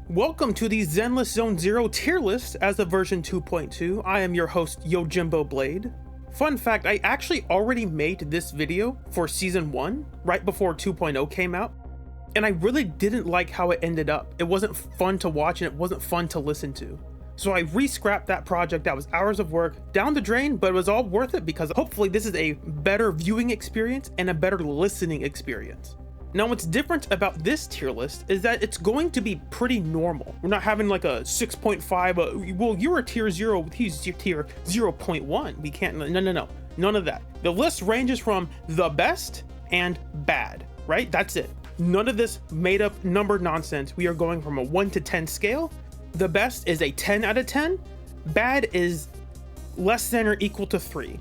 Welcome to the Zenless Zone Zero tier list as of version 2.2. I am your host, Yojimbo Blade. Fun fact, I actually already made this video for season 1, right before 2.0 came out, and I really didn't like how it ended up. It wasn't fun to watch and it wasn't fun to listen to. So I re-scrapped that project. That was hours of work down the drain, but it was all worth it because hopefully this is a better viewing experience and a better listening experience. Now, what's different about this tier list is that it's going to be pretty normal. We're not having like a 6.5, well, you're a tier 0, he's tier 0.1. We can't, no, none of that. The list ranges from the best and bad, right? That's it. None of this made up number nonsense. We are going from a 1 to 10 scale. The best is a 10 out of 10. Bad is less than or equal to 3.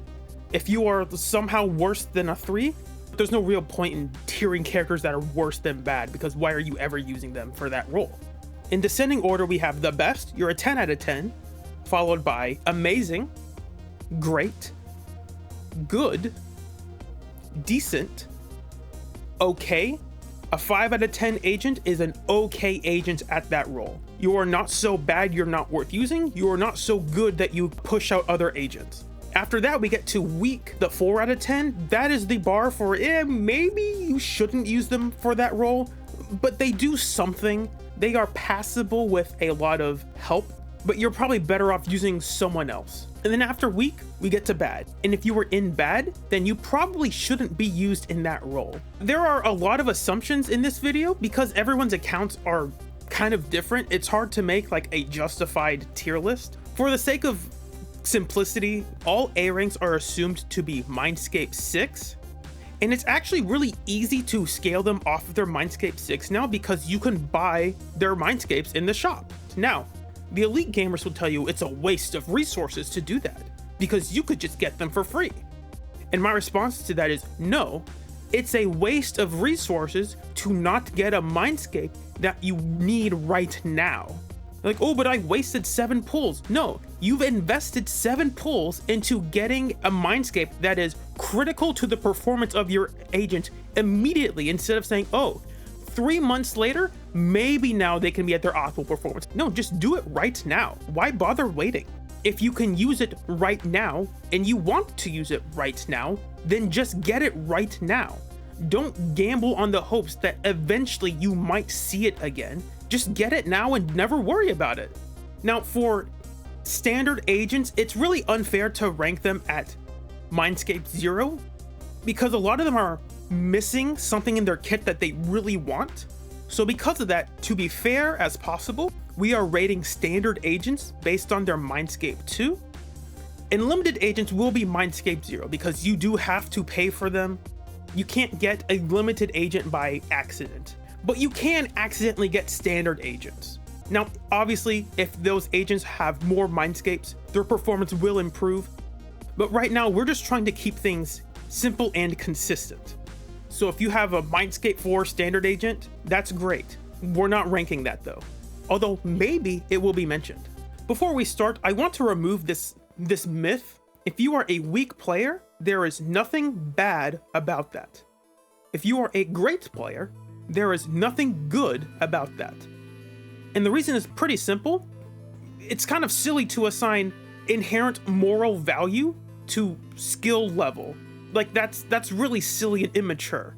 If you are somehow worse than a 3, there's no real point in tiering characters that are worse than bad, because why are you ever using them for that role? In descending order, we have the best, you're a 10 out of 10, followed by amazing, great, good, decent, okay. A 5 out of 10 agent is an okay agent at that role. You are not so bad you're not worth using, you are not so good that you push out other agents. After that, we get to weak, the 4 out of 10. That is the bar for, maybe you shouldn't use them for that role, but they do something. They are passable with a lot of help, but you're probably better off using someone else. And then after weak, we get to bad. And if you were in bad, then you probably shouldn't be used in that role. There are a lot of assumptions in this video because everyone's accounts are kind of different. It's hard to make like a justified tier list. For the sake of simplicity, all A ranks are assumed to be Mindscape 6, and it's actually really easy to scale them off of their Mindscape 6 now because you can buy their Mindscapes in the shop. Now, the elite gamers will tell you it's a waste of resources to do that because you could just get them for free. And my response to that is no, it's a waste of resources to not get a Mindscape that you need right now. Like, oh, but I wasted 7 pulls. No, you've invested 7 pulls into getting a Mindscape that is critical to the performance of your agent immediately, instead of saying, oh, 3 months later, maybe now they can be at their optimal performance. No, just do it right now. Why bother waiting? If you can use it right now and you want to use it right now, then just get it right now. Don't gamble on the hopes that eventually you might see it again. Just get it now and never worry about it. Now, for standard agents, it's really unfair to rank them at Mindscape 0 because a lot of them are missing something in their kit that they really want. So because of that, to be fair as possible, we are rating standard agents based on their Mindscape 2. And limited agents will be Mindscape 0 because you do have to pay for them. You can't get a limited agent by accident, but you can accidentally get standard agents. Now, obviously, if those agents have more Mindscapes, their performance will improve. But right now, we're just trying to keep things simple and consistent. So if you have a Mindscape 4 standard agent, that's great. We're not ranking that though, although maybe it will be mentioned. Before we start, I want to remove this myth. If you are a weak player, there is nothing bad about that. If you are a great player, there is nothing good about that. And the reason is pretty simple. It's kind of silly to assign inherent moral value to skill level. Like that's really silly and immature.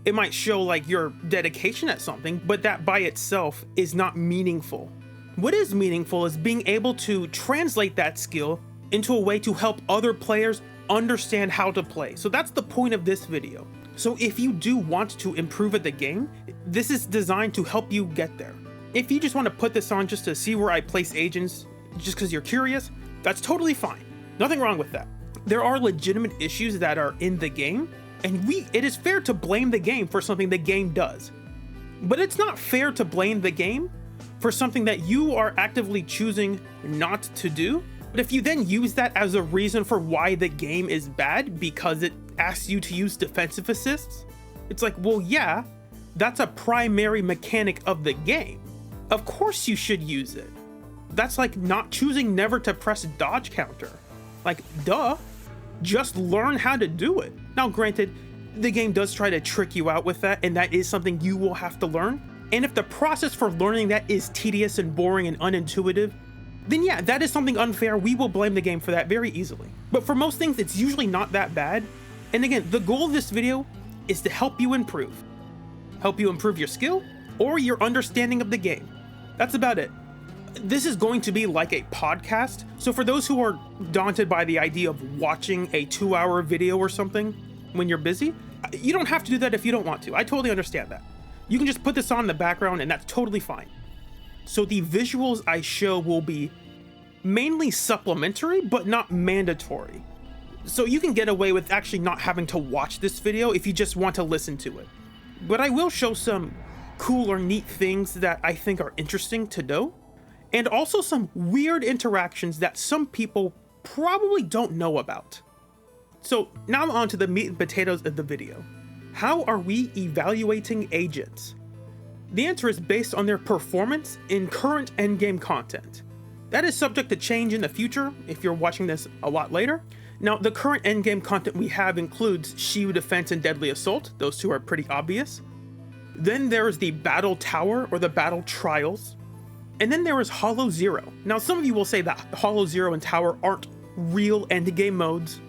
It might show like your dedication at something, but that by itself is not meaningful. What is meaningful is being able to translate that skill into a way to help other players understand how to play. So that's the point of this video. So if you do want to improve at the game, this is designed to help you get there. If you just want to put this on just to see where I place agents, just because you're curious, that's totally fine. Nothing wrong with that. There are legitimate issues that are in the game, and it is fair to blame the game for something the game does. But it's not fair to blame the game for something that you are actively choosing not to do. But if you then use that as a reason for why the game is bad because it asks you to use defensive assists, it's like, well, yeah, that's a primary mechanic of the game. Of course you should use it. That's like not choosing never to press dodge counter. Like, duh, just learn how to do it. Now, granted, the game does try to trick you out with that, and that is something you will have to learn. And if the process for learning that is tedious and boring and unintuitive, then yeah, that is something unfair. We will blame the game for that very easily. But for most things, it's usually not that bad. And again, the goal of this video is to help you improve. Help you improve your skill or your understanding of the game. That's about it. This is going to be like a podcast. So for those who are daunted by the idea of watching a 2-hour video or something when you're busy, you don't have to do that if you don't want to. I totally understand that. You can just put this on in the background and that's totally fine. So the visuals I show will be mainly supplementary, but not mandatory. So you can get away with actually not having to watch this video if you just want to listen to it. But I will show some cool or neat things that I think are interesting to know, and also some weird interactions that some people probably don't know about. So now on to the meat and potatoes of the video. How are we evaluating agents? The answer is based on their performance in current endgame content. That is subject to change in the future if you're watching this a lot later. Now, the current endgame content we have includes Shiyu Defense and Deadly Assault. Those two are pretty obvious. Then there is the Battle Tower or the Battle Trials. And then there is Hollow Zero. Now, some of you will say that Hollow Zero and Tower aren't real endgame modes,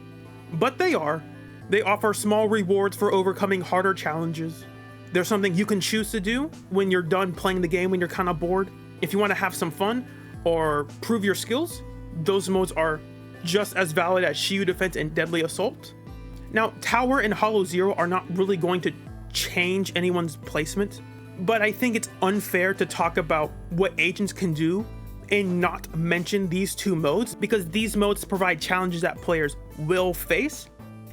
but they are. They offer small rewards for overcoming harder challenges. There's something you can choose to do when you're done playing the game, when you're kind of bored. If you want to have some fun or prove your skills, those modes are just as valid as Shiyu Defense and Deadly Assault. Now, Tower and Hollow Zero are not really going to change anyone's placement, but I think it's unfair to talk about what agents can do and not mention these two modes, because these modes provide challenges that players will face.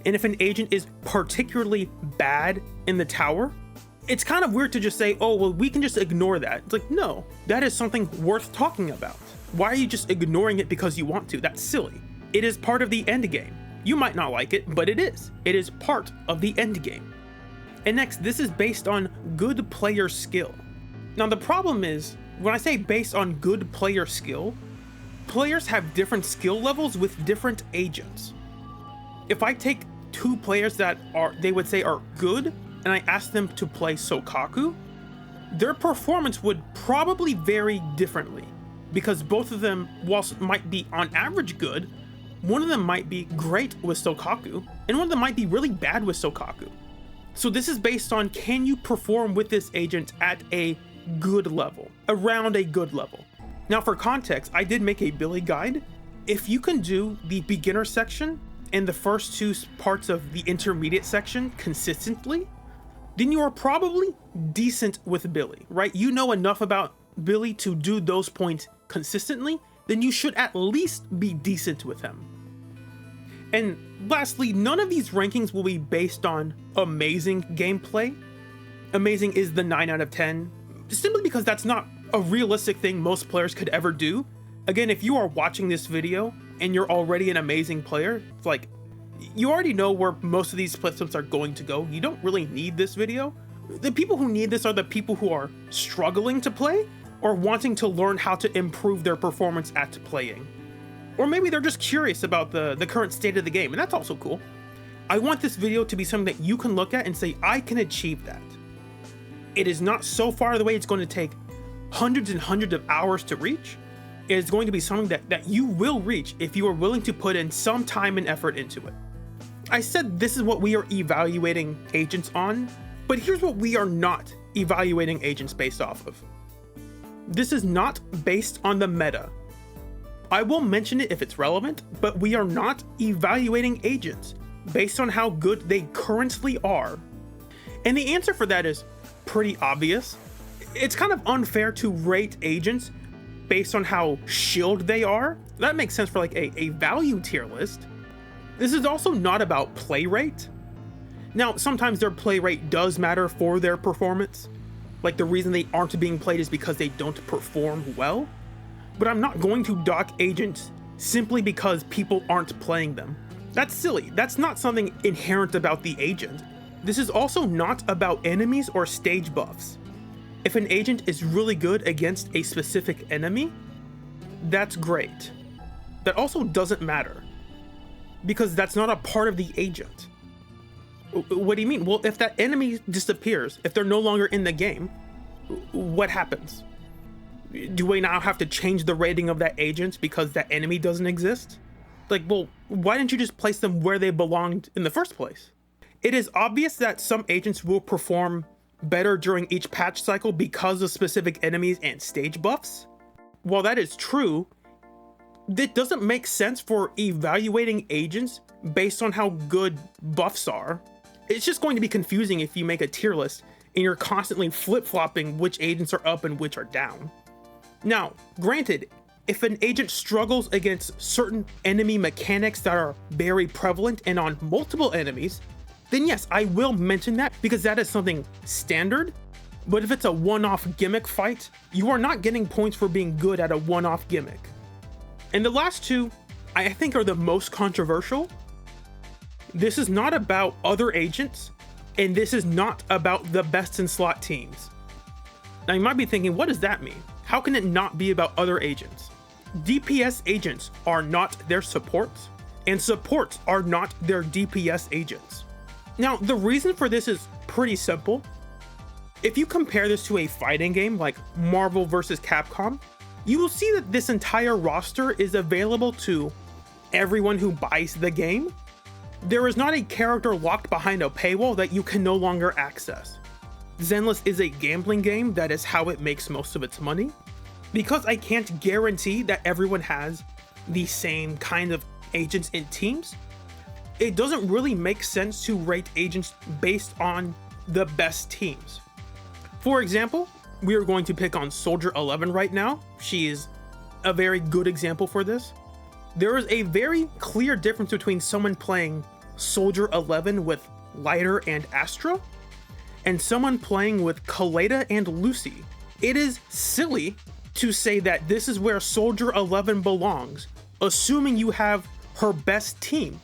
And if an agent is particularly bad in the Tower, it's kind of weird to just say, oh, well, we can just ignore that. It's like, no, that is something worth talking about. Why are you just ignoring it because you want to? That's silly. It is part of the end game. You might not like it, but it is. It is part of the end game. And next, this is based on good player skill. Now, the problem is, when I say based on good player skill, players have different skill levels with different agents. If I take two players that they would say are good, and I ask them to play Soukaku, their performance would probably vary differently, because both of them, whilst might be on average good, one of them might be great with Soukaku, and one of them might be really bad with Soukaku. So this is based on, can you perform with this agent at a good level, around a good level. Now for context, I did make a Billy guide. If you can do the beginner section and the first two parts of the intermediate section consistently, then you are probably decent with Billy, right? You know enough about Billy to do those points consistently, then you should at least be decent with him. And lastly, none of these rankings will be based on amazing gameplay. Amazing is the 9 out of 10, simply because that's not a realistic thing most players could ever do. Again, if you are watching this video and you're already an amazing player, it's like, you already know where most of these placements are going to go. You don't really need this video. The people who need this are the people who are struggling to play or wanting to learn how to improve their performance at playing. Or maybe they're just curious about the current state of the game, and that's also cool. I want this video to be something that you can look at and say, I can achieve that. It is not so far the way it's going to take hundreds and hundreds of hours to reach. It is going to be something that you will reach if you are willing to put in some time and effort into it. I said this is what we are evaluating agents on, but here's what we are not evaluating agents based off of. This is not based on the meta. I will mention it if it's relevant, but we are not evaluating agents based on how good they currently are. And the answer for that is pretty obvious. It's kind of unfair to rate agents based on how shilled they are. That makes sense for like a value tier list. This is also not about play rate. Now, sometimes their play rate does matter for their performance. Like the reason they aren't being played is because they don't perform well. But I'm not going to dock agents simply because people aren't playing them. That's silly. That's not something inherent about the agent. This is also not about enemies or stage buffs. If an agent is really good against a specific enemy, that's great. That also doesn't matter, because that's not a part of the agent. What do you mean? Well, if that enemy disappears, if they're no longer in the game, what happens? Do we now have to change the rating of that agent because that enemy doesn't exist? Like, well, why didn't you just place them where they belonged in the first place? It is obvious that some agents will perform better during each patch cycle because of specific enemies and stage buffs. While that is true, it doesn't make sense for evaluating agents based on how good buffs are. It's just going to be confusing if you make a tier list and you're constantly flip-flopping which agents are up and which are down. Now, granted, if an agent struggles against certain enemy mechanics that are very prevalent and on multiple enemies, then yes, I will mention that because that is something standard. But if it's a one-off gimmick fight, you are not getting points for being good at a one-off gimmick. And the last two, I think, are the most controversial. This is not about other agents, and this is not about the best in slot teams. Now you might be thinking, what does that mean? How can it not be about other agents? DPS agents are not their supports, and supports are not their DPS agents. Now, the reason for this is pretty simple. If you compare this to a fighting game like Marvel vs. Capcom, you will see that this entire roster is available to everyone who buys the game. There is not a character locked behind a paywall that you can no longer access. Zenless is a gambling game, that is how it makes most of its money. Because I can't guarantee that everyone has the same kind of agents and teams, it doesn't really make sense to rate agents based on the best teams. For example, we are going to pick on Soldier 11 right now. She is a very good example for this. There is a very clear difference between someone playing Soldier 11 with Lighter and Astra, and someone playing with Koleda and Lucy. It is silly to say that this is where Soldier 11 belongs, assuming you have her best team,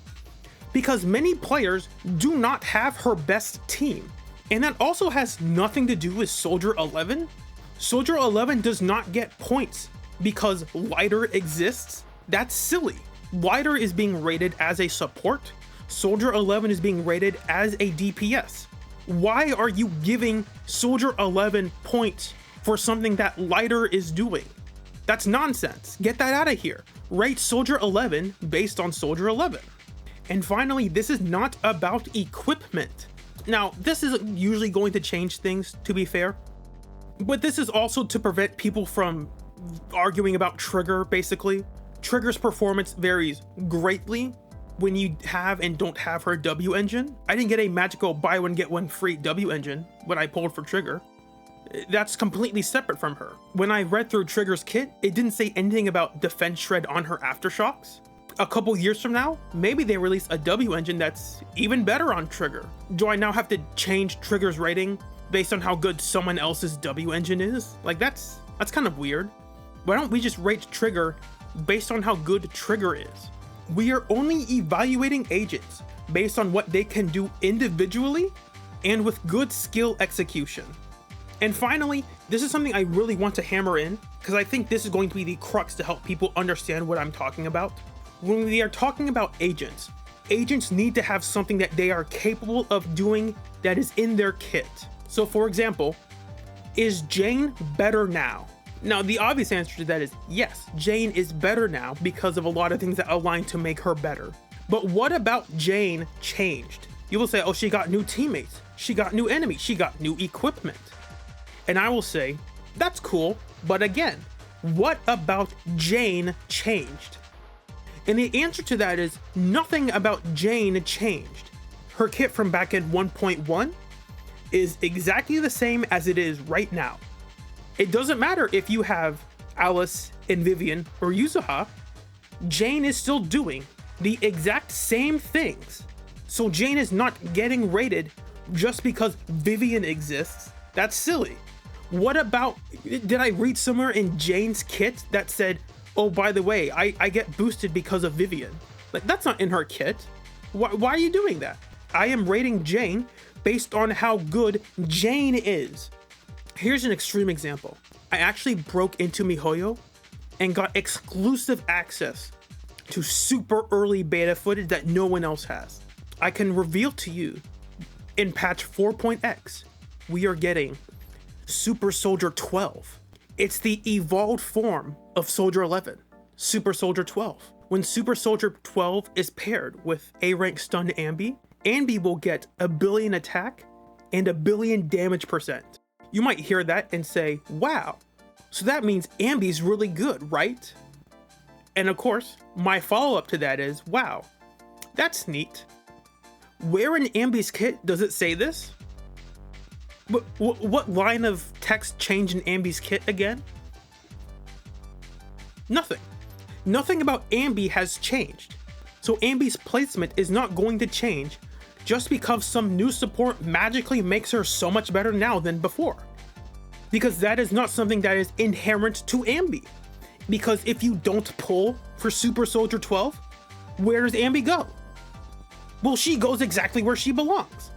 because many players do not have her best team. And that also has nothing to do with Soldier 11. Soldier 11 does not get points because Lighter exists. That's silly. Lighter is being rated as a support. Soldier 11 is being rated as a DPS. Why are you giving Soldier 11 points for something that Lighter is doing? That's nonsense. Get that out of here. Rate Soldier 11 based on Soldier 11. And finally, this is not about equipment. Now, this isn't usually going to change things, to be fair, but this is also to prevent people from arguing about Trigger, basically. Trigger's performance varies greatly when you have and don't have her W engine. I didn't get a magical buy one get one free W engine when I pulled for Trigger. That's completely separate from her. When I read through Trigger's kit, it didn't say anything about defense shred on her aftershocks. A couple years from now, maybe they release a W engine that's even better on Trigger. Do I now have to change Trigger's rating based on how good someone else's W engine is? Like, that's kind of weird. Why don't we just rate Trigger based on how good Trigger is? We are only evaluating agents based on what they can do individually and with good skill execution. And finally, this is something I really want to hammer in because I think this is going to be the crux to help people understand what I'm talking about. When we are talking about agents, agents need to have something that they are capable of doing that is in their kit. So for example, is Jane better now? Now, the obvious answer to that is yes, Jane is better now because of a lot of things that align to make her better. But what about Jane changed? You will say, oh, she got new teammates, she got new enemies, she got new equipment. And I will say, that's cool, but again, what about Jane changed? And the answer to that is nothing about Jane changed. Her kit from back in 1.1 is exactly the same as it is right now. It doesn't matter if you have Alice and Vivian or Yuzuha, Jane is still doing the exact same things. So Jane is not getting rated just because Vivian exists. That's silly. What about, did I read somewhere in Jane's kit that said, oh, by the way, I get boosted because of Vivian? Like, that's not in her kit. Why are you doing that? I am rating Jane based on how good Jane is. Here's an extreme example. I actually broke into MiHoYo and got exclusive access to super early beta footage that no one else has. I can reveal to you, in patch 4.x, we are getting Super Soldier 12. It's the evolved form of Soldier 11, Super Soldier 12. When Super Soldier 12 is paired with A-rank stunned Anby, Anby will get 1 billion attack and 1 billion damage %. You might hear that and say, wow, so that means Anby's really good, right? And of course, my follow-up to that is, wow, that's neat. Where in Anby's kit does it say this? What line of text changed in Anby's kit again? Nothing. Nothing about Anby has changed. So Anby's placement is not going to change just because some new support magically makes her so much better now than before. Because that is not something that is inherent to Anby. Because if you don't pull for Super Soldier 12, where does Anby go? Well, she goes exactly where she belongs.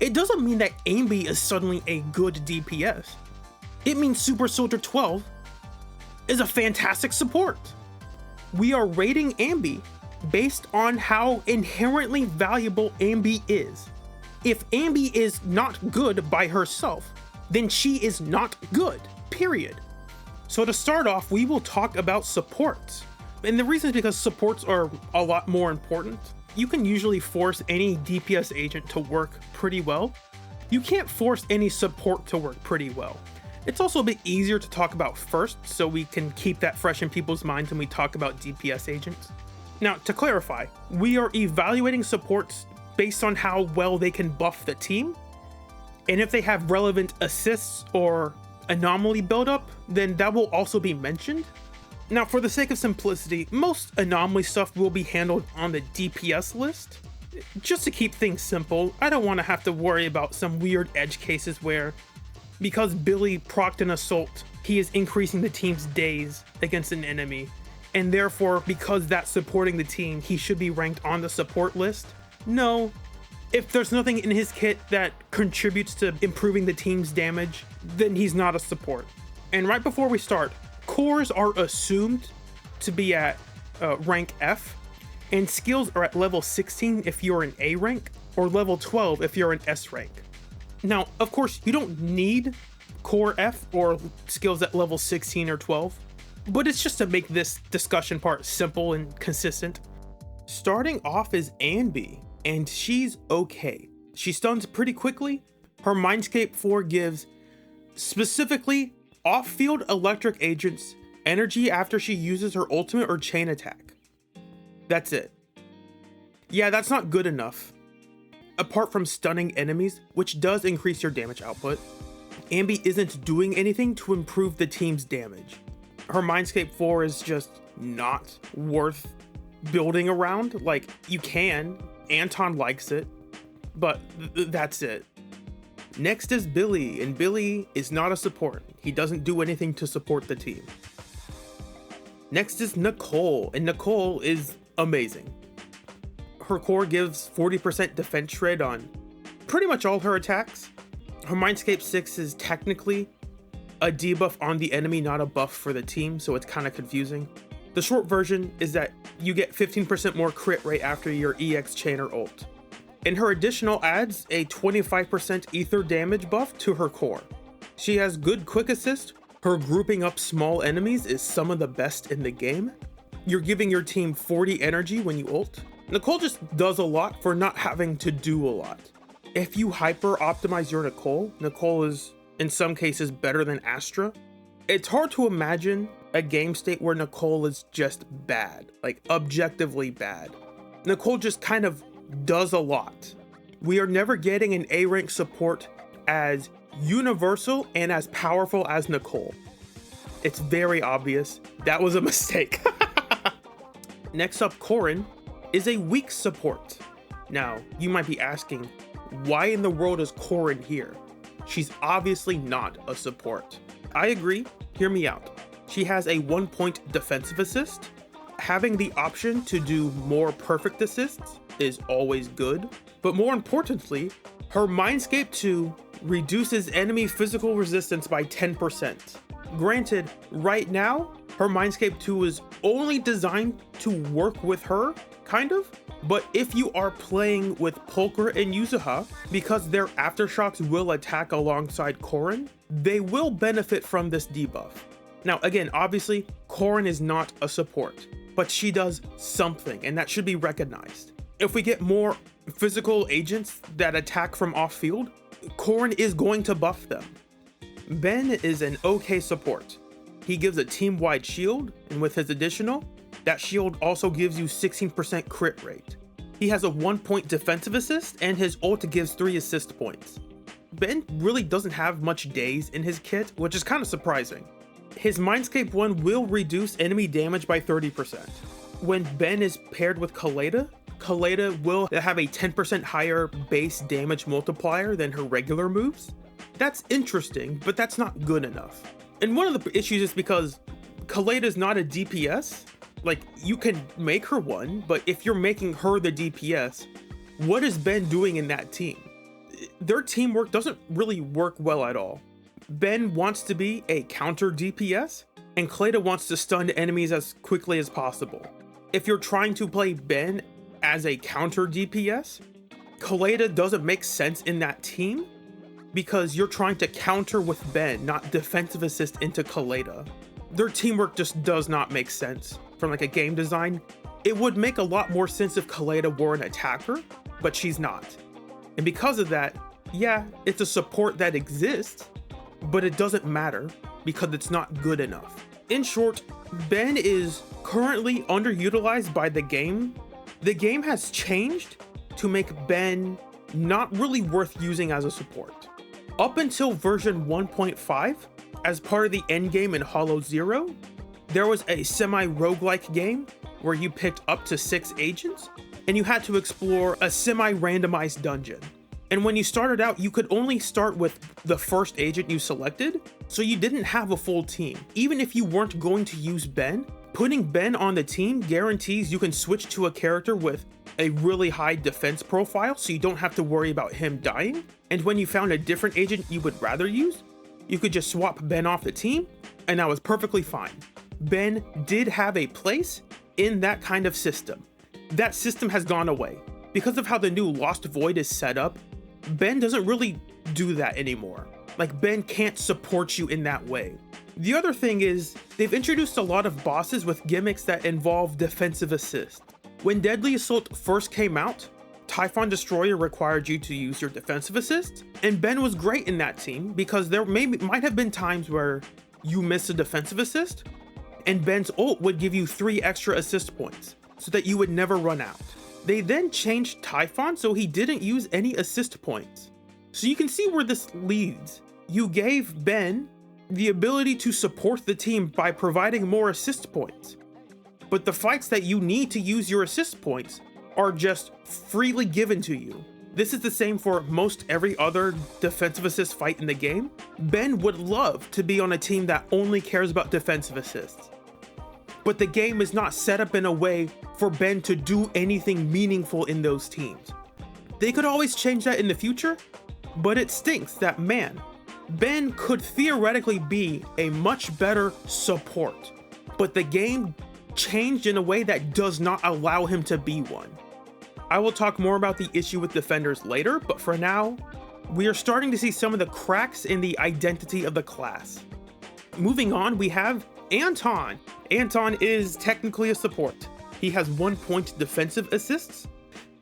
It doesn't mean that Anby is suddenly a good DPS. It means Super Soldier 12 is a fantastic support. We are rating Anby based on how inherently valuable Anby is. If Anby is not good by herself, then she is not good, period. So to start off, we will talk about supports. And the reason is because supports are a lot more important. You can usually force any DPS agent to work pretty well. You can't force any support to work pretty well. It's also a bit easier to talk about first, so we can keep that fresh in people's minds when we talk about DPS agents. Now, to clarify, we are evaluating supports based on how well they can buff the team, and if they have relevant assists or anomaly buildup, then that will also be mentioned. Now, for the sake of simplicity, most anomaly stuff will be handled on the DPS list. Just to keep things simple, I don't want to have to worry about some weird edge cases where, because Billy procced an assault, he is increasing the team's days against an enemy, and therefore, because that's supporting the team, he should be ranked on the support list. No. If there's nothing in his kit that contributes to improving the team's damage, then he's not a support. And right before we start, cores are assumed to be at rank F, and skills are at level 16 if you're an A rank, or level 12 if you're an S rank. Now, of course, you don't need core F or skills at level 16 or 12, but it's just to make this discussion part simple and consistent. Starting off is Anby, and she's okay. She stuns pretty quickly. Her Mindscape 4 gives specifically off-field electric agents energy after she uses her ultimate or chain attack. That's it. Yeah, that's not good enough. Apart from stunning enemies, which does increase your damage output, Anby isn't doing anything to improve the team's damage. Her Mindscape 4 is just not worth building around. Like, you can. Anton likes it, but that's it. Next is Billy, and Billy is not a support. He doesn't do anything to support the team. Next is Nicole, and Nicole is amazing. Her core gives 40% defense shred on pretty much all her attacks. Her Mindscape 6 is technically a debuff on the enemy, not a buff for the team, so it's kind of confusing. The short version is that you get 15% more crit rate after your EX chain or ult. And her additional adds a 25% ether damage buff to her core. She has good quick assist. Her grouping up small enemies is some of the best in the game. You're giving your team 40 energy when you ult. Nicole just does a lot for not having to do a lot. If you hyper optimize your Nicole, Nicole is in some cases better than Astra. It's hard to imagine a game state where Nicole is just bad, like objectively bad. Nicole just kind of does a lot. We are never getting an A rank support as universal and as powerful as Nicole. It's very obvious. That was a mistake. Next up, Corin is a weak support. Now, you might be asking, why in the world is Corin here? She's obviously not a support. I agree, hear me out. She has a 1-point defensive assist. Having the option to do more perfect assists is always good, but more importantly, her Mindscape 2 reduces enemy physical resistance by 10%. Granted, right now, her Mindscape 2 is only designed to work with her, kind of, but if you are playing with Pulchra and Yuzuha, because their aftershocks will attack alongside Corin, they will benefit from this debuff. Now again, obviously, Corin is not a support, but she does something, and that should be recognized. If we get more physical agents that attack from off-field, Corin is going to buff them. Ben is an okay support. He gives a team-wide shield, and with his additional, that shield also gives you 16% crit rate. He has a 1-point defensive assist, and his ult gives 3 assist points. Ben really doesn't have much daze in his kit, which is kind of surprising. His Mindscape 1 will reduce enemy damage by 30%. When Ben is paired with Koleda, Koleda will have a 10% higher base damage multiplier than her regular moves. That's interesting, but that's not good enough. And one of the issues is because Koleda is not a DPS. Like, you can make her one, but if you're making her the DPS, what is Ben doing in that team? Their teamwork doesn't really work well at all. Ben wants to be a counter DPS, and Koleda wants to stun enemies as quickly as possible. If you're trying to play Ben as a counter DPS, Koleda doesn't make sense in that team because you're trying to counter with Ben, not defensive assist into Koleda. Their teamwork just does not make sense from like a game design. It would make a lot more sense if Koleda were an attacker, but she's not. And because of that, yeah, it's a support that exists, but it doesn't matter because it's not good enough. In short, Ben is currently underutilized by the game. The game has changed to make Ben not really worth using as a support. Up until version 1.5, as part of the endgame in Hollow Zero, there was a semi-roguelike game where you picked up to 6 agents and you had to explore a semi-randomized dungeon. And when you started out, you could only start with the first agent you selected, so you didn't have a full team. Even if you weren't going to use Ben, putting Ben on the team guarantees you can switch to a character with a really high defense profile so you don't have to worry about him dying. And when you found a different agent you would rather use, you could just swap Ben off the team, and that was perfectly fine. Ben did have a place in that kind of system. That system has gone away. Because of how the new Lost Void is set up, Ben doesn't really do that anymore. Like, Ben can't support you in that way. The other thing is, they've introduced a lot of bosses with gimmicks that involve defensive assist. When Deadly Assault first came out, Typhon Destroyer required you to use your defensive assist, and Ben was great in that team because there might have been times where you missed a defensive assist, and Ben's ult would give you 3 extra assist points, so that you would never run out. They then changed Typhon so he didn't use any assist points. So you can see where this leads. You gave Ben the ability to support the team by providing more assist points. But the fights that you need to use your assist points are just freely given to you. This is the same for most every other defensive assist fight in the game. Ben would love to be on a team that only cares about defensive assists. But the game is not set up in a way for Ben to do anything meaningful in those teams. They could always change that in the future, but it stinks that, man, Ben could theoretically be a much better support, but the game changed in a way that does not allow him to be one. I will talk more about the issue with defenders later, but for now, we are starting to see some of the cracks in the identity of the class. Moving on, we have Anton. Anton is technically a support. He has 1 point defensive assists.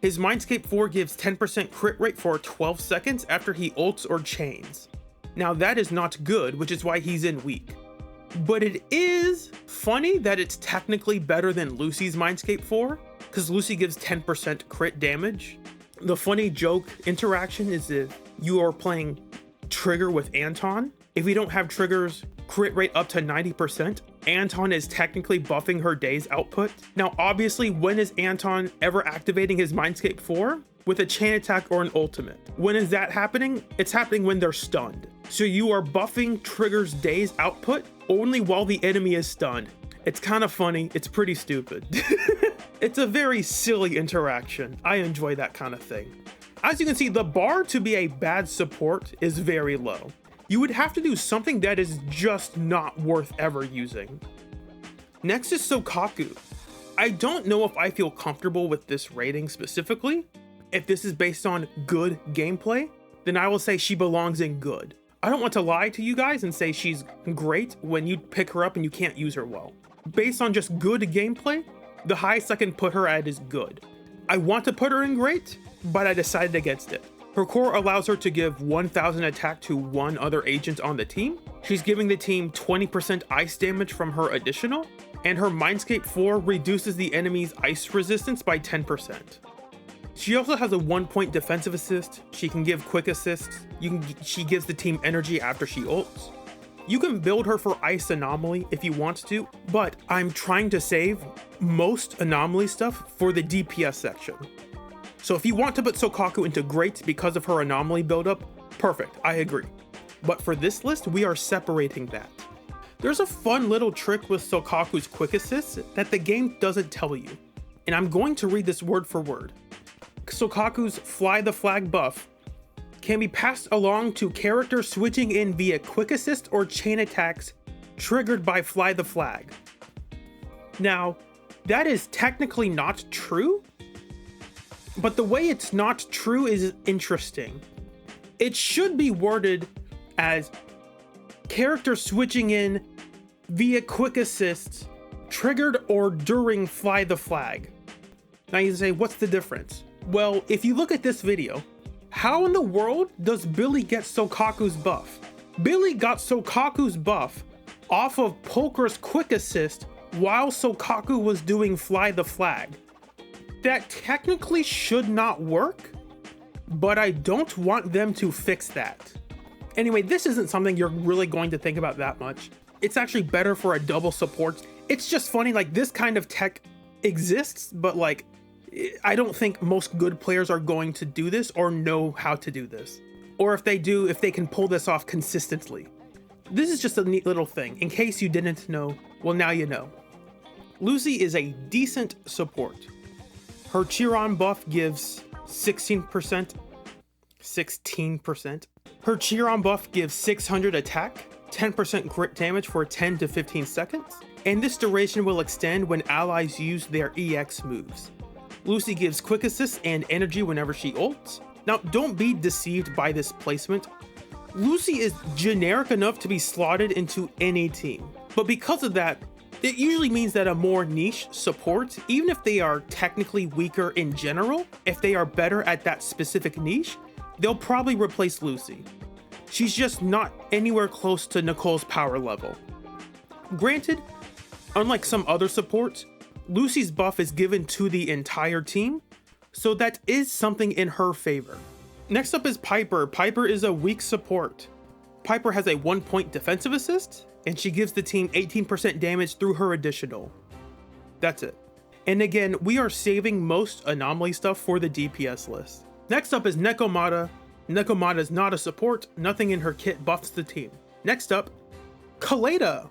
His Mindscape 4 gives 10% crit rate for 12 seconds after he ults or chains. Now that is not good, which is why he's in weak. But it is funny that it's technically better than Lucy's Mindscape 4, because Lucy gives 10% crit damage. The funny joke interaction is if you are playing Trigger with Anton, if you don't have Trigger's crit rate up to 90%, Anton is technically buffing her day's output. Now obviously, when is Anton ever activating his Mindscape 4? With a chain attack or an ultimate. When is that happening? It's happening when they're stunned. So you are buffing Trigger's day's output only while the enemy is stunned. It's kind of funny, it's pretty stupid. It's a very silly interaction. I enjoy that kind of thing. As you can see, the bar to be a bad support is very low. You would have to do something that is just not worth ever using. Next is Soukaku. I don't know if I feel comfortable with this rating specifically. If this is based on good gameplay, then I will say she belongs in good. I don't want to lie to you guys and say she's great when you pick her up and you can't use her well. Based on just good gameplay, the highest I can put her at is good. I want to put her in great, but I decided against it. Her core allows her to give 1000 attack to one other agent on the team. She's giving the team 20% ice damage from her additional, and her Mindscape 4 reduces the enemy's ice resistance by 10%. She also has a 1-point defensive assist. She can give quick assists. She gives the team energy after she ults. You can build her for Ice Anomaly if you want to, but I'm trying to save most Anomaly stuff for the DPS section. So if you want to put Soukaku into great because of her Anomaly buildup, perfect, I agree. But for this list, we are separating that. There's a fun little trick with Soukaku's quick assists that the game doesn't tell you, and I'm going to read this word for word. Soukaku's Fly the Flag buff can be passed along to characters switching in via quick assist or chain attacks triggered by Fly the Flag. Now, that is technically not true, but the way it's not true is interesting. It should be worded as characters switching in via quick assists triggered or during Fly the Flag. Now you say, what's the difference? Well, if you look at this video, how in the world does Billy get Soukaku's buff? Billy got Soukaku's buff off of Pulchra's quick assist while Soukaku was doing Fly the Flag. That technically should not work, but I don't want them to fix that. Anyway, this isn't something you're really going to think about that much. It's actually better for a double support. It's just funny, like this kind of tech exists, but like, I don't think most good players are going to do this or know how to do this. Or if they do, if they can pull this off consistently. This is just a neat little thing. In case you didn't know, well now you know. Lucy is a decent support. Her Chiron buff gives 16%. Her Chiron buff gives 600 attack, 10% crit damage for 10 to 15 seconds, and this duration will extend when allies use their EX moves. Lucy gives quick assists and energy whenever she ults. Now, don't be deceived by this placement. Lucy is generic enough to be slotted into any team, but because of that, it usually means that a more niche support, even if they are technically weaker in general, if they are better at that specific niche, they'll probably replace Lucy. She's just not anywhere close to Nicole's power level. Granted, unlike some other supports, Lucy's buff is given to the entire team, so that is something in her favor. Next up is Piper. Piper is a weak support. Piper has a 1-point defensive assist, and she gives the team 18% damage through her additional. That's it. And again, we are saving most anomaly stuff for the DPS list. Next up is Nekomata. Nekomata is not a support. Nothing in her kit buffs the team. Next up, Koleda.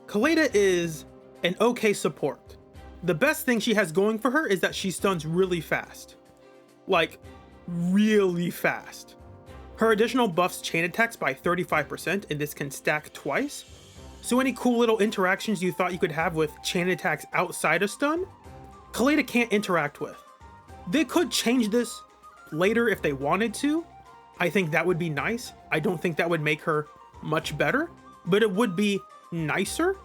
Koleda is an okay support. The best thing she has going for her is that she stuns really fast. Like, really fast. Her additional buffs chain attacks by 35%, and this can stack twice. So any cool little interactions you thought you could have with chain attacks outside of stun, Koleda can't interact with. They could change this later if they wanted to. I think that would be nice. I don't think that would make her much better, but it would be nicer.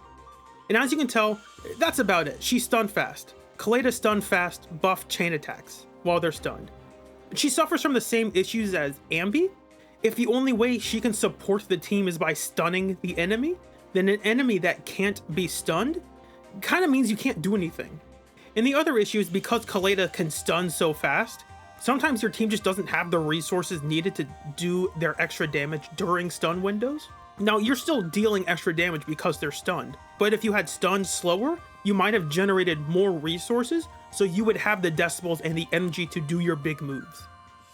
And as you can tell, that's about it. She's stunned fast. Koleda stun fast, buff chain attacks while they're stunned. She suffers from the same issues as Anby. If the only way she can support the team is by stunning the enemy, then an enemy that can't be stunned kind of means you can't do anything. And the other issue is because Koleda can stun so fast, sometimes your team just doesn't have the resources needed to do their extra damage during stun windows. Now, you're still dealing extra damage because they're stunned, but if you had stunned slower, you might have generated more resources, so you would have the decibels and the energy to do your big moves.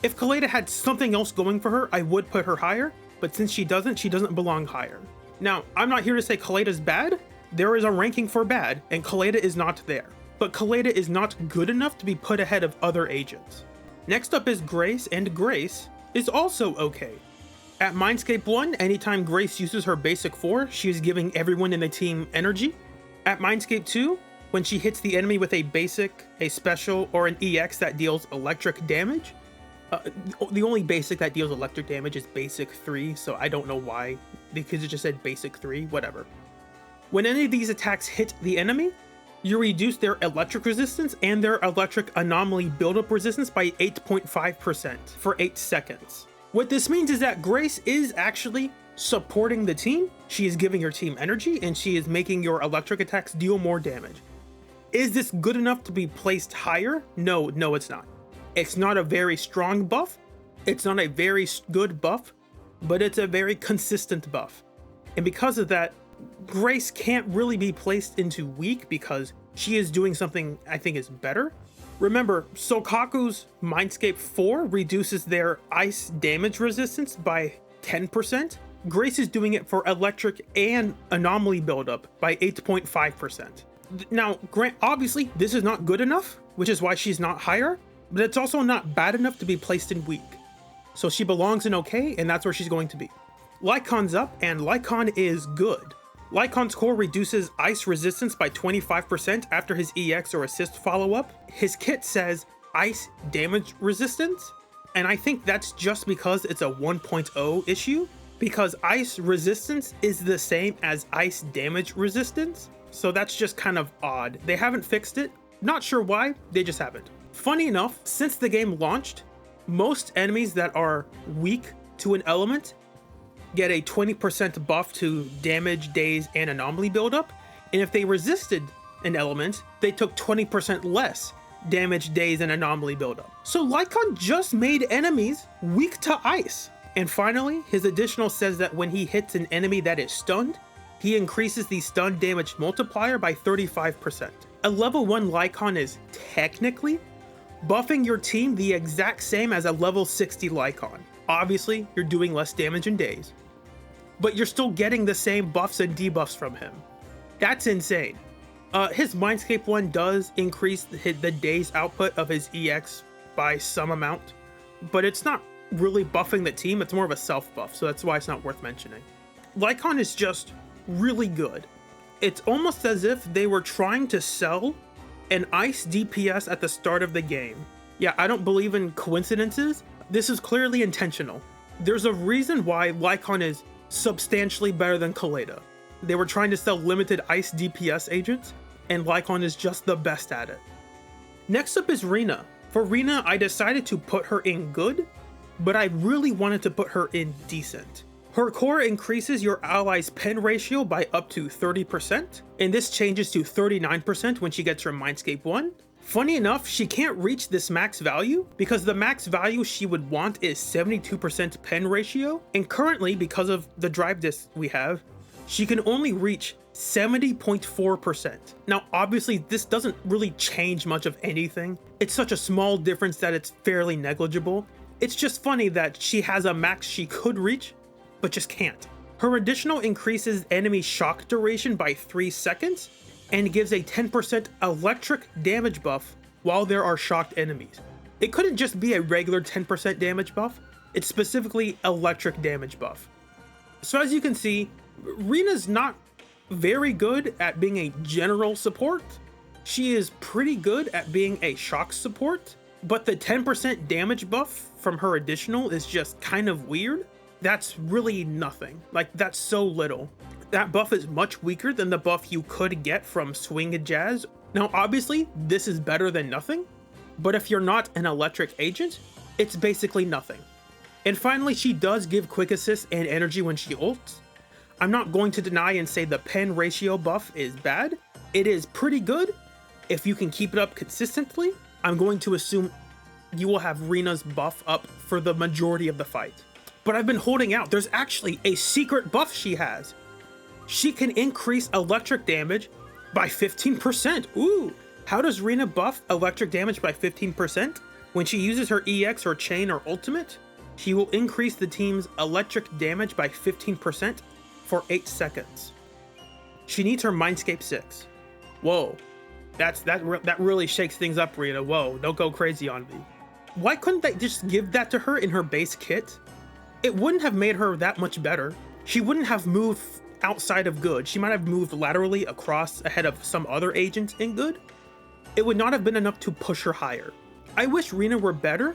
If Koleda had something else going for her, I would put her higher, but since she doesn't belong higher. Now, I'm not here to say Koleda's bad. There is a ranking for bad, and Koleda is not there. But Koleda is not good enough to be put ahead of other agents. Next up is Grace, and Grace is also okay. At Mindscape 1, anytime Grace uses her basic 4, she is giving everyone in the team energy. At Mindscape 2, when she hits the enemy with a basic, a special, or an EX that deals electric damage, The only basic that deals electric damage is basic 3, so I don't know why, because it just said basic 3, whatever. When any of these attacks hit the enemy, you reduce their electric resistance and their electric anomaly buildup resistance by 8.5% for 8 seconds. What this means is that Grace is actually supporting the team, she is giving your team energy, and she is making your electric attacks deal more damage. Is this good enough to be placed higher? No, it's not. It's not a very strong buff, it's not a very good buff, but it's a very consistent buff. And because of that, Grace can't really be placed into weak because she is doing something I think is better. Remember, Soukaku's Mindscape 4 reduces their ice damage resistance by 10%. Grace is doing it for electric and anomaly buildup by 8.5%. Now, obviously, this is not good enough, which is why she's not higher, but it's also not bad enough to be placed in weak. So she belongs in okay, and that's where she's going to be. Lycaon's up, and Lycaon is good. Lycaon's core reduces ice resistance by 25% after his EX or assist follow-up. His kit says ice damage resistance, and I think that's just because it's a 1.0 issue, because ice resistance is the same as ice damage resistance, so that's just kind of odd. They haven't fixed it, not sure why, they just haven't. Funny enough, since the game launched, most enemies that are weak to an element get a 20% buff to damage, daze, and anomaly buildup, and if they resisted an element, they took 20% less damage, daze, and anomaly buildup. So Lycaon just made enemies weak to ice. And finally, his additional says that when he hits an enemy that is stunned, he increases the stun damage multiplier by 35%. A level 1 Lycaon is technically buffing your team the exact same as a level 60 Lycaon. Obviously, you're doing less damage in days, but you're still getting the same buffs and debuffs from him. That's insane. His Mindscape 1 does increase the days output of his EX by some amount, but it's not really buffing the team, it's more of a self buff, so that's why it's not worth mentioning. Lycaon is just really good. It's almost as if they were trying to sell an ice DPS at the start of the game. Yeah, I don't believe in coincidences. This is clearly intentional. There's a reason why Lycaon is substantially better than Koleda. They were trying to sell limited ice DPS agents, and Lycaon is just the best at it. Next up is Rina. For Rina, I decided to put her in good, but I really wanted to put her in decent. Her core increases your ally's pen ratio by up to 30%, and this changes to 39% when she gets her Mindscape 1. Funny enough, she can't reach this max value because the max value she would want is 72% pen ratio, and currently, because of the drive disc we have, she can only reach 70.4%. Now, obviously, this doesn't really change much of anything. It's such a small difference that it's fairly negligible. It's just funny that she has a max she could reach, but just can't. Her additional increases enemy shock duration by 3 seconds and gives a 10% electric damage buff while there are shocked enemies. It couldn't just be a regular 10% damage buff, it's specifically electric damage buff. So as you can see, Rina's not very good at being a general support. She is pretty good at being a shock support, but the 10% damage buff from her additional is just kind of weird. That's really nothing. Like, that's so little. That buff is much weaker than the buff you could get from Swing and Jazz. Now, obviously, this is better than nothing, but if you're not an electric agent, it's basically nothing. And finally, she does give quick assist and energy when she ults. I'm not going to deny and say the pen ratio buff is bad. It is pretty good. If you can keep it up consistently, I'm going to assume you will have Rina's buff up for the majority of the fight. But I've been holding out. There's actually a secret buff she has. She can increase electric damage by 15%. Ooh, how does Rina buff electric damage by 15%? When she uses her EX or chain or ultimate, she will increase the team's electric damage by 15% for 8 seconds. She needs her Mindscape 6. Whoa, that really shakes things up, Rina. Whoa, don't go crazy on me. Why couldn't they just give that to her in her base kit? It wouldn't have made her that much better. She wouldn't have moved outside of good. She might have moved laterally across ahead of some other agents in good. It would not have been enough to push her higher. I wish Rina were better,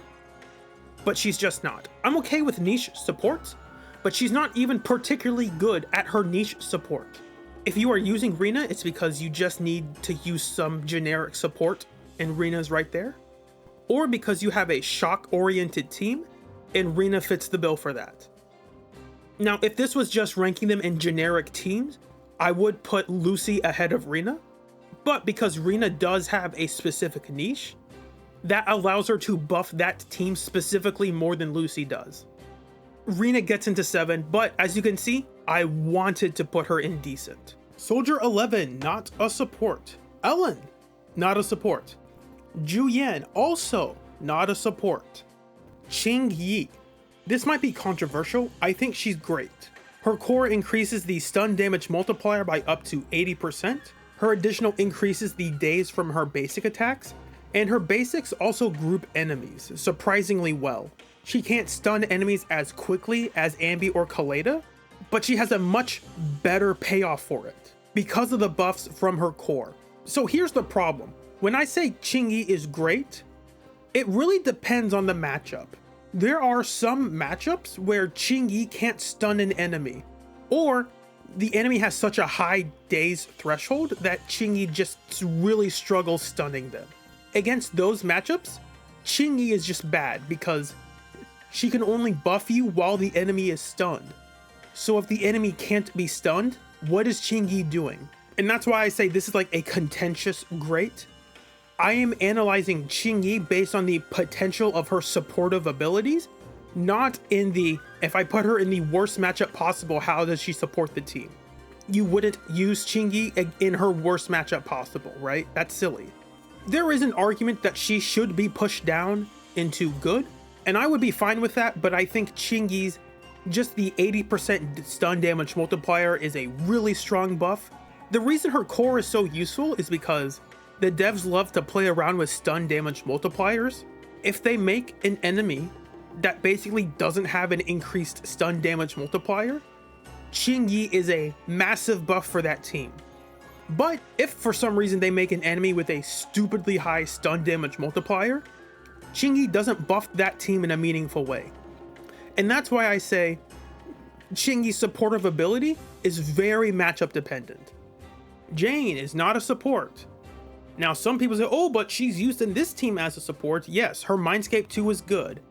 but she's just not. I'm okay with niche supports, but she's not even particularly good at her niche support. If you are using Rina, it's because you just need to use some generic support and Rina's right there. Or because you have a shock-oriented team and Rina fits the bill for that. Now, if this was just ranking them in generic teams, I would put Lucy ahead of Rina. But because Rina does have a specific niche, that allows her to buff that team specifically more than Lucy does. Rina gets into 7, but as you can see, I wanted to put her in decent. Soldier 11, not a support. Ellen, not a support. Zhu Yuan, also not a support. Qingyi, this might be controversial, I think she's great. Her core increases the stun damage multiplier by up to 80%. Her additional increases the days from her basic attacks, and her basics also group enemies surprisingly well. She can't stun enemies as quickly as Anby or Koleda, but she has a much better payoff for it because of the buffs from her core. So here's the problem. When I say Qingyi is great, it really depends on the matchup. There are some matchups where Qingyi can't stun an enemy, or the enemy has such a high days threshold that Qingyi just really struggles stunning them. Against those matchups, Qingyi is just bad because she can only buff you while the enemy is stunned. So if the enemy can't be stunned, what is Qingyi doing? And that's why I say this is like a contentious great. I am analyzing Qingyi based on the potential of her supportive abilities, not in the, if I put her in the worst matchup possible, how does she support the team? You wouldn't use Qingyi in her worst matchup possible, right? That's silly. There is an argument that she should be pushed down into good, and I would be fine with that, but I think Qingyi's just the 80% stun damage multiplier is a really strong buff. The reason her core is so useful is because the devs love to play around with stun damage multipliers. If they make an enemy that basically doesn't have an increased stun damage multiplier, Qingyi is a massive buff for that team. But if for some reason they make an enemy with a stupidly high stun damage multiplier, Qingyi doesn't buff that team in a meaningful way. And that's why I say Qingyi's supportive ability is very matchup dependent. Jane is not a support. Now some people say, oh, but she's used in this team as a support. Yes, her Mindscape 2 is good.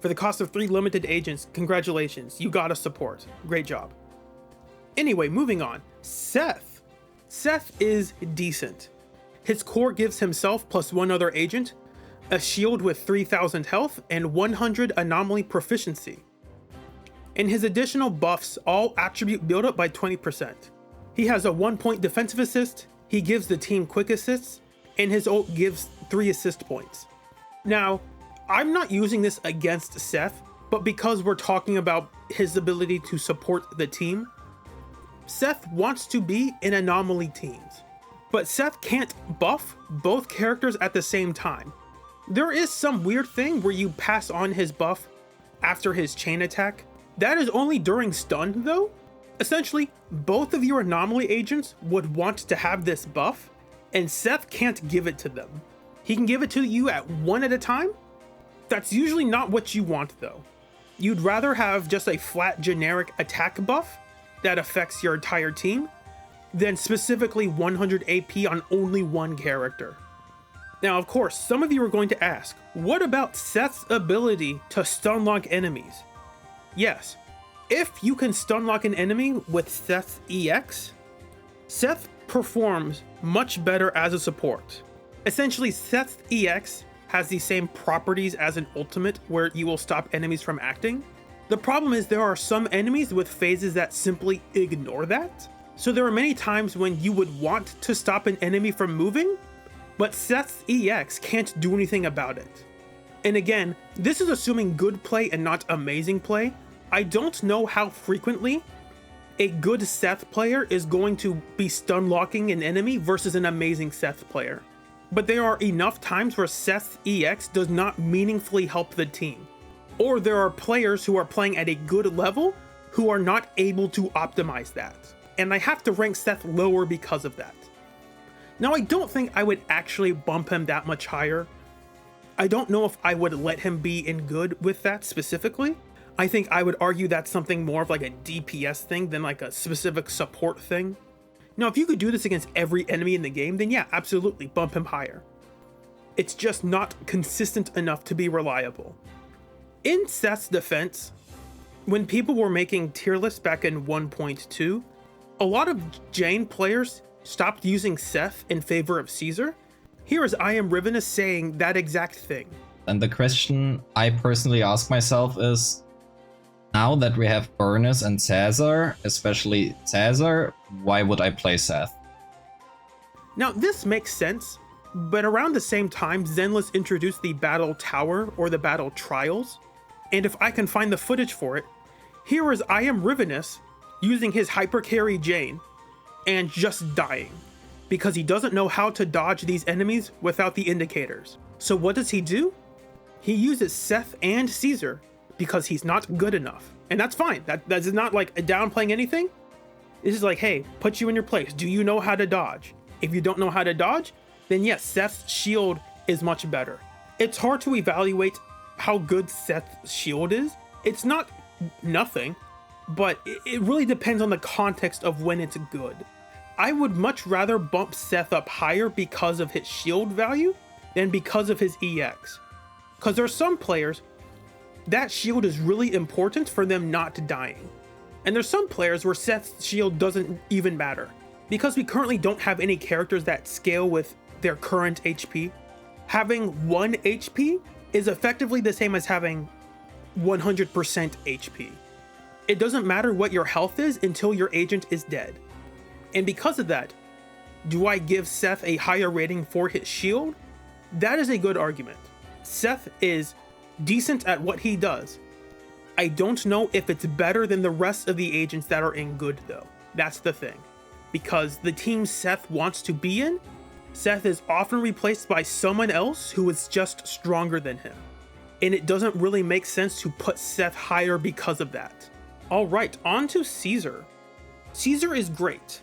For the cost of 3 limited agents, congratulations, you got a support. Great job. Anyway, moving on. Seth. Seth is decent. His core gives himself plus 1 other agent a shield with 3000 health and 100 anomaly proficiency. And his additional buffs all attribute build up by 20%. He has a 1-point defensive assist, he gives the team quick assists, and his ult gives 3 assist points. Now, I'm not using this against Seth, but because we're talking about his ability to support the team, Seth wants to be in anomaly teams. But Seth can't buff both characters at the same time. There is some weird thing where you pass on his buff after his chain attack. That is only during stun though. Essentially, both of your anomaly agents would want to have this buff, and Seth can't give it to them. He can give it to you at 1 at a time. That's usually not what you want though. You'd rather have just a flat generic attack buff that affects your entire team than specifically 100 AP on only one character. Now, of course, some of you are going to ask, what about Seth's ability to stun lock enemies? Yes, if you can stun lock an enemy with Seth's EX, Seth performs much better as a support. Essentially, Seth's EX has the same properties as an ultimate where you will stop enemies from acting. The problem is there are some enemies with phases that simply ignore that. So there are many times when you would want to stop an enemy from moving, but Seth's EX can't do anything about it. And again, this is assuming good play and not amazing play. I don't know how frequently a good Seth player is going to be stun locking an enemy versus an amazing Seth player. But there are enough times where Seth's EX does not meaningfully help the team. Or there are players who are playing at a good level who are not able to optimize that. And I have to rank Seth lower because of that. Now, I don't think I would actually bump him that much higher. I don't know if I would let him be in good with that specifically. I think I would argue that's something more of like a DPS thing than like a specific support thing. Now, if you could do this against every enemy in the game, then yeah, absolutely, bump him higher. It's just not consistent enough to be reliable. In Seth's defense, when people were making tier lists back in 1.2, a lot of Jane players stopped using Seth in favor of Caesar. Here is I Am Ravenous saying that exact thing. And the question I personally ask myself is, now that we have Burnice and Caesar, especially Caesar, why would I play Seth? Now this makes sense, but around the same time, Zenless introduced the Battle Tower or the Battle Trials, and if I can find the footage for it, here is I Am Ravenous using his hyper carry Jane and just dying because he doesn't know how to dodge these enemies without the indicators. So what does he do? He uses Seth and Caesar because he's not good enough. And that's fine. That is not like downplaying anything. This is like, hey, put you in your place. Do you know how to dodge? If you don't know how to dodge, then yes, Seth's shield is much better. It's hard to evaluate how good Seth's shield is. It's not nothing, but it really depends on the context of when it's good. I would much rather bump Seth up higher because of his shield value than because of his EX. Because there are some players that shield is really important for them not dying. And there's some players where Seth's shield doesn't even matter. Because we currently don't have any characters that scale with their current HP, having 1 HP is effectively the same as having 100% HP. It doesn't matter what your health is until your agent is dead. And because of that, do I give Seth a higher rating for his shield? That is a good argument. Seth is decent at what he does. I don't know if it's better than the rest of the agents that are in good though. That's the thing. Because the team Seth wants to be in, Seth is often replaced by someone else who is just stronger than him. And it doesn't really make sense to put Seth higher because of that. Alright, on to Caesar. Caesar is great.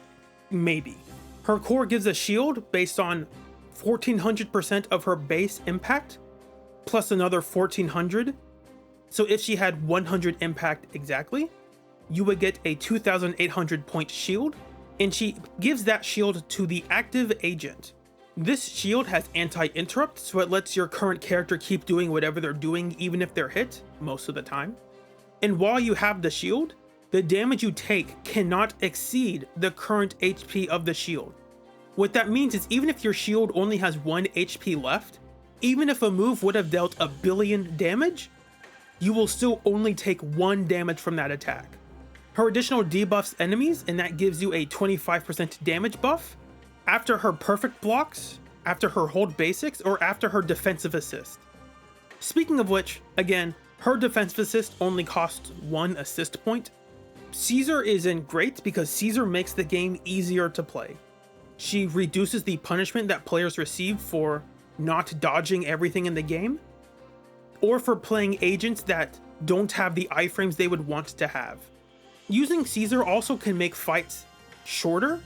Maybe. Her core gives a shield based on 1400% of her base impact, plus another 1400. So if she had 100 impact exactly, you would get a 2800 point shield, and she gives that shield to the active agent. This shield has anti-interrupt, so it lets your current character keep doing whatever they're doing even if they're hit, most of the time. And while you have the shield, the damage you take cannot exceed the current HP of the shield. What that means is even if your shield only has 1 HP left, even if a move would have dealt 1 billion damage, you will still only take 1 damage from that attack. Her additional debuffs enemies, and that gives you a 25% damage buff after her perfect blocks, after her hold basics, or after her defensive assist. Speaking of which, again, her defensive assist only costs 1 assist point. Caesar isn't great because Caesar makes the game easier to play. She reduces the punishment that players receive for not dodging everything in the game, or for playing agents that don't have the iframes they would want to have. Using Caesar also can make fights shorter.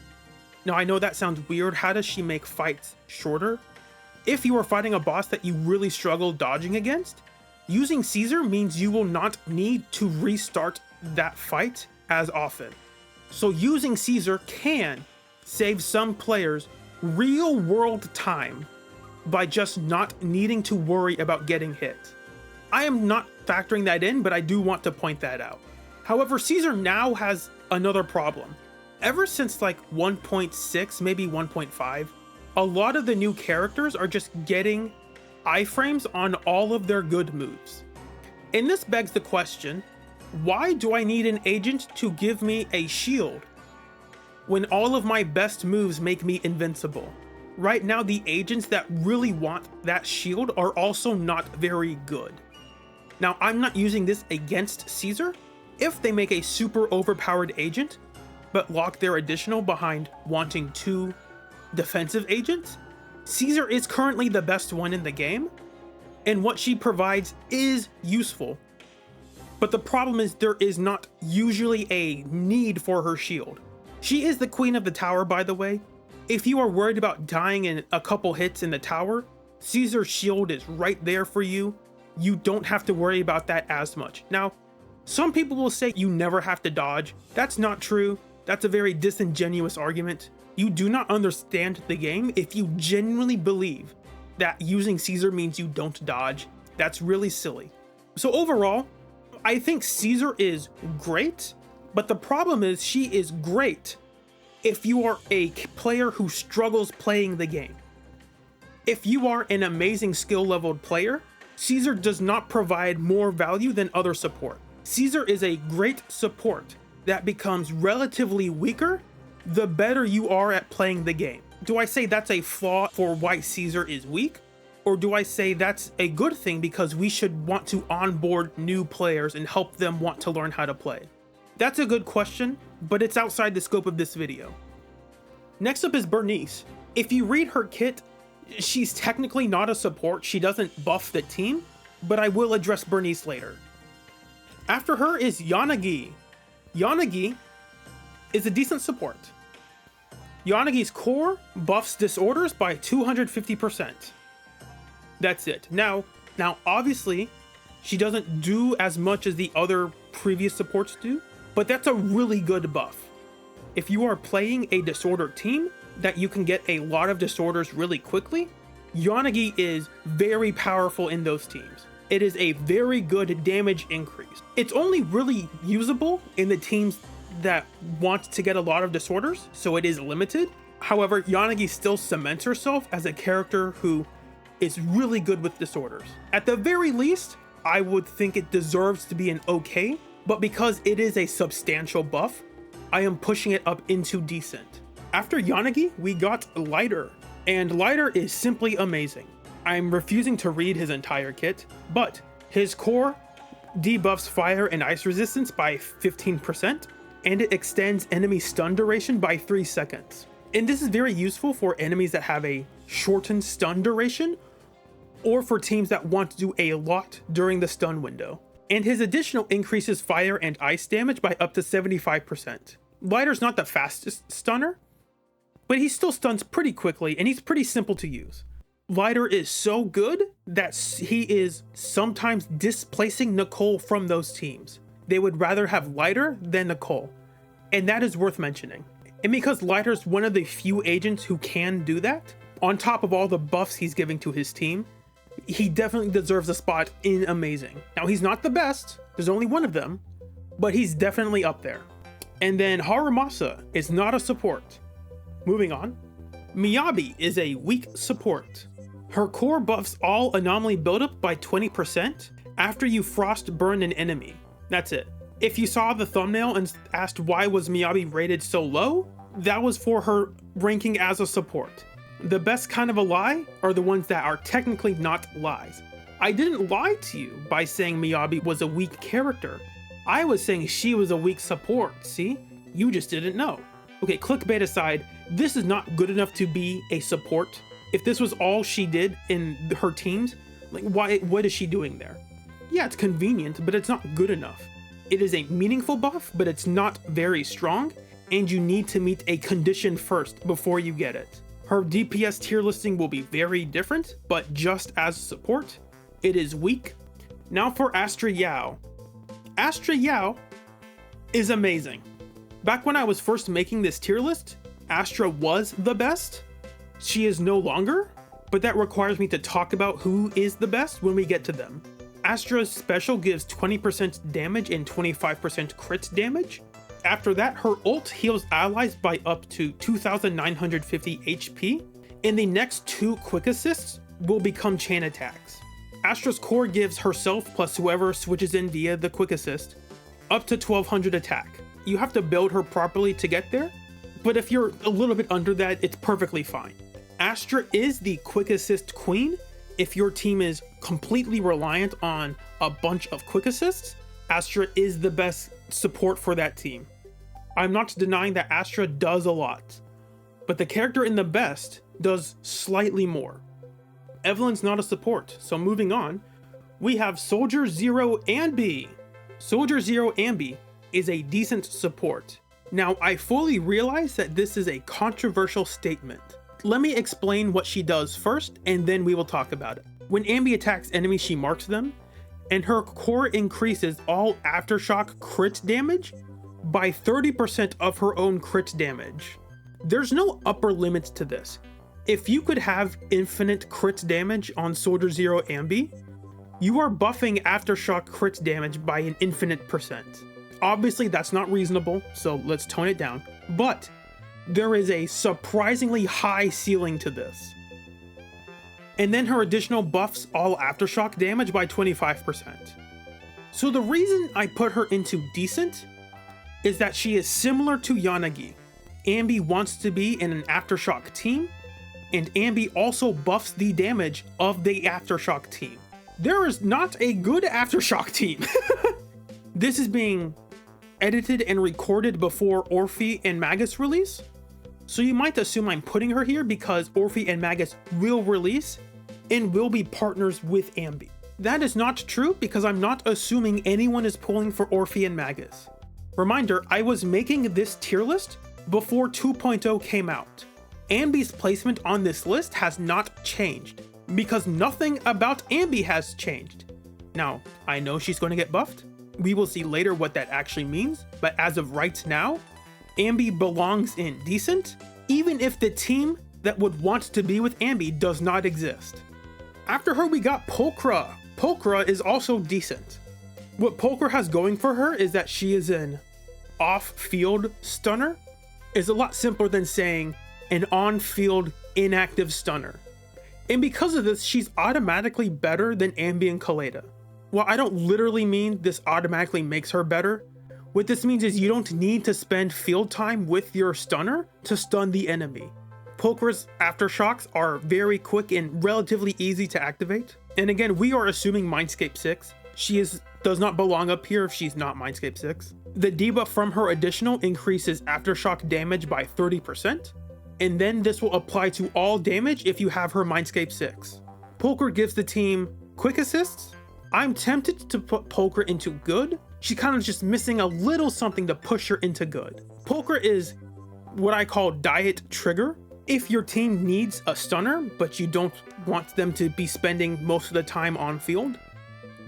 Now I know that sounds weird. How does she make fights shorter? If you are fighting a boss that you really struggle dodging against, using Caesar means you will not need to restart that fight as often. So using Caesar can save some players real world time by just not needing to worry about getting hit. I am not factoring that in, but I do want to point that out. However, Caesar now has another problem. Ever since like 1.6, maybe 1.5, a lot of the new characters are just getting iframes on all of their good moves. And this begs the question, why do I need an agent to give me a shield when all of my best moves make me invincible? Right now, the agents that really want that shield are also not very good. Now, I'm not using this against Caesar. If they make a super overpowered agent, but lock their additional behind wanting 2 defensive agents, Caesar is currently the best one in the game, and what she provides is useful. But the problem is there is not usually a need for her shield. She is the queen of the tower, by the way. If you are worried about dying in a couple hits in the tower, Caesar's shield is right there for you. You don't have to worry about that as much. Now, some people will say you never have to dodge. That's not true. That's a very disingenuous argument. You do not understand the game if you genuinely believe that using Caesar means you don't dodge. That's really silly. So overall, I think Caesar is great, but the problem is she is great if you are a player who struggles playing the game. If you are an amazing skill leveled player, Caesar does not provide more value than other support. Caesar is a great support that becomes relatively weaker the better you are at playing the game. Do I say that's a flaw for why Caesar is weak? Or do I say that's a good thing because we should want to onboard new players and help them want to learn how to play? That's a good question, but it's outside the scope of this video. Next up is Burnice. If you read her kit, she's technically not a support. She doesn't buff the team, but I will address Burnice later. After her is Yanagi. Yanagi is a decent support. Yanagi's core buffs disorders by 250%. That's it. Now obviously, she doesn't do as much as the other previous supports do, but that's a really good buff. If you are playing a disordered team that you can get a lot of disorders really quickly, Yanagi is very powerful in those teams. It is a very good damage increase. It's only really usable in the teams that want to get a lot of disorders, so it is limited. However, Yanagi still cements herself as a character who is really good with disorders. At the very least, I would think it deserves to be an okay, but because it is a substantial buff, I am pushing it up into decent. After Yanagi, we got Lighter, and Lighter is simply amazing. I'm refusing to read his entire kit, but his core debuffs fire and ice resistance by 15%, and it extends enemy stun duration by 3 seconds. And this is very useful for enemies that have a shortened stun duration, or for teams that want to do a lot during the stun window. And his additional increases fire and ice damage by up to 75%. Lighter's not the fastest stunner, but he still stuns pretty quickly, and he's pretty simple to use. Lighter is so good that he is sometimes displacing Nicole from those teams. They would rather have Lighter than Nicole, and that is worth mentioning. And because Lighter's one of the few agents who can do that, on top of all the buffs he's giving to his team, he definitely deserves a spot in Amazing. Now, he's not the best, there's only one of them, but he's definitely up there. And then Harumasa is not a support. Moving on, Miyabi is a weak support. Her core buffs all anomaly buildup by 20% after you frost burn an enemy. That's it. If you saw the thumbnail and asked why was Miyabi rated so low, that was for her ranking as a support. The best kind of a lie are the ones that are technically not lies. I didn't lie to you by saying Miyabi was a weak character. I was saying she was a weak support, see? You just didn't know. Okay, clickbait aside, this is not good enough to be a support. If this was all she did in her teams, like what is she doing there? Yeah, it's convenient, but it's not good enough. It is a meaningful buff, but it's not very strong, and you need to meet a condition first before you get it. Her DPS tier listing will be very different, but just as support, it is weak. Now for Astra Yao. Astra Yao is amazing. Back when I was first making this tier list, Astra was the best. She is no longer, but that requires me to talk about who is the best when we get to them. Astra's special gives 20% damage and 25% crit damage. After that, her ult heals allies by up to 2,950 HP, and the next 2 quick assists will become chain attacks. Astra's core gives herself plus whoever switches in via the quick assist up to 1,200 attack. You have to build her properly to get there, but if you're a little bit under that, it's perfectly fine. Astra is the quick assist queen. If your team is completely reliant on a bunch of quick assists, Astra is the best support for that team. I'm not denying that Astra does a lot, but the character in the best does slightly more. Evelyn's not a support, so moving on, we have Soldier Zero Anby. Soldier Zero Anby is a decent support. Now, I fully realize that this is a controversial statement, Let me explain what she does first, and then we will talk about it. When Anby attacks enemies, she marks them, and her core increases all aftershock crit damage by 30% of her own crit damage. There's no upper limit to this. If you could have infinite crit damage on Soldier Zero Anby, you are buffing aftershock crit damage by an infinite percent. Obviously that's not reasonable, so let's tone it down, but there is a surprisingly high ceiling to this. And then her additional buffs all aftershock damage by 25%. So the reason I put her into decent is that she is similar to Yanagi. Anby wants to be in an aftershock team, and Anby also buffs the damage of the aftershock team. There is not a good aftershock team. This is being edited and recorded before Orphie and Magus release, so you might assume I'm putting her here because Orphie and Magus will release and will be partners with Anby. That is not true because I'm not assuming anyone is pulling for Orphie and Magus. Reminder, I was making this tier list before 2.0 came out. Anby's placement on this list has not changed because nothing about Anby has changed. Now, I know she's going to get buffed. We will see later what that actually means, but as of right now, Anby belongs in decent, even if the team that would want to be with Anby does not exist. After her, we got Pulchra. Pulchra is also decent. What Pulchra has going for her is that she is an off-field stunner. Is a lot simpler than saying an on-field inactive stunner. And because of this, she's automatically better than Anby and Koleda. Well, I don't literally mean this automatically makes her better. What this means is you don't need to spend field time with your stunner to stun the enemy. Pulchra's aftershocks are very quick and relatively easy to activate. And again, we are assuming Mindscape 6. She does not belong up here if she's not Mindscape 6. The debuff from her additional increases aftershock damage by 30%. And then this will apply to all damage if you have her Mindscape 6. Pulchra gives the team quick assists. I'm tempted to put Pulchra into good. She kind of just missing a little something to push her into good. Pulchra is what I call diet trigger. If your team needs a stunner, but you don't want them to be spending most of the time on field,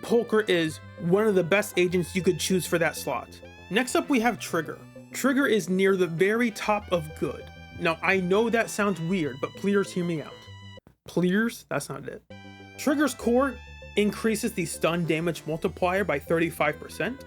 Pulchra is one of the best agents you could choose for that slot. Next up we have Trigger. Trigger is near the very top of good. Now I know that sounds weird, but please hear me out. Please? That's not it. Trigger's core increases the stun damage multiplier by 35%,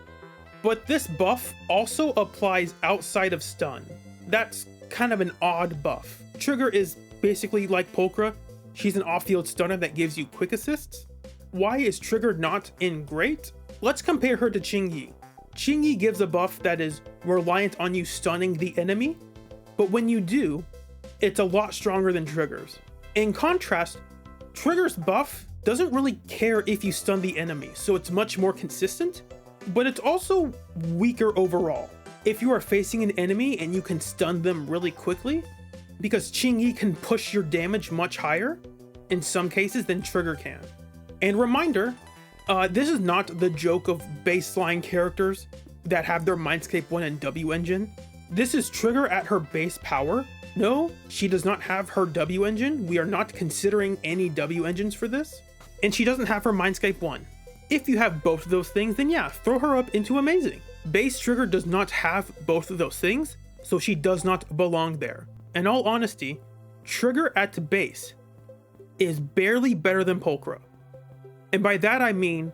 but this buff also applies outside of stun. That's kind of an odd buff. Trigger is basically like Pulchra. She's an off-field stunner that gives you quick assists. Why is Trigger not in great? Let's compare her to Qingyi. Qingyi gives a buff that is reliant on you stunning the enemy, but when you do, it's a lot stronger than Trigger's. In contrast, Trigger's buff doesn't really care if you stun the enemy, so it's much more consistent, but it's also weaker overall. If you are facing an enemy and you can stun them really quickly, because Qingyi can push your damage much higher, in some cases, than Trigger can. And reminder, this is not the joke of baseline characters that have their Mindscape 1 and W engine. This is Trigger at her base power. No, she does not have her W engine. We are not considering any W engines for this. And she doesn't have her Mindscape 1. If you have both of those things, then yeah, throw her up into amazing. Base Trigger does not have both of those things, so she does not belong there. In all honesty, Trigger at base is barely better than Pulchra. And by that I mean,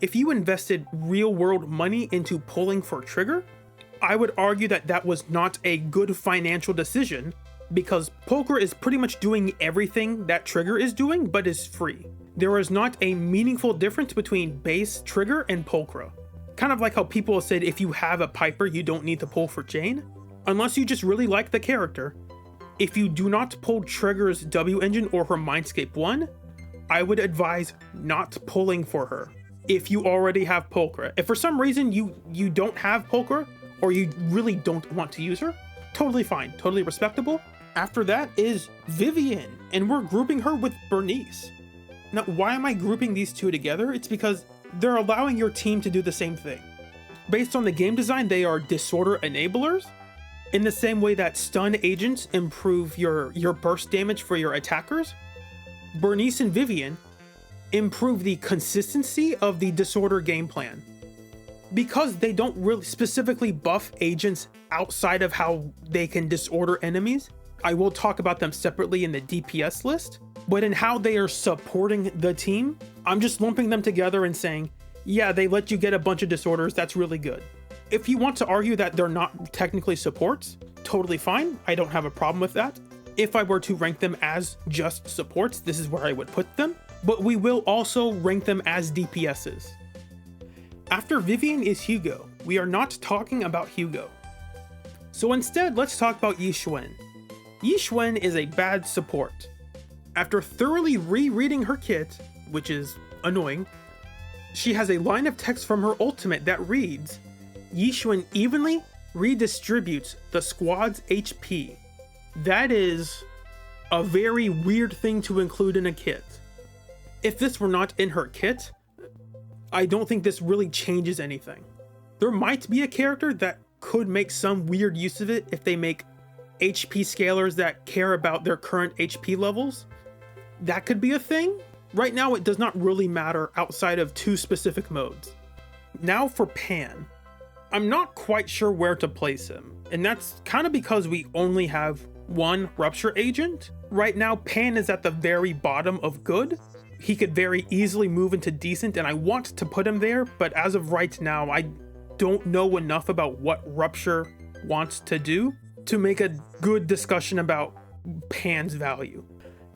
if you invested real world money into pulling for Trigger, I would argue that that was not a good financial decision, because Pulchra is pretty much doing everything that Trigger is doing, but is free. There is not a meaningful difference between base Trigger and Pulchra. Kind of like how people have said if you have a Piper, you don't need to pull for Jane. Unless you just really like the character, if you do not pull Trigger's W engine or her Mindscape 1, I would advise not pulling for her if you already have Pulchra. If for some reason you don't have Pulchra, or you really don't want to use her, totally fine, totally respectable. After that is Vivian, and we're grouping her with Burnice. Now, why am I grouping these two together? It's because they're allowing your team to do the same thing. Based on the game design, they are disorder enablers, In the same way that stun agents improve your burst damage for your attackers, Burnice and Vivian improve the consistency of the disorder game plan. Because they don't really specifically buff agents outside of how they can disorder enemies, I will talk about them separately in the DPS list, but in how they are supporting the team, I'm just lumping them together and saying, yeah, they let you get a bunch of disorders, that's really good. If you want to argue that they're not technically supports, totally fine, I don't have a problem with that. If I were to rank them as just supports, this is where I would put them, but we will also rank them as DPSs. After Vivian is Hugo, we are not talking about Hugo. So instead, let's talk about Yixuan. Yixuan is a bad support. After thoroughly rereading her kit, which is annoying, she has a line of text from her ultimate that reads, Yixuan evenly redistributes the squad's HP. That is a very weird thing to include in a kit. If this were not in her kit, I don't think this really changes anything. There might be a character that could make some weird use of it if they make HP scalers that care about their current HP levels. That could be a thing. Right now it does not really matter outside of 2 specific modes. Now for Pan. I'm not quite sure where to place him, and that's kind of because we only have one Rupture agent. Right now Pan is at the very bottom of good. He could very easily move into decent, and I want to put him there, but as of right now, I don't know enough about what Rupture wants to do to make a good discussion about Pan's value.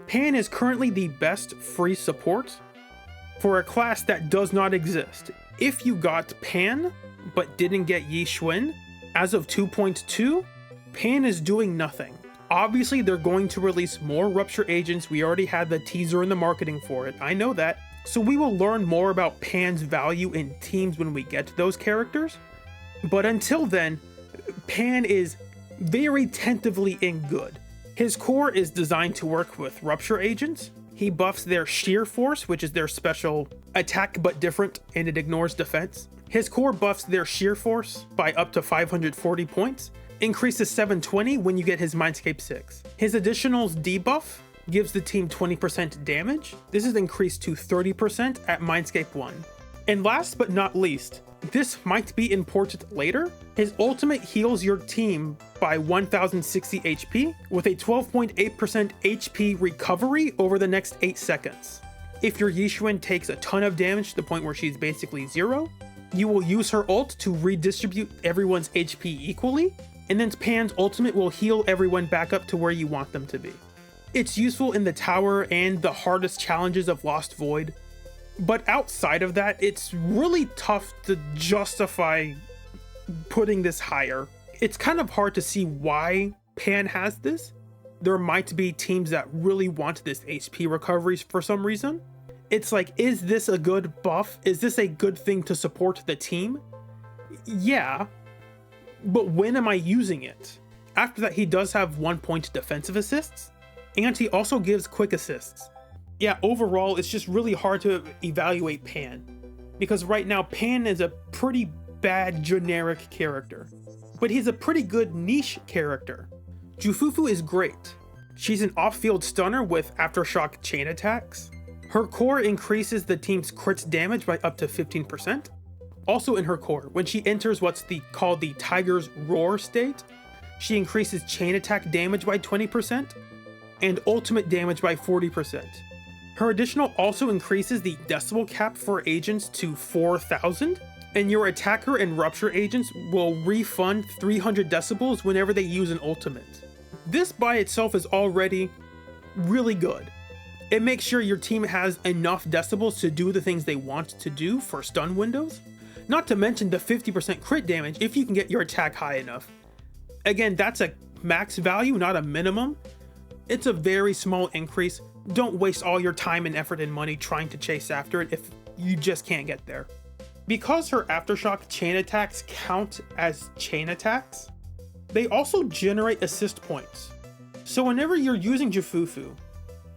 Pan is currently the best free support for a class that does not exist. If you got Pan, but didn't get Yixuan, as of 2.2, Pan is doing nothing. Obviously, they're going to release more Rupture agents. We already had the teaser and the marketing for it. I know that. So we will learn more about Pan's value in teams when we get to those characters. But until then, Pan is very tentatively in good. His core is designed to work with Rupture agents. He buffs their sheer force, which is their special attack but different, and it ignores defense. His core buffs their sheer force by up to 540 points, increases 720 when you get his Mindscape 6. His additionals debuff gives the team 20% damage. This is increased to 30% at Mindscape 1. And last but not least, this might be important later, his ultimate heals your team by 1060 HP with a 12.8% HP recovery over the next 8 seconds. If your Yixuan takes a ton of damage to the point where she's basically 0, you will use her ult to redistribute everyone's HP equally, and then Pan's ultimate will heal everyone back up to where you want them to be. It's useful in the tower and the hardest challenges of Lost Void, but outside of that, it's really tough to justify putting this higher. It's kind of hard to see why Pan has this. There might be teams that really want this HP recoveries for some reason. It's like, is this a good buff? Is this a good thing to support the team? Yeah, but when am I using it? After that, he does have 1 point defensive assists, and he also gives quick assists. Yeah, overall, it's just really hard to evaluate Pan, because right now Pan is a pretty bad generic character, but he's a pretty good niche character. Fufu is great. She's an off-field stunner with aftershock chain attacks. Her core increases the team's crit damage by up to 15%. Also in her core, when she enters what's called the Tiger's Roar state, she increases chain attack damage by 20% and ultimate damage by 40%. Her additional also increases the decibel cap for agents to 4,000, and your attacker and Rupture agents will refund 300 decibels whenever they use an ultimate. This by itself is already really good. It makes sure your team has enough decibels to do the things they want to do for stun windows. Not to mention the 50% crit damage if you can get your attack high enough. Again, that's a max value, not a minimum. It's a very small increase. Don't waste all your time and effort and money trying to chase after it if you just can't get there. Because her aftershock chain attacks count as chain attacks, they also generate assist points. So whenever you're using Fufu,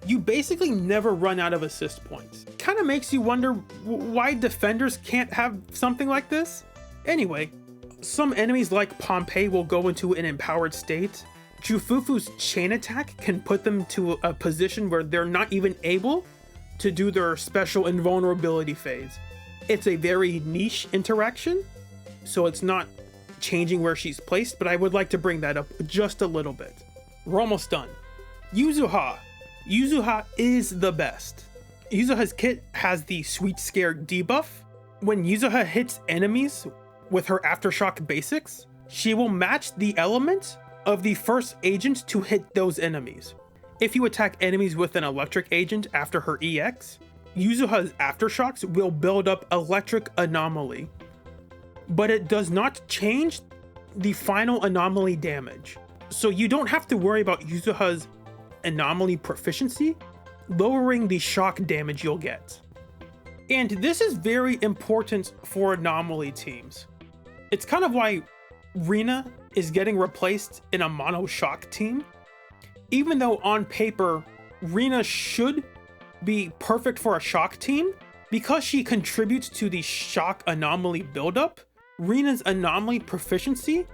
you basically never run out of assist points. Kind of makes you wonder why defenders can't have something like this. Anyway, some enemies like Pompeii will go into an empowered state. Fufu's chain attack can put them to a position where they're not even able to do their special invulnerability phase. It's a very niche interaction, so it's not changing where she's placed, but I would like to bring that up just a little bit. We're almost done. Yuzuha. Yuzuha is the best. Yuzuha's kit has the Sweet Scare debuff. When Yuzuha hits enemies with her Aftershock basics, she will match the element of the first agent to hit those enemies. If you attack enemies with an electric agent after her EX, Yuzuha's Aftershocks will build up electric anomaly, but it does not change the final anomaly damage. So you don't have to worry about Yuzuha's anomaly proficiency lowering the shock damage you'll get. And this is very important for anomaly teams. It's kind of why Rina is getting replaced in a mono shock team. Even though on paper, Rina should be perfect for a shock team, because she contributes to the shock anomaly buildup, Rina's anomaly proficiency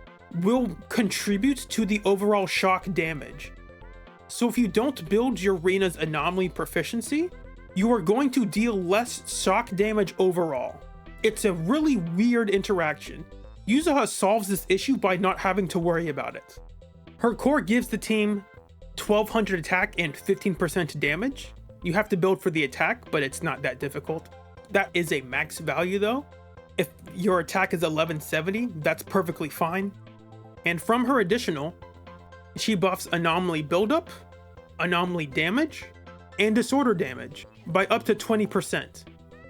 will contribute to the overall shock damage. So if you don't build your Rina's anomaly proficiency, you are going to deal less shock damage overall. It's a really weird interaction. Yuzuha solves this issue by not having to worry about it. Her core gives the team 1200 attack and 15% damage. You have to build for the attack, but it's not that difficult. That is a max value though. If your attack is 1170, that's perfectly fine. And from her additional, she buffs anomaly buildup, anomaly damage, and disorder damage by up to 20%.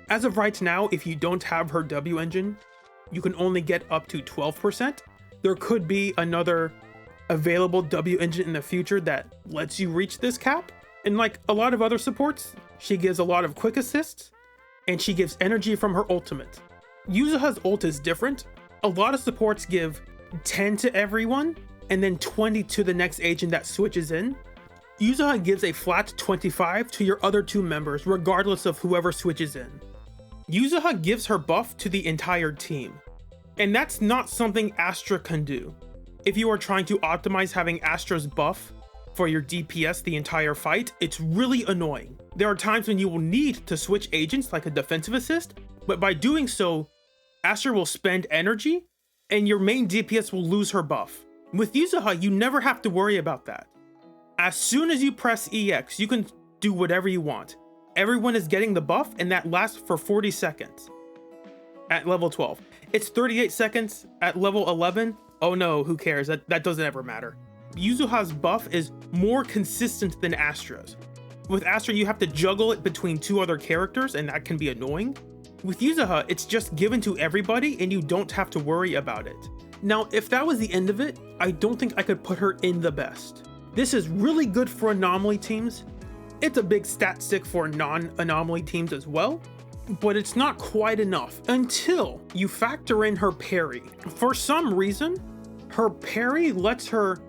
As of right now, if you don't have her W engine, you can only get up to 12%. There could be another available W engine in the future that lets you reach this cap. And like a lot of other supports, she gives a lot of quick assists, and she gives energy from her ultimate. Yuzuha's ult is different. A lot of supports give 10 to everyone, and then 20 to the next agent that switches in. Yuzuha gives a flat 25 to your other two members, regardless of whoever switches in. Yuzuha gives her buff to the entire team, and that's not something Astra can do. If you are trying to optimize having Astra's buff for your DPS the entire fight, it's really annoying. There are times when you will need to switch agents like a defensive assist, but by doing so, Astra will spend energy and your main DPS will lose her buff. With Yuzuha, you never have to worry about that. As soon as you press EX, you can do whatever you want. Everyone is getting the buff, and that lasts for 40 seconds at level 12. It's 38 seconds at level 11. Oh no, who cares? That doesn't ever matter. Yuzuha's buff is more consistent than Astra's. With Astra, you have to juggle it between two other characters, and that can be annoying. With Yuzuha, it's just given to everybody, and you don't have to worry about it. Now, if that was the end of it, I don't think I could put her in the best. This is really good for anomaly teams. It's a big stat stick for non-anomaly teams as well, but it's not quite enough until you factor in her parry. For some reason, her parry lets her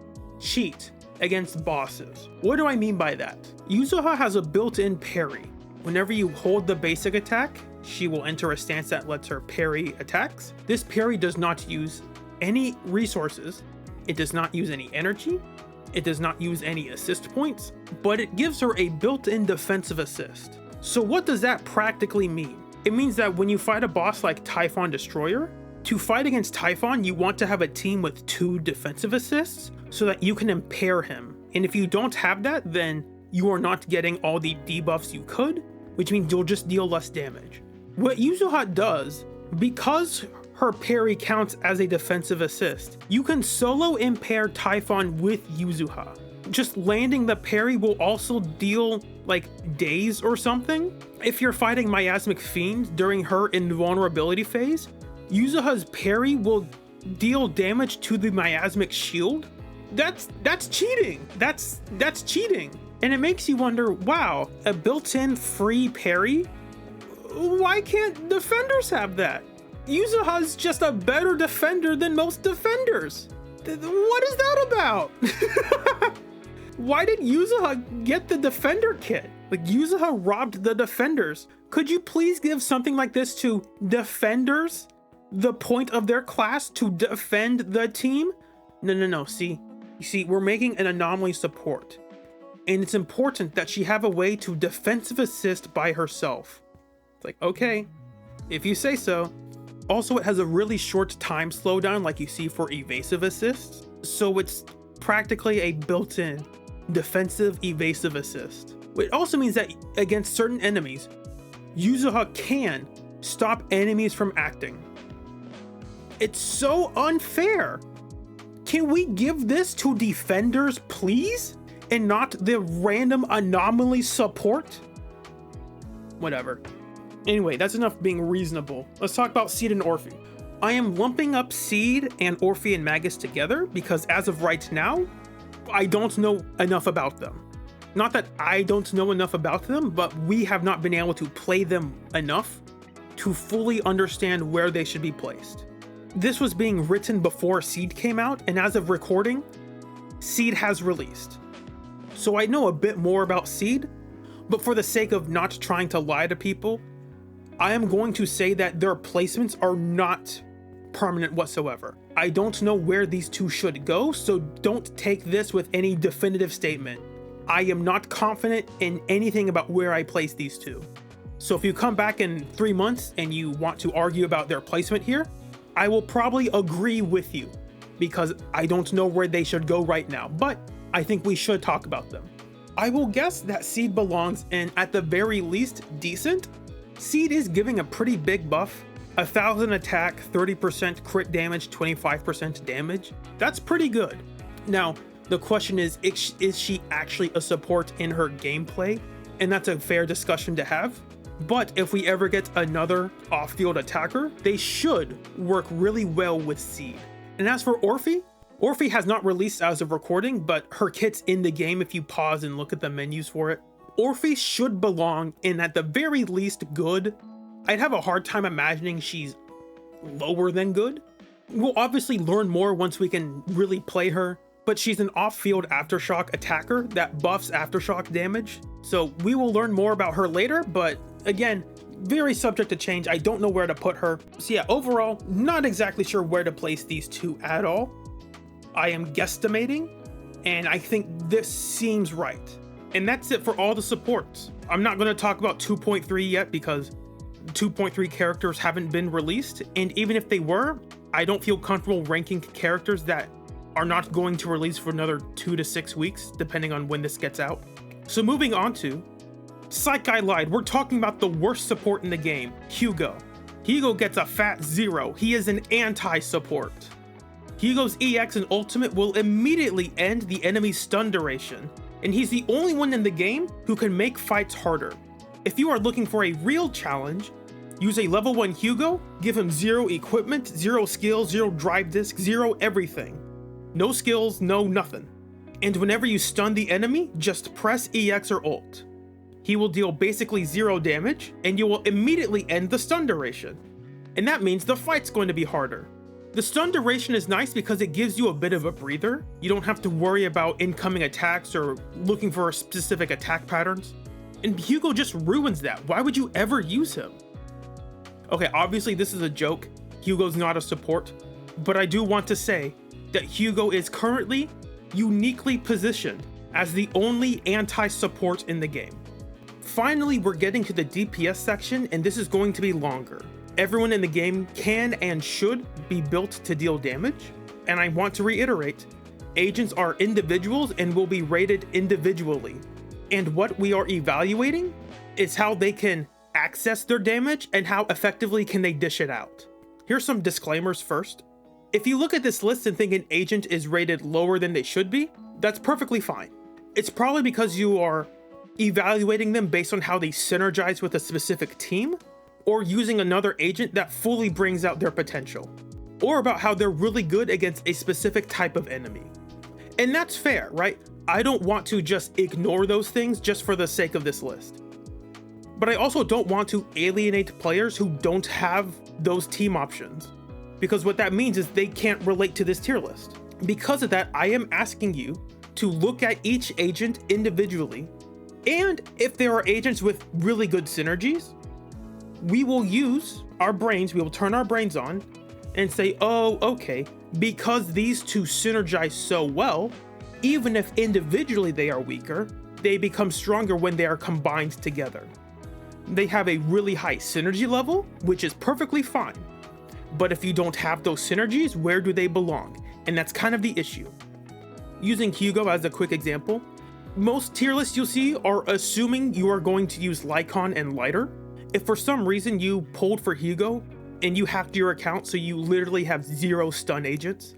cheat against bosses. What do I mean by that? Yuzuha has a built-in parry. Whenever you hold the basic attack, she will enter a stance that lets her parry attacks. This parry does not use any resources. It does not use any energy. It does not use any assist points, but it gives her a built-in defensive assist. So what does that practically mean? It means that when you fight a boss like Typhon Destroyer, to fight against Typhon, you want to have a team with 2 defensive assists so that you can impair him. And if you don't have that, then you are not getting all the debuffs you could, which means you'll just deal less damage. What Yuzuha does, because her parry counts as a defensive assist, you can solo impair Typhon with Yuzuha. Just landing the parry will also deal like daze or something. If you're fighting Miasmic Fiend during her invulnerability phase, Yuzuha's parry will deal damage to the Miasmic Shield. That's cheating. That's cheating. And it makes you wonder, wow, a built-in free parry? Why can't defenders have that? Yuzuha's just a better defender than most defenders. What is that about? Why did Yuzuha get the defender kit? Like, Yuzuha robbed the defenders. Could you please give something like this to defenders the point of their class to defend the team? No. See, you see, we're making an anomaly support. And it's important that she have a way to defensive assist by herself. It's like, okay, if you say so. Also, it has a really short time slowdown like you see for evasive assists. So it's practically a built-in defensive evasive assist. It also means that against certain enemies, Yuzuha can stop enemies from acting. It's so unfair. Can we give this to defenders, please? And not the random anomaly support? Whatever. Anyway, that's enough being reasonable. Let's talk about Seed and Orphie. I am lumping up Seed and Orphie and Magus together because as of right now, I don't know enough about them. Not that I don't know enough about them, but we have not been able to play them enough to fully understand where they should be placed. This was being written before Seed came out, and as of recording, Seed has released. So I know a bit more about Seed, but for the sake of not trying to lie to people, I am going to say that their placements are not permanent whatsoever. I don't know where these two should go, so don't take this with any definitive statement. I am not confident in anything about where I place these two. So if you come back in 3 months and you want to argue about their placement here, I will probably agree with you because I don't know where they should go right now, but I think we should talk about them. I will guess that Seed belongs in, at the very least, decent. Seed is giving a pretty big buff. 1000 attack, 30% crit damage, 25% damage. That's pretty good. Now, the question is she actually a support in her gameplay? And that's a fair discussion to have. But if we ever get another off-field attacker, they should work really well with Seed. And as for Orphie, Orphie has not released as of recording, but her kit's in the game if you pause and look at the menus for it. Orphie should belong in at the very least good. I'd have a hard time imagining she's lower than good. We'll obviously learn more once we can really play her, but she's an off-field aftershock attacker that buffs aftershock damage. So we will learn more about her later, but again, very subject to change. I don't know where to put her. So yeah, overall, not exactly sure where to place these two at all. I am guesstimating, and I think this seems right. And that's it for all the supports. I'm not going to talk about 2.3 yet because 2.3 characters haven't been released, and even if they were, I don't feel comfortable ranking characters that are not going to release for another 2 to 6 weeks, depending on when this gets out. So moving on to Psych I lied, we're talking about the worst support in the game, Hugo. Hugo gets a fat 0. He is an anti-support. Hugo's EX and ultimate will immediately end the enemy's stun duration, and he's the only one in the game who can make fights harder. If you are looking for a real challenge, use a level 1 Hugo, give him 0 equipment, 0 skills, 0 drive disc, 0 everything. No skills, no nothing. And whenever you stun the enemy, just press EX or ult. He will deal basically 0 damage, and you will immediately end the stun duration. And that means the fight's going to be harder. The stun duration is nice because it gives you a bit of a breather. You don't have to worry about incoming attacks or looking for specific attack patterns. And Hugo just ruins that. Why would you ever use him? Okay, obviously this is a joke. Hugo's not a support, but I do want to say that Hugo is currently uniquely positioned as the only anti-support in the game. Finally, we're getting to the DPS section, and this is going to be longer. Everyone in the game can and should be built to deal damage, and I want to reiterate, agents are individuals and will be rated individually. And what we are evaluating is how they can access their damage and how effectively can they dish it out. Here's some disclaimers first. If you look at this list and think an agent is rated lower than they should be, that's perfectly fine. It's probably because you are evaluating them based on how they synergize with a specific team, or using another agent that fully brings out their potential, or about how they're really good against a specific type of enemy. And that's fair, right? I don't want to just ignore those things just for the sake of this list. But I also don't want to alienate players who don't have those team options, because what that means is they can't relate to this tier list. Because of that, I am asking you to look at each agent individually, and if there are agents with really good synergies, we will use our brains, we will turn our brains on, and say, oh, okay, because these two synergize so well, even if individually they are weaker, they become stronger when they are combined together. They have a really high synergy level, which is perfectly fine. But if you don't have those synergies, where do they belong? And that's kind of the issue. Using Hugo as a quick example, most tier lists you'll see are assuming you are going to use Lycaon and Lighter. If for some reason you pulled for Hugo and you hacked your account so you literally have 0 stun agents,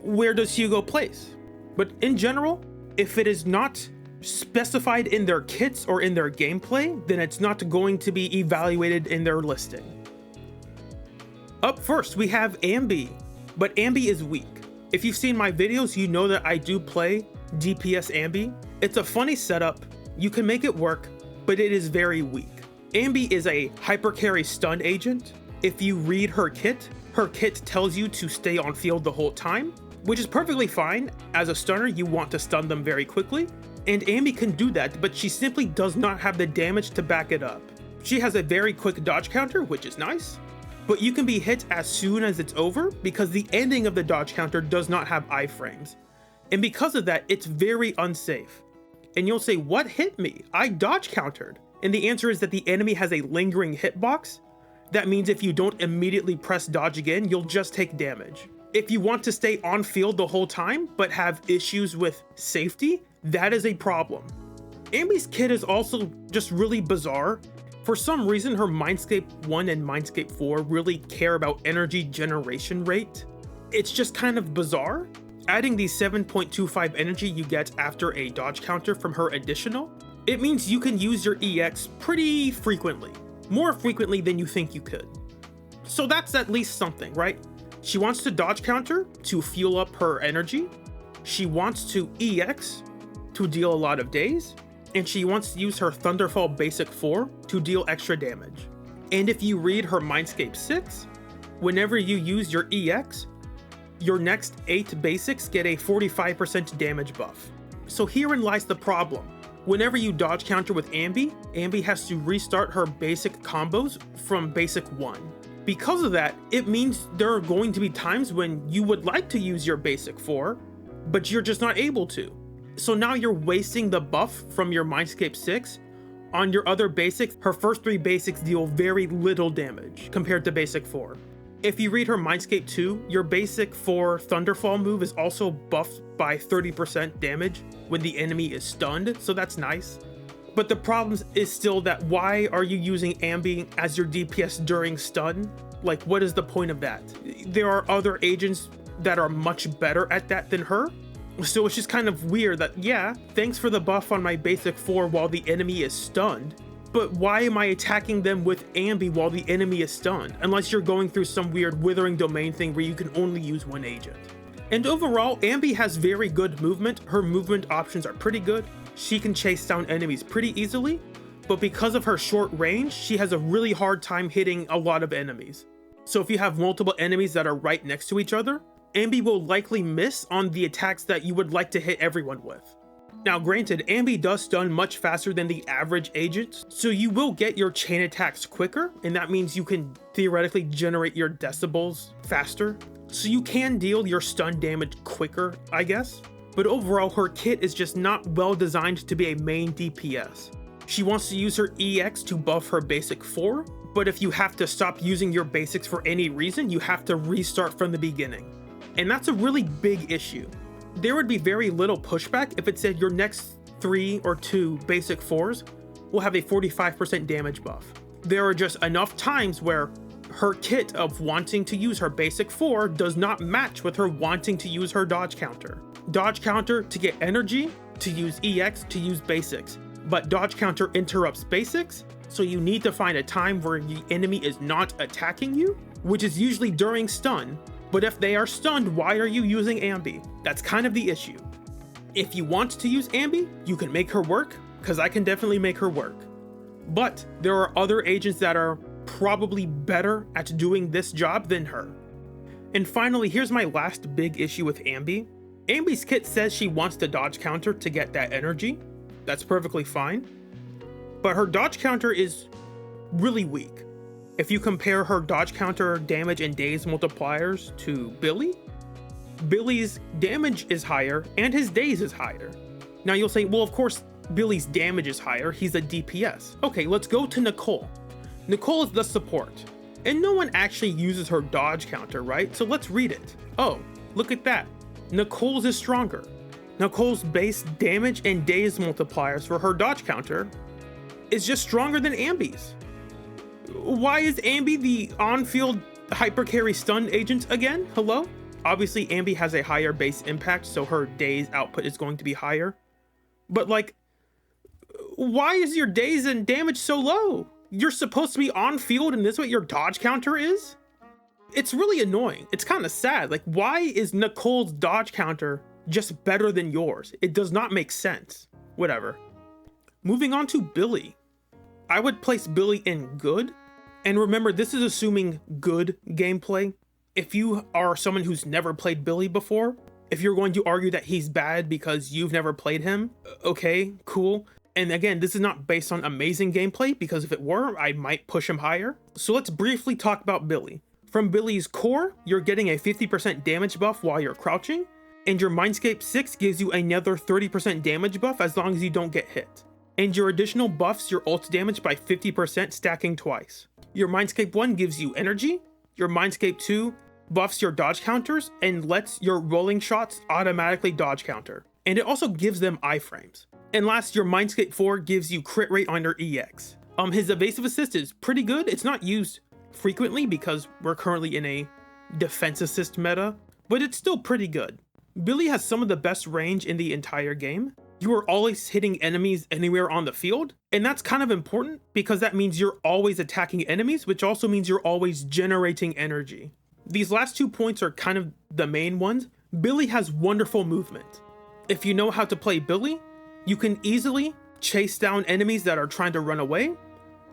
where does Hugo place? But in general, if it is not specified in their kits or in their gameplay, then it's not going to be evaluated in their listing. Up first, we have Anby, but Anby is weak. If you've seen my videos, you know that I do play DPS Anby. It's a funny setup, you can make it work, but it is very weak. Anby is a hypercarry stun agent. If you read her kit tells you to stay on field the whole time, which is perfectly fine. As a stunner, you want to stun them very quickly, and Anby can do that, but she simply does not have the damage to back it up. She has a very quick dodge counter, which is nice, but you can be hit as soon as it's over because the ending of the dodge counter does not have iframes. And because of that, it's very unsafe. And you'll say, what hit me? I dodge countered. And the answer is that the enemy has a lingering hitbox. That means if you don't immediately press dodge again, you'll just take damage. If you want to stay on field the whole time, but have issues with safety, that is a problem. Anby's kit is also just really bizarre. For some reason, her Mindscape 1 and Mindscape 4 really care about energy generation rate. It's just kind of bizarre. Adding the 7.25 energy you get after a dodge counter from her additional, it means you can use your EX pretty frequently. More frequently than you think you could. So that's at least something, right? She wants to dodge counter to fuel up her energy. She wants to EX to deal a lot of days. And she wants to use her Thunderfall Basic 4 to deal extra damage. And if you read her Mindscape 6, whenever you use your EX, your next 8 basics get a 45% damage buff. So herein lies the problem. Whenever you dodge counter with Anby, Anby has to restart her basic combos from basic 1. Because of that, it means there are going to be times when you would like to use your basic 4, but you're just not able to. So now you're wasting the buff from your Mindscape 6 on your other basics. Her first 3 basics deal very little damage compared to basic 4. If you read her Mindscape 2, your basic 4 Thunderfall move is also buffed by 30% damage when the enemy is stunned, so that's nice. But the problem is still that why are you using Anby as your DPS during stun? Like, what is the point of that? There are other agents that are much better at that than her. So it's just kind of weird that, yeah, thanks for the buff on my basic 4 while the enemy is stunned, but why am I attacking them with Anby while the enemy is stunned? Unless you're going through some weird withering domain thing where you can only use one agent. And overall, Anby has very good movement. Her movement options are pretty good. She can chase down enemies pretty easily, but because of her short range, she has a really hard time hitting a lot of enemies. So if you have multiple enemies that are right next to each other, Anby will likely miss on the attacks that you would like to hit everyone with. Now granted, Anby does stun much faster than the average agent, so you will get your chain attacks quicker, and that means you can theoretically generate your decibels faster. So you can deal your stun damage quicker, I guess. But overall, her kit is just not well designed to be a main DPS. She wants to use her EX to buff her basic 4, but if you have to stop using your basics for any reason, you have to restart from the beginning. And that's a really big issue. There would be very little pushback if it said your next 3 or 2 basic 4s will have a 45% damage buff. There are just enough times where her kit of wanting to use her basic 4 does not match with her wanting to use her dodge counter. Dodge counter to get energy, to use EX, to use basics. But dodge counter interrupts basics, so you need to find a time where the enemy is not attacking you, which is usually during stun. But if they are stunned, why are you using Anby? That's kind of the issue. If you want to use Anby, you can make her work, because I can definitely make her work. But there are other agents that are probably better at doing this job than her. And finally, here's my last big issue with Anby. Anby's kit says she wants to dodge counter to get that energy. That's perfectly fine. But her dodge counter is really weak. If you compare her dodge counter, damage, and daze multipliers to Billy, Billy's damage is higher and his daze is higher. Now you'll say, well, of course, Billy's damage is higher. He's a DPS. Okay, let's go to Nicole. Nicole is the support, and no one actually uses her dodge counter, right? So let's read it. Oh, look at that. Nicole's is stronger. Nicole's base damage and daze multipliers for her dodge counter is just stronger than Anby's. Why is Anby the on-field hypercarry stun agent again? Hello? Obviously, Anby has a higher base impact, so her daze output is going to be higher. But like, why is your daze and damage so low? You're supposed to be on field and this is what your dodge counter is? It's really annoying. It's kind of sad. Like, why is Nicole's dodge counter just better than yours? It does not make sense. Whatever. Moving on to Billy. I would place Billy in good. And remember, this is assuming good gameplay. If you are someone who's never played Billy before, if you're going to argue that he's bad because you've never played him, okay, cool. And again, this is not based on amazing gameplay, because if it were, I might push him higher. So let's briefly talk about Billy. From Billy's core, you're getting a 50% damage buff while you're crouching, and your Mindscape 6 gives you another 30% damage buff as long as you don't get hit. And your additional buffs your ult damage by 50%, stacking twice. Your Mindscape 1 gives you energy, your Mindscape 2 buffs your dodge counters and lets your rolling shots automatically dodge counter. And it also gives them iframes. And last, your Mindscape 4 gives you crit rate on your EX. His evasive assist is pretty good. It's not used frequently because we're currently in a defense assist meta, but it's still pretty good. Billy has some of the best range in the entire game. You are always hitting enemies anywhere on the field, and that's kind of important because that means you're always attacking enemies, which also means you're always generating energy. These last 2 points are kind of the main ones. Billy has wonderful movement. If you know how to play Billy, you can easily chase down enemies that are trying to run away,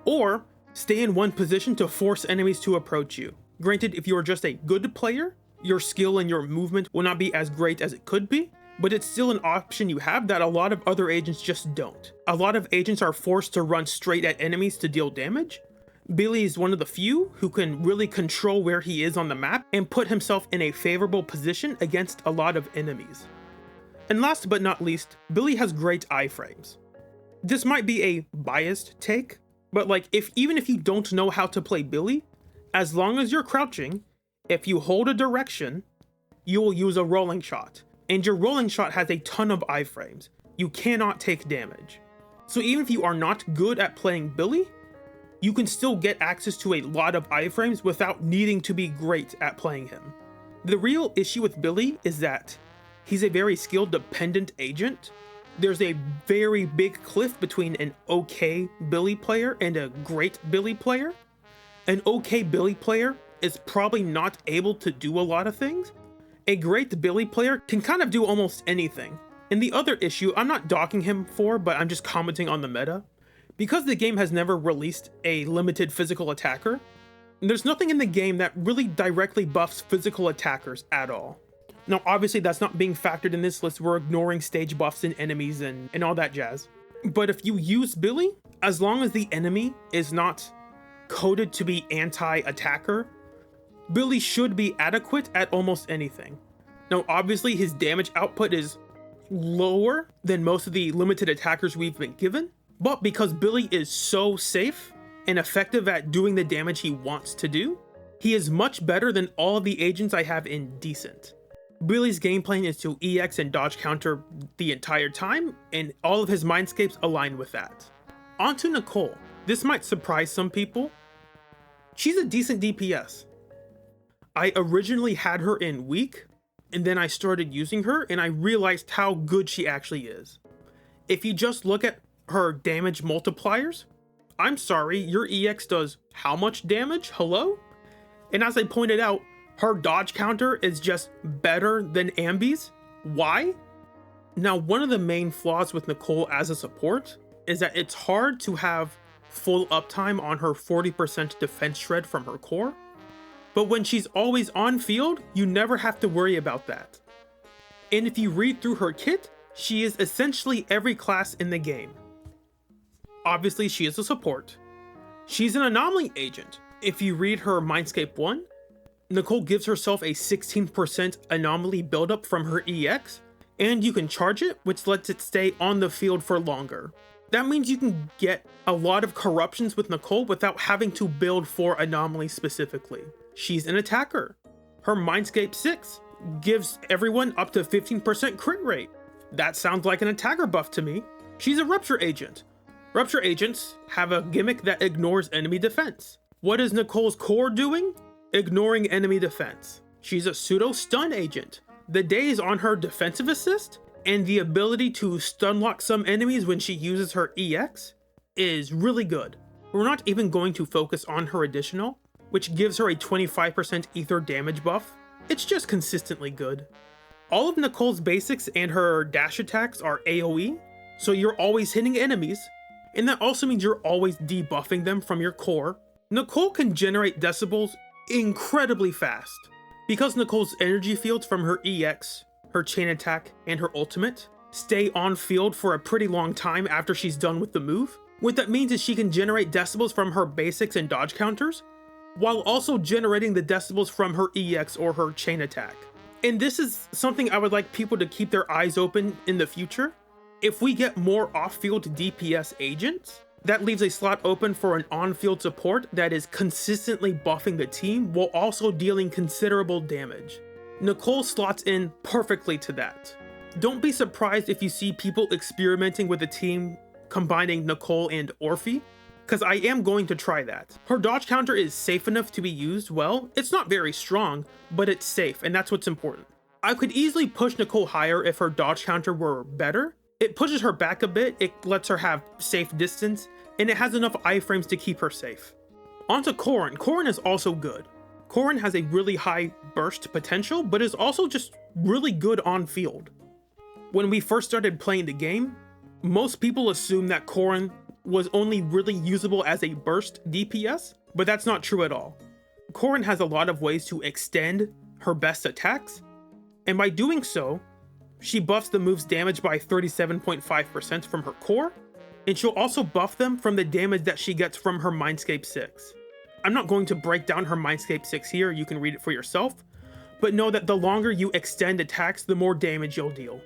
or stay in one position to force enemies to approach you. Granted, if you are just a good player, your skill and your movement will not be as great as it could be, but it's still an option you have that a lot of other agents just don't. A lot of agents are forced to run straight at enemies to deal damage. Billy is one of the few who can really control where he is on the map and put himself in a favorable position against a lot of enemies. And last but not least, Billy has great iframes. This might be a biased take, but like even if you don't know how to play Billy, as long as you're crouching, if you hold a direction, you will use a rolling shot. And your rolling shot has a ton of iframes. You cannot take damage. So even if you are not good at playing Billy, you can still get access to a lot of iframes without needing to be great at playing him. The real issue with Billy is that he's a very skill dependent agent. There's a very big cliff between an okay Billy player and a great Billy player. An okay Billy player is probably not able to do a lot of things. A great Billy player can kind of do almost anything. And the other issue, I'm not docking him for, but I'm just commenting on the meta. Because the game has never released a limited physical attacker, there's nothing in the game that really directly buffs physical attackers at all. Now, obviously that's not being factored in this list. We're ignoring stage buffs and enemies and all that jazz. But if you use Billy, as long as the enemy is not coded to be anti-attacker, Billy should be adequate at almost anything. Now, obviously his damage output is lower than most of the limited attackers we've been given, but because Billy is so safe and effective at doing the damage he wants to do, he is much better than all of the agents I have in decent. Billy's game plan is to EX and dodge counter the entire time, and all of his mindscapes align with that. On to Nicole. This might surprise some people. She's a decent DPS. I originally had her in weak, and then I started using her, and I realized how good she actually is. If you just look at her damage multipliers, I'm sorry, your EX does how much damage? Hello? And as I pointed out, her dodge counter is just better than Anby's. Why? Now, one of the main flaws with Nicole as a support is that it's hard to have full uptime on her 40% defense shred from her core. But when she's always on field, you never have to worry about that. And if you read through her kit, she is essentially every class in the game. Obviously, she is a support. She's an anomaly agent. If you read her Mindscape 1, Nicole gives herself a 16% anomaly buildup from her EX, and you can charge it, which lets it stay on the field for longer. That means you can get a lot of corruptions with Nicole without having to build for anomalies specifically. She's an attacker. Her Mindscape 6 gives everyone up to 15% crit rate. That sounds like an attacker buff to me. She's a Rupture Agent. Rupture Agents have a gimmick that ignores enemy defense. What is Nicole's core doing? Ignoring enemy defense. She's a pseudo stun agent. The days on her defensive assist and the ability to stun lock some enemies when she uses her EX is really good. We're not even going to focus on her additional, which gives her a 25% ether damage buff. It's just consistently good. All of Nicole's basics and her dash attacks are AoE, so you're always hitting enemies, and that also means you're always debuffing them from your core. Nicole can generate decibels incredibly fast. Because Nicole's energy fields from her EX, her chain attack, and her ultimate stay on field for a pretty long time after she's done with the move, what that means is she can generate decibels from her basics and dodge counters, while also generating the decibels from her EX or her chain attack. And this is something I would like people to keep their eyes open in the future. If we get more off-field DPS agents, that leaves a slot open for an on-field support that is consistently buffing the team while also dealing considerable damage. Nicole slots in perfectly to that. Don't be surprised if you see people experimenting with a team combining Nicole and Orphie, because I am going to try that. Her dodge counter is safe enough to be used well. It's not very strong, but it's safe, and that's what's important. I could easily push Nicole higher if her dodge counter were better. It pushes her back a bit, it lets her have safe distance, and it has enough iframes to keep her safe. Onto Corin. Corin is also good. Corin has a really high burst potential, but is also just really good on field. When we first started playing the game, most people assumed that Corin was only really usable as a burst DPS, but that's not true at all. Corin has a lot of ways to extend her best attacks, and by doing so, she buffs the move's damage by 37.5% from her core, and she'll also buff them from the damage that she gets from her Mindscape 6. I'm not going to break down her Mindscape 6 here, you can read it for yourself, but know that the longer you extend attacks, the more damage you'll deal.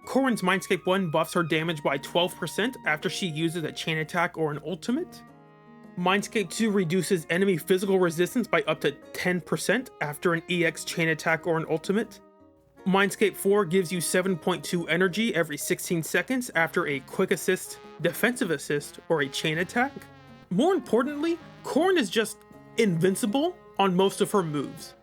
Corin's Mindscape 1 buffs her damage by 12% after she uses a chain attack or an ultimate. Mindscape 2 reduces enemy physical resistance by up to 10% after an EX chain attack or an ultimate. Mindscape 4 gives you 7.2 energy every 16 seconds after a quick assist, defensive assist, or a chain attack. More importantly, Corin is just invincible on most of her moves.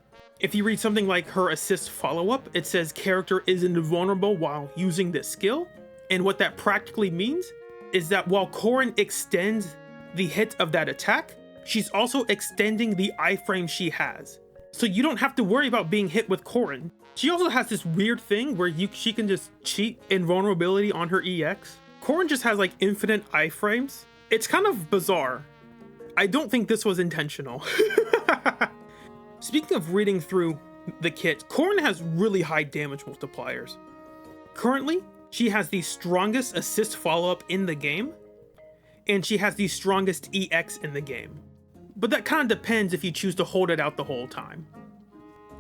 If you read something like her assist follow-up, it says character is invulnerable while using this skill, and what that practically means is that while Corin extends the hit of that attack, she's also extending the iframe she has. So you don't have to worry about being hit with Corin. She also has this weird thing where she can just cheat invulnerability on her EX. Corin just has like infinite iframes. It's kind of bizarre. I don't think this was intentional. Speaking of reading through the kit, Corin has really high damage multipliers. Currently, she has the strongest assist follow-up in the game, and she has the strongest EX in the game. But that kind of depends if you choose to hold it out the whole time.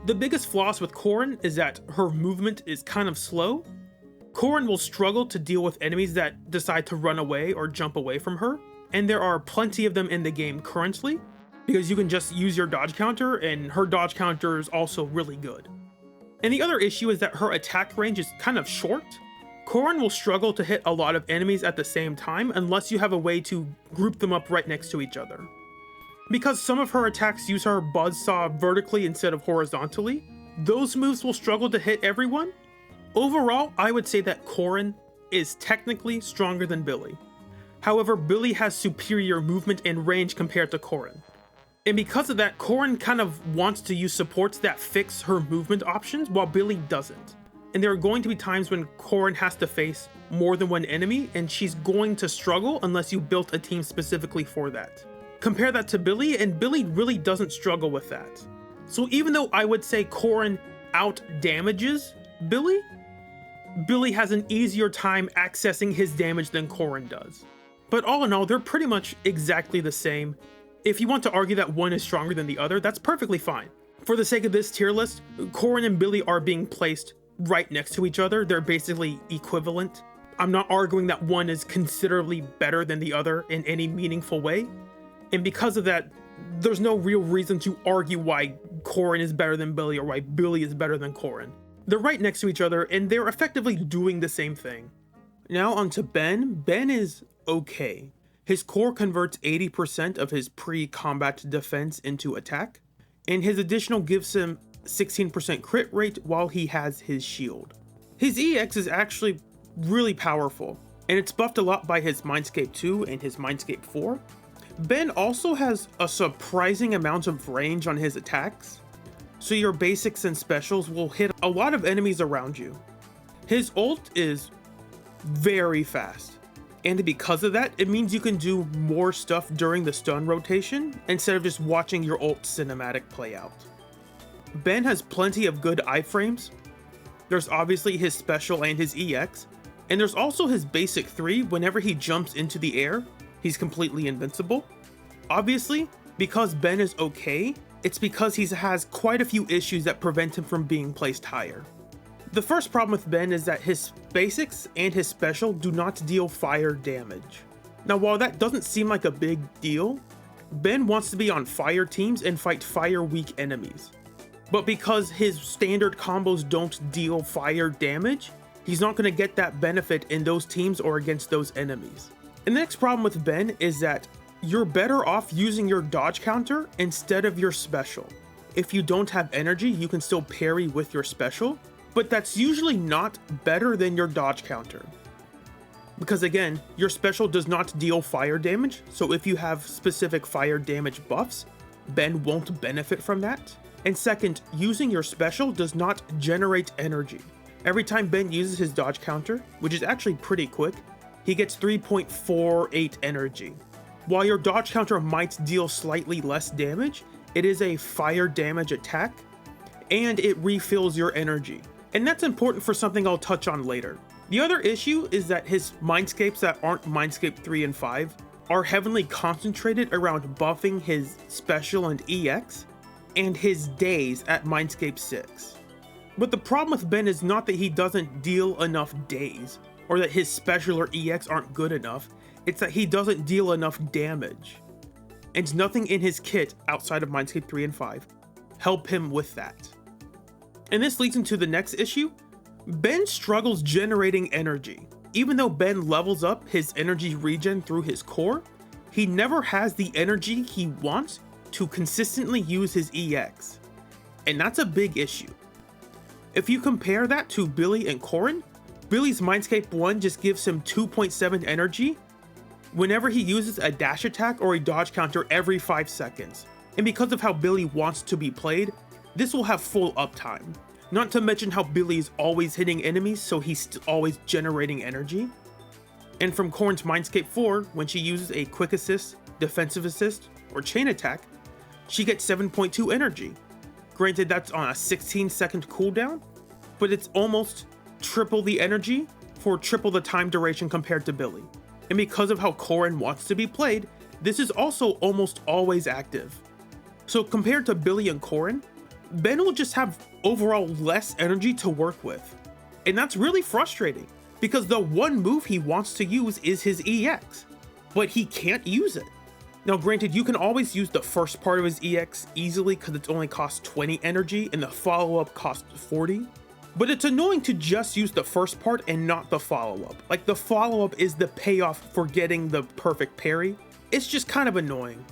The biggest flaws with Corin is that her movement is kind of slow. Corin will struggle to deal with enemies that decide to run away or jump away from her, and there are plenty of them in the game currently, because you can just use your dodge counter, and her dodge counter is also really good. And the other issue is that her attack range is kind of short. Corin will struggle to hit a lot of enemies at the same time unless you have a way to group them up right next to each other. Because some of her attacks use her buzzsaw vertically instead of horizontally, those moves will struggle to hit everyone. Overall, I would say that Corin is technically stronger than Billy. However, Billy has superior movement and range compared to Corin. And because of that, Corin kind of wants to use supports that fix her movement options while Billy doesn't. And there are going to be times when Corin has to face more than one enemy, and she's going to struggle unless you built a team specifically for that. Compare that to Billy, and Billy really doesn't struggle with that. So even though I would say Corin out damages Billy, Billy has an easier time accessing his damage than Corin does. But all in all, they're pretty much exactly the same. If you want to argue that one is stronger than the other, that's perfectly fine. For the sake of this tier list, Corin and Billy are being placed right next to each other. They're basically equivalent. I'm not arguing that one is considerably better than the other in any meaningful way. And because of that, there's no real reason to argue why Corin is better than Billy or why Billy is better than Corin. They're right next to each other and they're effectively doing the same thing. Now onto Ben. Ben is okay. His core converts 80% of his pre-combat defense into attack, and his additional gives him 16% crit rate while he has his shield. His EX is actually really powerful, and it's buffed a lot by his Mindscape 2 and his Mindscape 4. Ben also has a surprising amount of range on his attacks, so your basics and specials will hit a lot of enemies around you. His ult is very fast, and because of that, it means you can do more stuff during the stun rotation instead of just watching your ult cinematic play out. Ben has plenty of good iframes. There's obviously his special and his EX, and there's also his basic 3. Whenever he jumps into the air, he's completely invincible. Obviously, because Ben is okay, it's because he has quite a few issues that prevent him from being placed higher. The first problem with Ben is that his basics and his special do not deal fire damage. Now, while that doesn't seem like a big deal, Ben wants to be on fire teams and fight fire weak enemies. But because his standard combos don't deal fire damage, he's not going to get that benefit in those teams or against those enemies. And the next problem with Ben is that you're better off using your dodge counter instead of your special. If you don't have energy, you can still parry with your special, but that's usually not better than your dodge counter. Because again, your special does not deal fire damage, so if you have specific fire damage buffs, Ben won't benefit from that. And second, using your special does not generate energy. Every time Ben uses his dodge counter, which is actually pretty quick, he gets 3.48 energy. While your dodge counter might deal slightly less damage, it is a fire damage attack, and it refills your energy. And that's important for something I'll touch on later. The other issue is that his Mindscapes that aren't Mindscape 3 and 5 are heavily concentrated around buffing his special and EX, and his days at Mindscape 6. But the problem with Ben is not that he doesn't deal enough days, or that his special or EX aren't good enough, it's that he doesn't deal enough damage. And nothing in his kit outside of Mindscape 3 and 5 help him with that. And this leads into the next issue. Ben struggles generating energy. Even though Ben levels up his energy regen through his core, he never has the energy he wants to consistently use his EX. And that's a big issue. If you compare that to Billy and Corin, Billy's Mindscape 1 just gives him 2.7 energy whenever he uses a dash attack or a dodge counter every 5 seconds. And because of how Billy wants to be played, this will have full uptime. Not to mention how Billy is always hitting enemies, so he's always generating energy. And from Corin's Mindscape 4, when she uses a quick assist, defensive assist, or chain attack, she gets 7.2 energy. Granted, that's on a 16-second cooldown, but it's almost triple the energy for triple the time duration compared to Billy. And because of how Corin wants to be played, this is also almost always active. So compared to Billy and Corin, Ben will just have overall less energy to work with. And that's really frustrating, because the one move he wants to use is his EX, but he can't use it. Now granted, you can always use the first part of his EX easily because it only costs 20 energy and the follow-up costs 40. But it's annoying to just use the first part and not the follow-up. Like, the follow-up is the payoff for getting the perfect parry. It's just kind of annoying.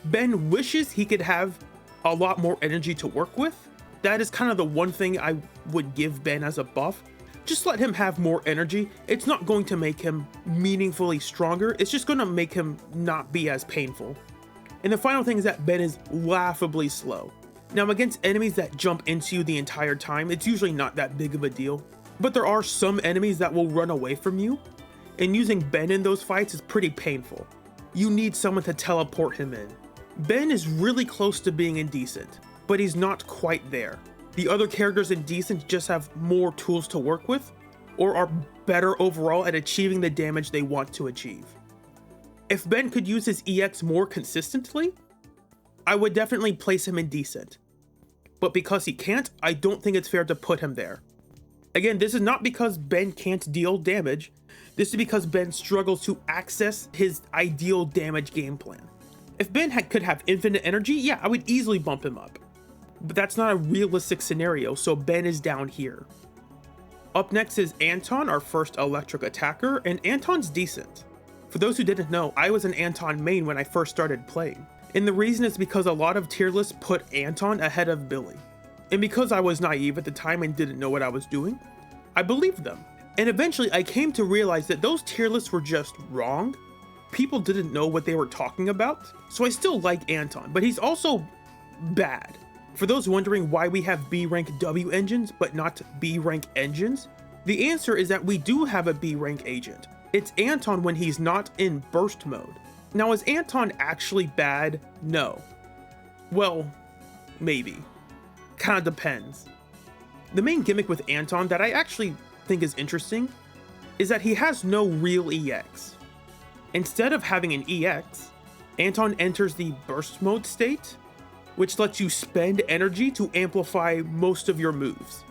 Ben wishes he could have a lot more energy to work with. That is kind of the one thing I would give Ben as a buff. Just let him have more energy. It's not going to make him meaningfully stronger. It's just going to make him not be as painful. And the final thing is that Ben is laughably slow. Now, against enemies that jump into you the entire time, it's usually not that big of a deal. But there are some enemies that will run away from you, and using Ben in those fights is pretty painful. You need someone to teleport him in. Ben is really close to being indecent, but he's not quite there. The other characters in Decent just have more tools to work with, or are better overall at achieving the damage they want to achieve. If Ben could use his EX more consistently, I would definitely place him in decent. But because he can't, I don't think it's fair to put him there. Again, this is not because Ben can't deal damage. This is because Ben struggles to access his ideal damage game plan. If Ben could have infinite energy, yeah, I would easily bump him up. But that's not a realistic scenario, so Ben is down here. Up next is Anton, our first electric attacker, and Anton's decent. For those who didn't know, I was an Anton main when I first started playing. And the reason is because a lot of tier lists put Anton ahead of Billy. And because I was naive at the time and didn't know what I was doing, I believed them. And eventually I came to realize that those tier lists were just wrong. People didn't know what they were talking about. So I still like Anton, but he's also bad. For those wondering why we have B rank W engines but not B rank engines, the answer is that we do have a B rank agent. It's Anton when he's not in burst mode. Now, is Anton actually bad? No. Well, maybe. Kinda depends. The main gimmick with Anton that I actually think is interesting is that he has no real EX. Instead of having an EX, Anton enters the burst mode state, which lets you spend energy to amplify most of your moves.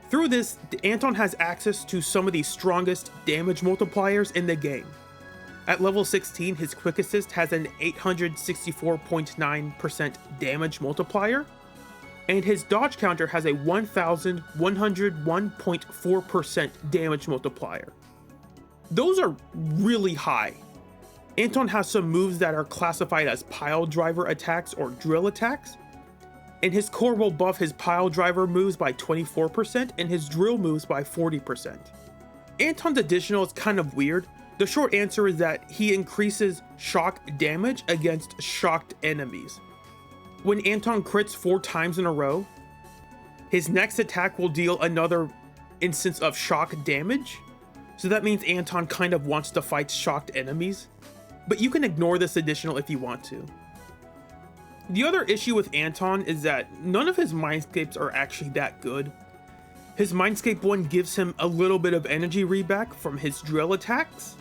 Through this, Anton has access to some of the strongest damage multipliers in the game. At level 16, his quick assist has an 864.9% damage multiplier, and his dodge counter has a 1101.4% damage multiplier. Those are really high. Anton has some moves that are classified as pile driver attacks or drill attacks, and his core will buff his pile driver moves by 24% and his drill moves by 40%. Anton's additional is kind of weird. The short answer is that he increases shock damage against shocked enemies. When Anton crits 4 times in a row, his next attack will deal another instance of shock damage. So that means Anton kind of wants to fight shocked enemies. But you can ignore this additional if you want to. The other issue with Anton is that none of his mindscapes are actually that good. His mindscape 1 gives him a little bit of energy reback from his drill attacks.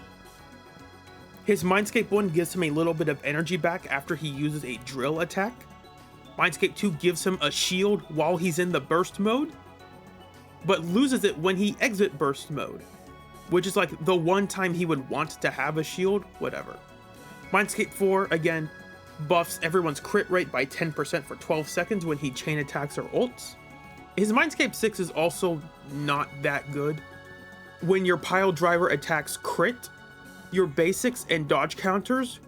His mindscape 1 gives him a little bit of energy back after he uses a drill attack. Mindscape 2 gives him a shield while he's in the burst mode, but loses it when he exit burst mode, which is like the one time he would want to have a shield, whatever. Mindscape 4, again, buffs everyone's crit rate by 10% for 12 seconds when he chain attacks or ults. His Mindscape 6 is also not that good. When your pile driver attacks crit, your basics and dodge counters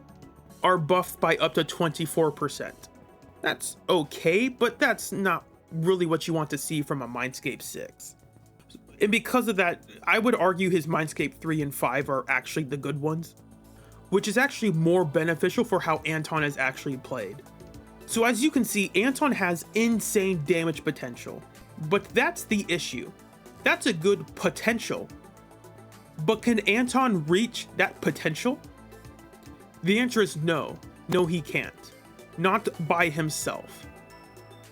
are buffed by up to 24%. That's okay, but that's not really what you want to see from a Mindscape 6. And because of that, I would argue his Mindscape 3 and 5 are actually the good ones, which is actually more beneficial for how Anton is actually played. So as you can see, Anton has insane damage potential, but that's the issue. That's a good potential, but can Anton reach that potential? The answer is no. No, he can't. Not by himself.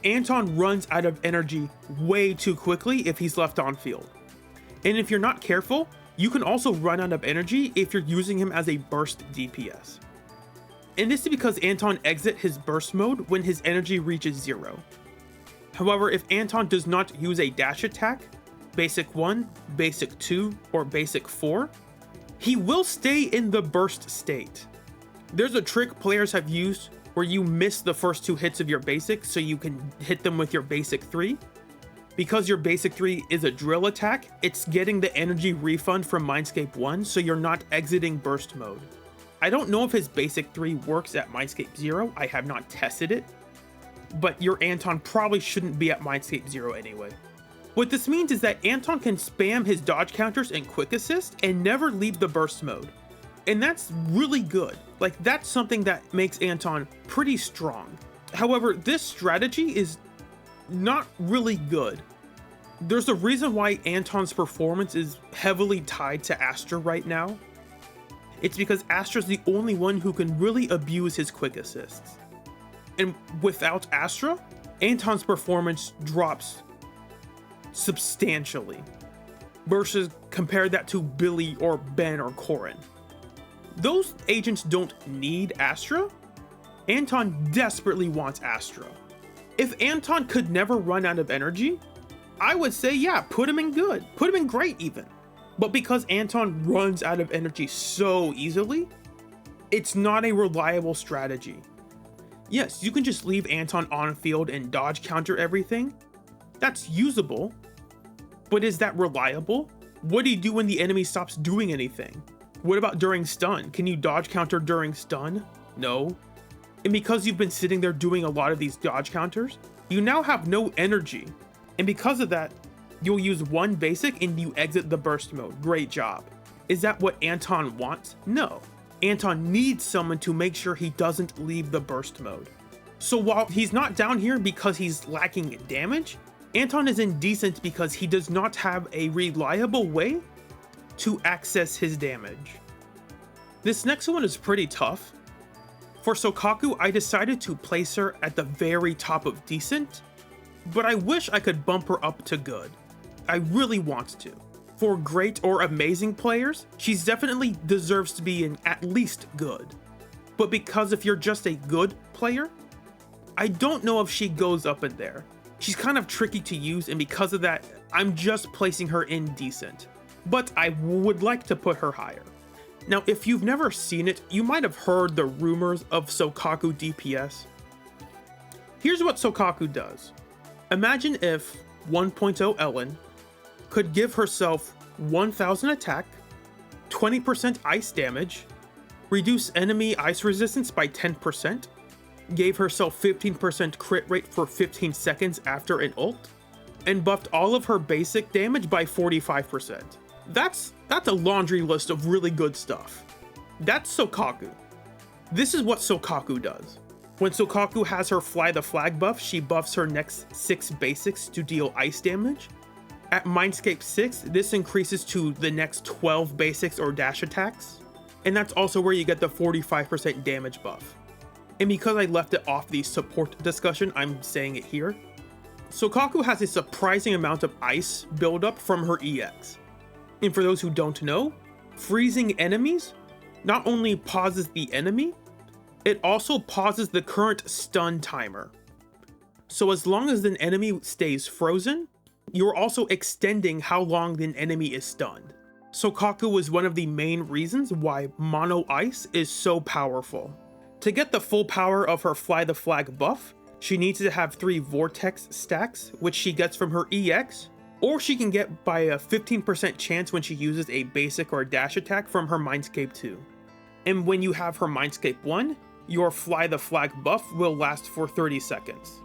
Anton runs out of energy way too quickly if he's left on field. And if you're not careful, you can also run out of energy if you're using him as a burst DPS. And this is because Anton exits his burst mode when his energy reaches 0. However, if Anton does not use a dash attack, basic 1, basic 2, or basic 4, he will stay in the burst state. There's a trick players have used where you miss the first 2 hits of your basic so you can hit them with your basic 3. Because your basic 3 is a drill attack, it's getting the energy refund from Mindscape 1 so you're not exiting burst mode. I don't know if his basic 3 works at Mindscape 0, I have not tested it, but your Anton probably shouldn't be at Mindscape 0 anyway. What this means is that Anton can spam his dodge counters and quick assist and never leave the burst mode. And that's really good. Like, that's something that makes Anton pretty strong. However, this strategy is not really good. There's a reason why Anton's performance is heavily tied to Astra right now. It's because Astra's the only one who can really abuse his quick assists. And without Astra, Anton's performance drops substantially. Versus compare that to Billy or Ben or Corin. Those agents don't need Astra, Anton desperately wants Astra. If Anton could never run out of energy, I would say yeah, put him in good, put him in great even. But because Anton runs out of energy so easily, it's not a reliable strategy. Yes, you can just leave Anton on field and dodge counter everything. That's usable, but is that reliable? What do you do when the enemy stops doing anything? What about during stun? Can you dodge counter during stun? No. And because you've been sitting there doing a lot of these dodge counters, you now have no energy. And because of that, you'll use one basic and you exit the burst mode. Great job. Is that what Anton wants? No. Anton needs someone to make sure he doesn't leave the burst mode. So while he's not down here because he's lacking damage, Anton is indecent because he does not have a reliable way to access his damage. This next one is pretty tough. For Soukaku, I decided to place her at the very top of decent, but I wish I could bump her up to good. I really want to. For great or amazing players, she's definitely deserves to be in at least good. But because if you're just a good player, I don't know if she goes up in there. She's kind of tricky to use, and because of that, I'm just placing her in decent. But I would like to put her higher. Now, if you've never seen it, you might have heard the rumors of Soukaku DPS. Here's what Soukaku does. Imagine if 1.0 Ellen could give herself 1000 attack, 20% ice damage, reduce enemy ice resistance by 10%, gave herself 15% crit rate for 15 seconds after an ult, and buffed all of her basic damage by 45%. That's a laundry list of really good stuff. That's Soukaku. This is what Soukaku does. When Soukaku has her fly the flag buff, she buffs her next 6 basics to deal ice damage. At Mindscape 6, this increases to the next 12 basics or dash attacks, and that's also where you get the 45% damage buff. And because I left it off the support discussion, I'm saying it here. Soukaku has a surprising amount of ice buildup from her EX. And for those who don't know, freezing enemies not only pauses the enemy, it also pauses the current stun timer. So as long as an enemy stays frozen, you're also extending how long an enemy is stunned. Soukaku is one of the main reasons why Mono Ice is so powerful. To get the full power of her Fly the Flag buff, she needs to have 3 Vortex stacks, which she gets from her EX, or she can get by a 15% chance when she uses a basic or dash attack from her Mindscape 2. And when you have her Mindscape 1, your Fly the Flag buff will last for 30 seconds.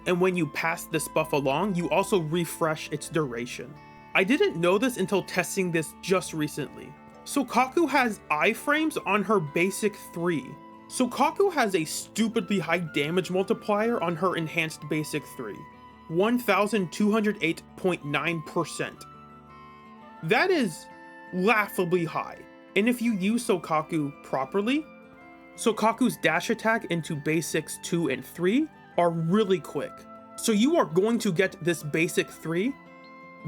And when you pass this buff along, you also refresh its duration. I didn't know this until testing this just recently. Soukaku has iframes on her basic 3. Soukaku has a stupidly high damage multiplier on her enhanced basic 3. 1208.9%. That is laughably high. And if you use Soukaku properly, Soukaku's dash attack into basics 2 and 3 are really quick. So you are going to get this basic 3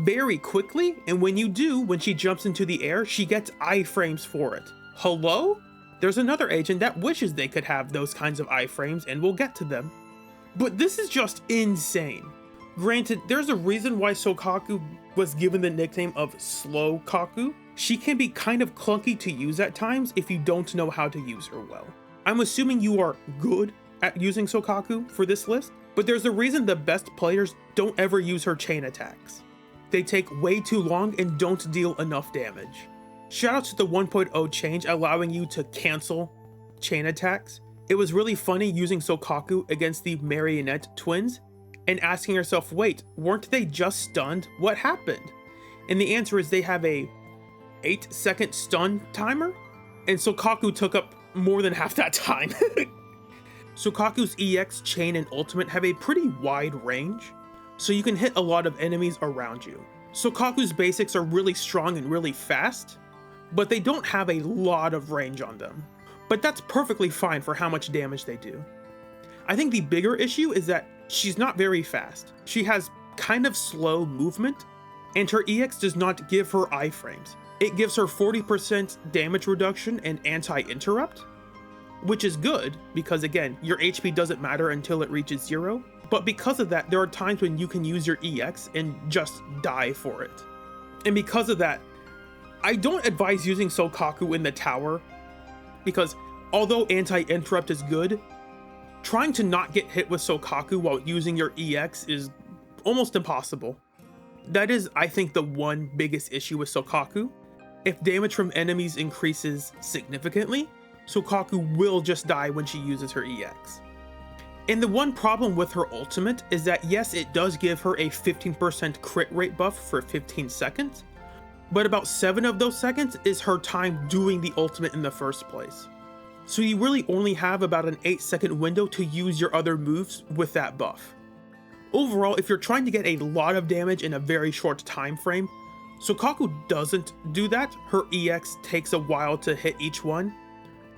very quickly, and when you do, when she jumps into the air, she gets iframes for it. Hello? There's another agent that wishes they could have those kinds of iframes, and we'll get to them. But this is just insane. Granted, there's a reason why Soukaku was given the nickname of Slow Kaku. She can be kind of clunky to use at times if you don't know how to use her well. I'm assuming you are good at using Soukaku for this list, but there's a reason the best players don't ever use her chain attacks. They take way too long and don't deal enough damage. Shoutouts to the 1.0 change allowing you to cancel chain attacks. It was really funny using Soukaku against the Marionette twins and asking yourself, wait, weren't they just stunned? What happened? And the answer is they have a 8-second stun timer, and Soukaku took up more than half that time. Soukaku's EX, chain, and ultimate have a pretty wide range, so you can hit a lot of enemies around you. Soukaku's basics are really strong and really fast, but they don't have a lot of range on them. But that's perfectly fine for how much damage they do. I think the bigger issue is that she's not very fast. She has kind of slow movement, and her EX does not give her iframes. It gives her 40% damage reduction and anti-interrupt, which is good because again, your HP doesn't matter until it reaches 0. But because of that, there are times when you can use your EX and just die for it. And because of that, I don't advise using Soukaku in the tower because although anti-interrupt is good, trying to not get hit with Soukaku while using your EX is almost impossible. That is, I think, the one biggest issue with Soukaku. If damage from enemies increases significantly, Soukaku will just die when she uses her EX. And the one problem with her ultimate is that yes, it does give her a 15% crit rate buff for 15 seconds, but about 7 of those seconds is her time doing the ultimate in the first place. So you really only have about an 8-second window to use your other moves with that buff. Overall, if you're trying to get a lot of damage in a very short time frame, Soukaku doesn't do that. Her EX takes a while to hit each one,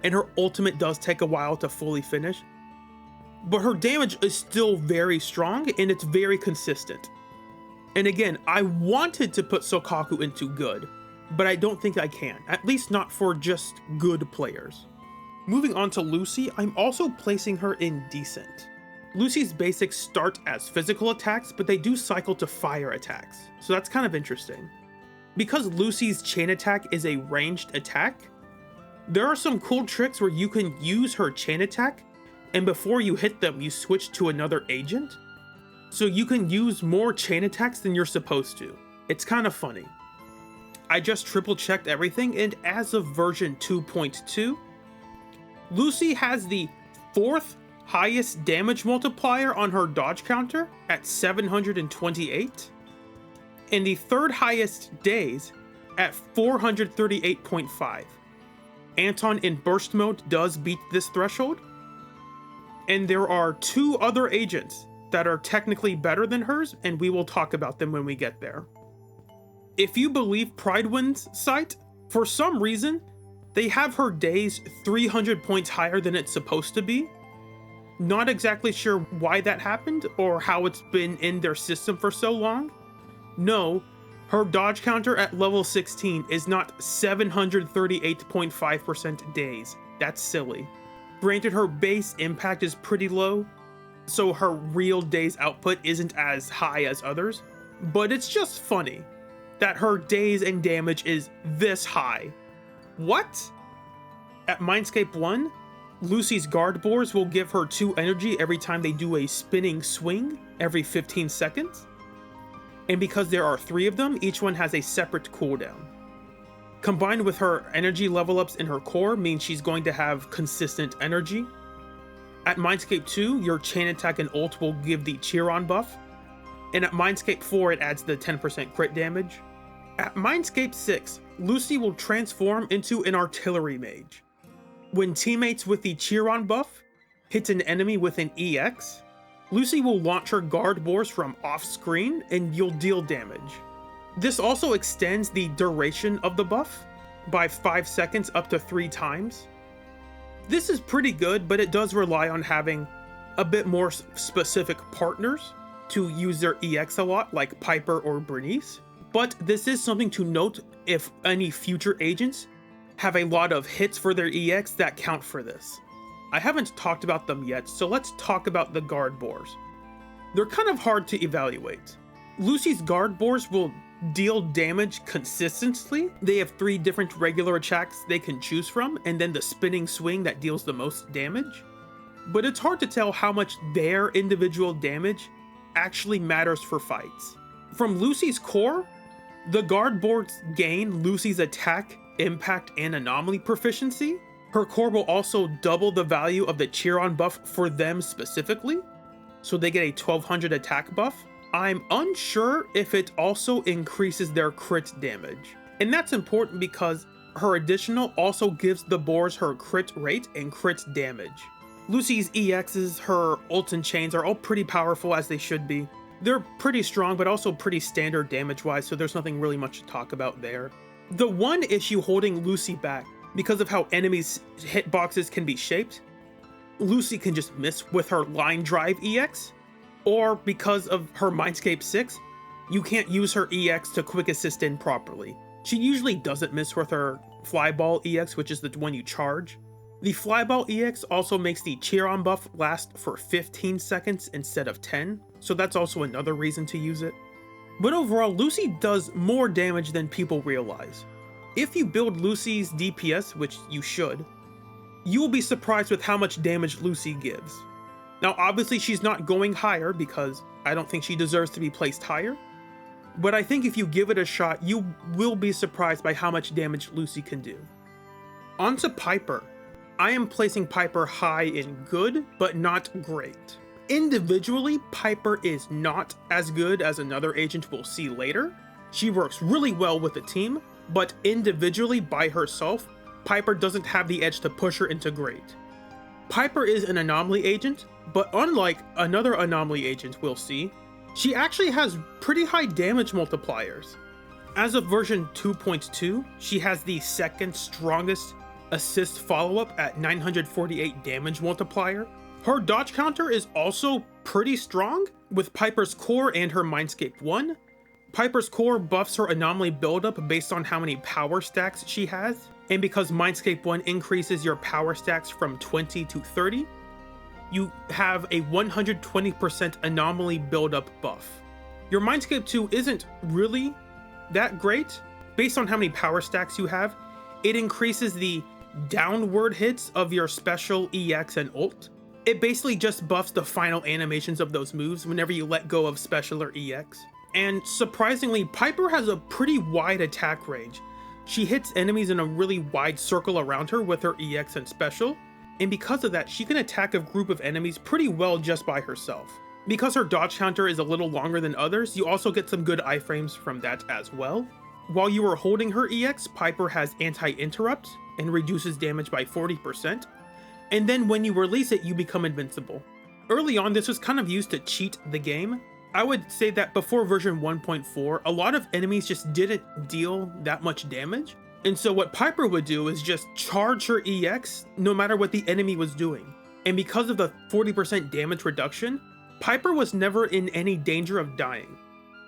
and her ultimate does take a while to fully finish. But her damage is still very strong and it's very consistent. And again, I wanted to put Soukaku into good, but I don't think I can, at least not for just good players. Moving on to Lucy, I'm also placing her in decent. Lucy's basics start as physical attacks, but they do cycle to fire attacks, so that's kind of interesting. Because Lucy's chain attack is a ranged attack, there are some cool tricks where you can use her chain attack, and before you hit them, you switch to another agent. So you can use more chain attacks than you're supposed to. It's kind of funny. I just triple checked everything, and as of version 2.2, Lucy has the 4th highest damage multiplier on her dodge counter at 728, and the 3rd highest days at 438.5. Anton in burst mode does beat this threshold, and there are 2 other agents that are technically better than hers, and we will talk about them when we get there. If you believe Pridewind's site, for some reason, they have her days 300 points higher than it's supposed to be. Not exactly sure why that happened or how it's been in their system for so long. No, her dodge counter at level 16 is not 738.5% days. That's silly. Granted, her base impact is pretty low, so her real days output isn't as high as others, but it's just funny that her days and damage is this high. What? At Mindscape 1, Lucy's guard boars will give her 2 energy every time they do a spinning swing every 15 seconds. And because there are 3 of them, each one has a separate cooldown. Combined with her energy level ups in her core means she's going to have consistent energy. At Mindscape 2, your chain attack and ult will give the Chiron buff. And at Mindscape 4, it adds the 10% crit damage. At Mindscape 6, Lucy will transform into an artillery mage. When teammates with the Chiron buff hit an enemy with an EX, Lucy will launch her guard boars from off screen and you'll deal damage. This also extends the duration of the buff by 5 seconds up to 3 times. This is pretty good, but it does rely on having a bit more specific partners to use their EX a lot, like Piper or Burnice. But this is something to note if any future agents have a lot of hits for their EX that count for this. I haven't talked about them yet, so let's talk about the guard boars. They're kind of hard to evaluate. Lucy's guard boars will deal damage consistently. They have 3 different regular attacks they can choose from, and then the spinning swing that deals the most damage. But it's hard to tell how much their individual damage actually matters for fights. From Lucy's core, the guard boards gain Lucy's attack, impact, and anomaly proficiency. Her core will also double the value of the Chiron buff for them specifically, so they get a 1200 attack buff. I'm unsure if it also increases their crit damage. And that's important because her additional also gives the boars her crit rate and crit damage. Lucy's EXs, her ults and chains are all pretty powerful as they should be. They're pretty strong, but also pretty standard damage-wise, so there's nothing really much to talk about there. The one issue holding Lucy back, because of how enemies' hitboxes can be shaped, Lucy can just miss with her line drive EX, or because of her Mindscape 6, you can't use her EX to quick assist in properly. She usually doesn't miss with her Flyball EX, which is the one you charge. The Flyball EX also makes the Cheer-On buff last for 15 seconds instead of 10, so that's also another reason to use it. But overall, Lucy does more damage than people realize. If you build Lucy's DPS, which you should, you will be surprised with how much damage Lucy gives. Now obviously she's not going higher because I don't think she deserves to be placed higher, but I think if you give it a shot, you will be surprised by how much damage Lucy can do. On to Piper. I am placing Piper high in good, but not great. Individually, Piper is not as good as another agent we'll see later. She works really well with the team, but individually by herself, Piper doesn't have the edge to push her into great. Piper is an anomaly agent, but unlike another anomaly agent we'll see, she actually has pretty high damage multipliers. As of version 2.2, she has the second strongest assist follow-up at 948 damage multiplier. Her dodge counter is also pretty strong with Piper's core and her Mindscape 1. Piper's core buffs her anomaly buildup based on how many power stacks she has, and because Mindscape 1 increases your power stacks from 20 to 30, you have a 120% anomaly buildup buff. Your Mindscape 2 isn't really that great. Based on how many power stacks you have, it increases the downward hits of your special EX and ult. It basically just buffs the final animations of those moves whenever you let go of special or EX. And surprisingly, Piper has a pretty wide attack range. She hits enemies in a really wide circle around her with her EX and special, and because of that, she can attack a group of enemies pretty well just by herself. Because her dodge counter is a little longer than others, you also get some good iframes from that as well. While you are holding her EX, Piper has anti-interrupt and reduces damage by 40%, and then when you release it, you become invincible. Early on, this was kind of used to cheat the game. I would say that before version 1.4, a lot of enemies just didn't deal that much damage, and so what Piper would do is just charge her EX no matter what the enemy was doing. And because of the 40% damage reduction, Piper was never in any danger of dying.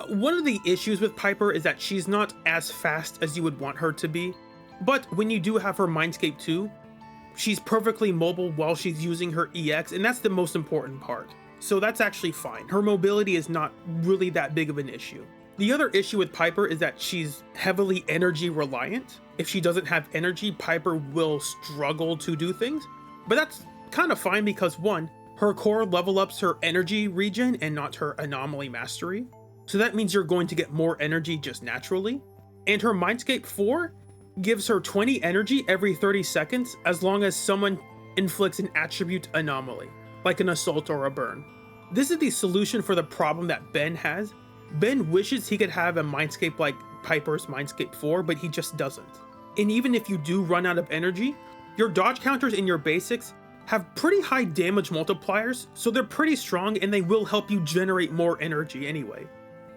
One of the issues with Piper is that she's not as fast as you would want her to be, but when you do have her Mindscape 2, she's perfectly mobile while she's using her EX, and that's the most important part. So that's actually fine. Her mobility is not really that big of an issue. The other issue with Piper is that she's heavily energy reliant. If she doesn't have energy, Piper will struggle to do things, but that's kind of fine because one, her core level ups her energy regen and not her anomaly mastery. So that means you're going to get more energy just naturally. And her Mindscape 4 gives her 20 energy every 30 seconds as long as someone inflicts an attribute anomaly, like an assault or a burn. This is the solution for the problem that Ben has. Ben wishes he could have a Mindscape like Piper's Mindscape 4, but he just doesn't. And even if you do run out of energy, your dodge counters in your basics have pretty high damage multipliers, so they're pretty strong and they will help you generate more energy anyway.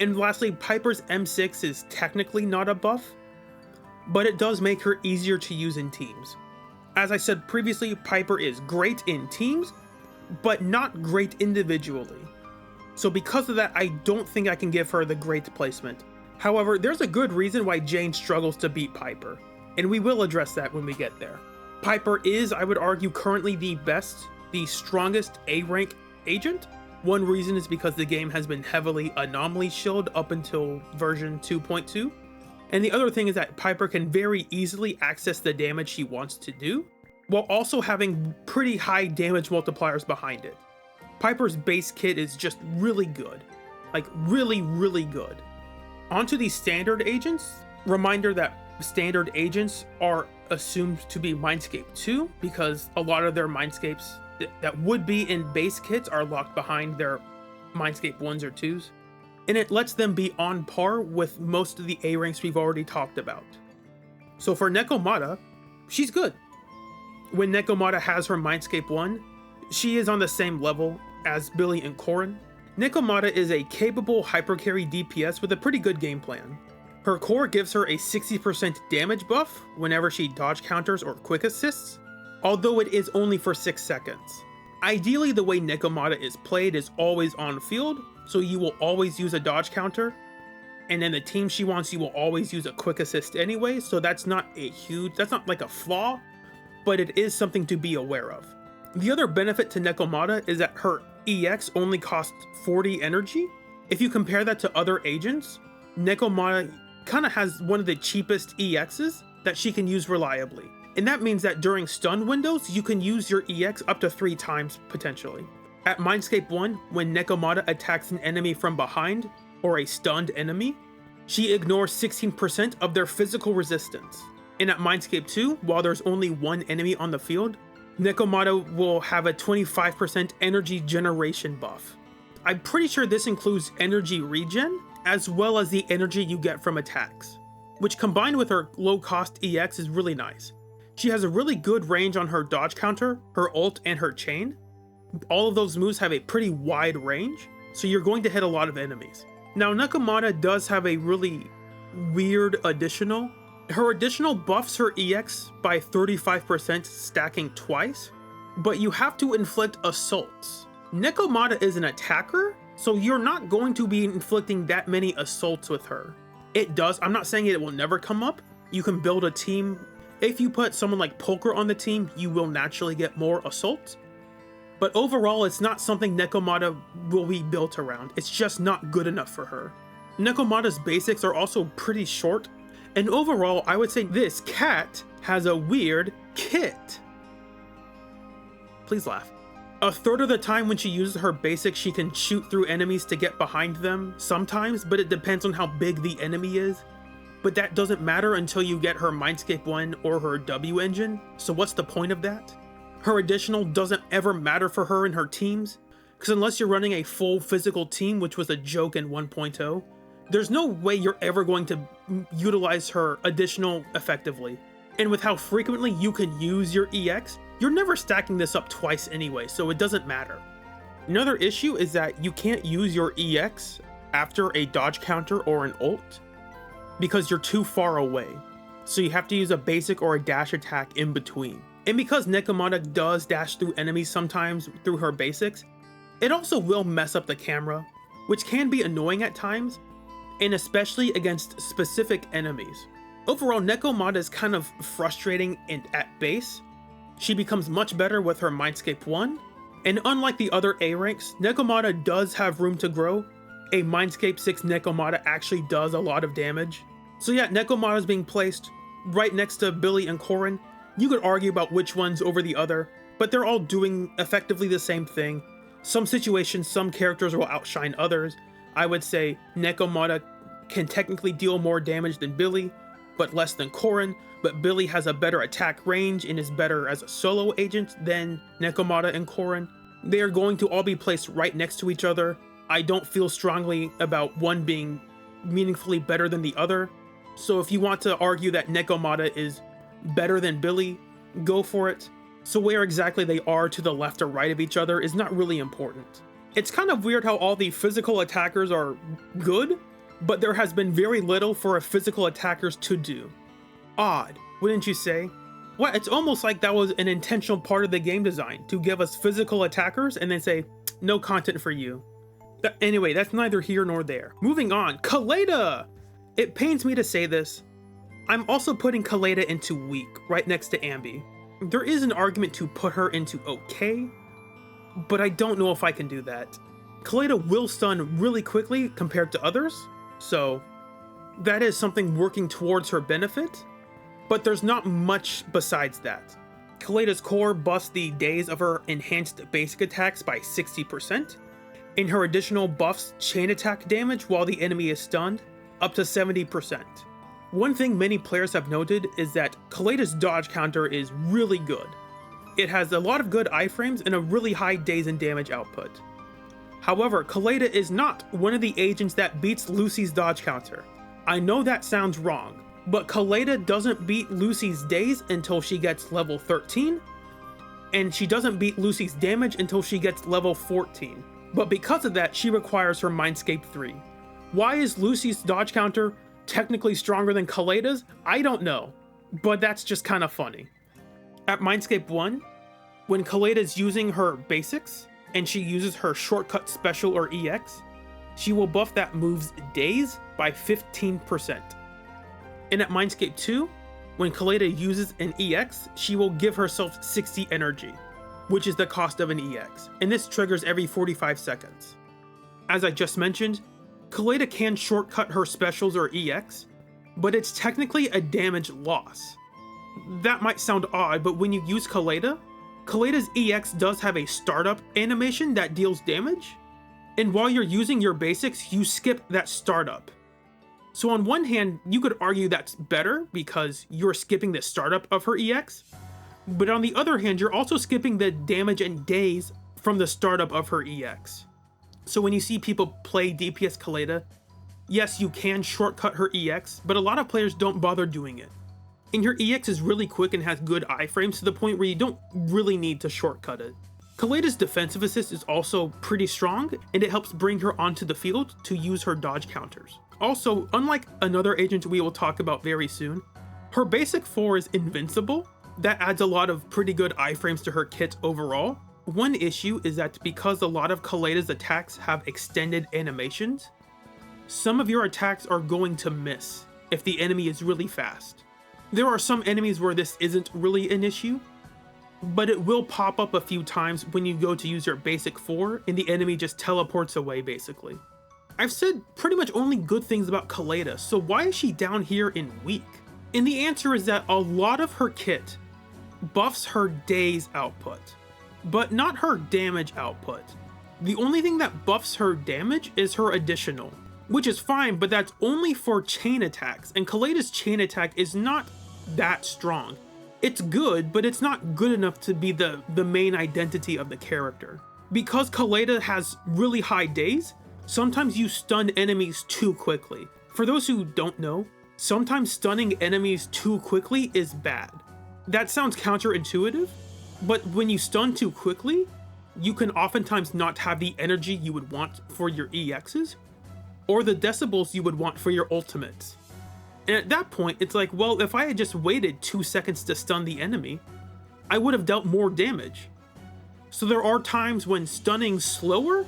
And lastly, Piper's M6 is technically not a buff, but it does make her easier to use in teams. As I said previously, Piper is great in teams, but not great individually. So because of that, I don't think I can give her the great placement. However, there's a good reason why Jane struggles to beat Piper, and we will address that when we get there. Piper is, I would argue, currently the strongest A-rank agent. One reason is because the game has been heavily anomaly shielded up until version 2.2. And the other thing is that Piper can very easily access the damage she wants to do, while also having pretty high damage multipliers behind it. Piper's base kit is just really good. Like really, really good. Onto the standard agents. Reminder that standard agents are assumed to be Mindscape 2 because a lot of their Mindscapes that would be in base kits are locked behind their Mindscape 1s or 2s. And it lets them be on par with most of the A ranks we've already talked about. So for Nekomata, she's good. When Nekomata has her Mindscape 1, she is on the same level as Billy and Corin. Nekomata is a capable hypercarry DPS with a pretty good game plan. Her core gives her a 60% damage buff whenever she dodge counters or quick assists, although it is only for 6 seconds. Ideally, the way Nekomata is played is always on field, so you will always use a dodge counter, and then the team she wants, you will always use a quick assist anyway, so that's not like a flaw, but it is something to be aware of. The other benefit to Nekomata is that her EX only costs 40 energy. If you compare that to other agents, Nekomata kind of has one of the cheapest EXs that she can use reliably. And that means that during stun windows, you can use your EX up to 3 times potentially. At Mindscape 1, when Nekomata attacks an enemy from behind, or a stunned enemy, she ignores 16% of their physical resistance. And at Mindscape 2, while there's only one enemy on the field, Nekomata will have a 25% energy generation buff. I'm pretty sure this includes energy regen, as well as the energy you get from attacks, which combined with her low cost EX is really nice. She has a really good range on her dodge counter, her ult, and her chain. All of those moves have a pretty wide range, so you're going to hit a lot of enemies. Now, Nekomata does have a really weird additional. Her additional buffs her EX by 35%, stacking twice, but you have to inflict assaults. Nekomata is an attacker, so you're not going to be inflicting that many assaults with her. It does, I'm not saying it will never come up. You can build a team. If you put someone like Pulchra on the team, you will naturally get more assaults. But overall, it's not something Nekomata will be built around. It's just not good enough for her. Nekomata's basics are also pretty short, and overall, I would say this cat has a weird kit. Please laugh. A third of the time when she uses her basics, she can shoot through enemies to get behind them sometimes, but it depends on how big the enemy is. But that doesn't matter until you get her Mindscape 1 or her W engine, so what's the point of that? Her additional doesn't ever matter for her in her teams, because unless you're running a full physical team, which was a joke in 1.0, there's no way you're ever going to utilize her additional effectively. And with how frequently you can use your EX, you're never stacking this up twice anyway, so it doesn't matter. Another issue is that you can't use your EX after a dodge counter or an ult, because you're too far away. So you have to use a basic or a dash attack in between. And because Nekomata does dash through enemies sometimes through her basics, it also will mess up the camera, which can be annoying at times, and especially against specific enemies. Overall, Nekomata is kind of frustrating and at base. She becomes much better with her Mindscape 1, and unlike the other A ranks, Nekomata does have room to grow. A Mindscape 6 Nekomata actually does a lot of damage. So yeah, Nekomata is being placed right next to Billy and Corin. You could argue about which one's over the other, but they're all doing effectively the same thing. Some situations, some characters will outshine others. I would say Nekomata can technically deal more damage than Billy, but less than Corin, but Billy has a better attack range and is better as a solo agent than Nekomata and Corin. They are going to all be placed right next to each other. I don't feel strongly about one being meaningfully better than the other. So if you want to argue that Nekomata is better than Billy, go for it. So where exactly they are to the left or right of each other is not really important. It's kind of weird how all the physical attackers are good, but there has been very little for a physical attackers to do. Odd, wouldn't you say? Well, it's almost like that was an intentional part of the game design, to give us physical attackers and then say, no content for you. Anyway, that's neither here nor there. Moving on, Koleda! It pains me to say this. I'm also putting Koleda into weak, right next to Anby. There is an argument to put her into okay, but I don't know if I can do that. Koleda will stun really quickly compared to others, so that is something working towards her benefit, but there's not much besides that. Koleda's core buffs the days of her enhanced basic attacks by 60%, and her additional buffs chain attack damage while the enemy is stunned up to 70%. One thing many players have noted is that Koleda's dodge counter is really good. It has a lot of good iframes and a really high days and damage output. However, Koleda is not one of the agents that beats Lucy's dodge counter. I know that sounds wrong, but Koleda doesn't beat Lucy's days until she gets level 13, and she doesn't beat Lucy's damage until she gets level 14. But because of that, she requires her Mindscape 3. Why is Lucy's dodge counter technically stronger than Koleda's? I don't know, but that's just kind of funny. At Mindscape 1, when Koleda's using her basics, and she uses her shortcut special or EX, she will buff that move's days by 15%. And at Mindscape 2, When Koleda uses an EX, she will give herself 60 energy, which is the cost of an EX, and this triggers every 45 seconds. As I just mentioned, Koleda can shortcut her specials or EX, but it's technically a damage loss. That might sound odd, but when you use Koleda's EX does have a startup animation that deals damage, and while you're using your basics, you skip that startup. So on one hand, you could argue that's better because you're skipping the startup of her EX, but on the other hand, you're also skipping the damage and days from the startup of her EX. So when you see people play DPS Koleda, yes, you can shortcut her EX, but a lot of players don't bother doing it. And her EX is really quick and has good iframes to the point where you don't really need to shortcut it. Koleda's defensive assist is also pretty strong, and it helps bring her onto the field to use her dodge counters. Also, unlike another agent we will talk about very soon, her basic 4 is invincible. That adds a lot of pretty good iframes to her kit overall. One issue is that because a lot of Koleda's attacks have extended animations, some of your attacks are going to miss if the enemy is really fast. There are some enemies where this isn't really an issue, but it will pop up a few times when you go to use your basic 4 and the enemy just teleports away basically. I've said pretty much only good things about Koleda, so why is she down here in weak? And the answer is that a lot of her kit buffs her days output, but not her damage output. The only thing that buffs her damage is her additional, which is fine, but that's only for chain attacks, and Koleda's chain attack is not that strong. It's good, but it's not good enough to be the main identity of the character. Because Koleda has really high days, sometimes you stun enemies too quickly. For those who don't know, sometimes stunning enemies too quickly is bad. That sounds counterintuitive, but when you stun too quickly, you can oftentimes not have the energy you would want for your EXs, or the decibels you would want for your ultimates. And at that point, it's like, well, if I had just waited 2 seconds to stun the enemy, I would have dealt more damage. So there are times when stunning slower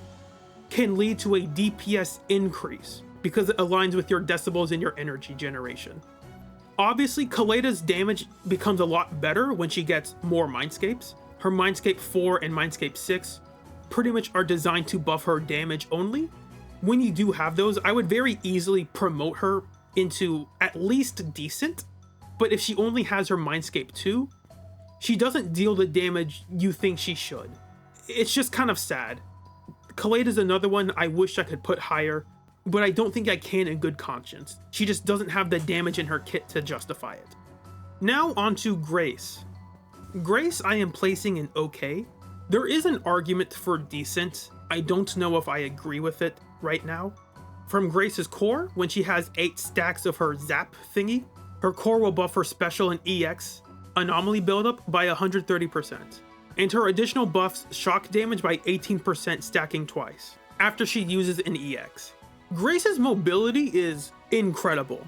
can lead to a DPS increase because it aligns with your decibels and your energy generation. Obviously, Koleda's damage becomes a lot better when she gets more Mindscapes. Her Mindscape 4 and Mindscape 6 pretty much are designed to buff her damage only. When you do have those, I would very easily promote her into at least decent, but if she only has her Mindscape 2, she doesn't deal the damage you think she should. It's just kind of sad. Koleda's another one I wish I could put higher, but I don't think I can in good conscience. She just doesn't have the damage in her kit to justify it. Now on to Grace. Grace I am placing in okay. There is an argument for decent. I don't know if I agree with it right now. From Grace's core, when she has 8 stacks of her zap thingy, her core will buff her special and EX anomaly buildup by 130%. And her additional buffs shock damage by 18% stacking twice, after she uses an EX. Grace's mobility is incredible.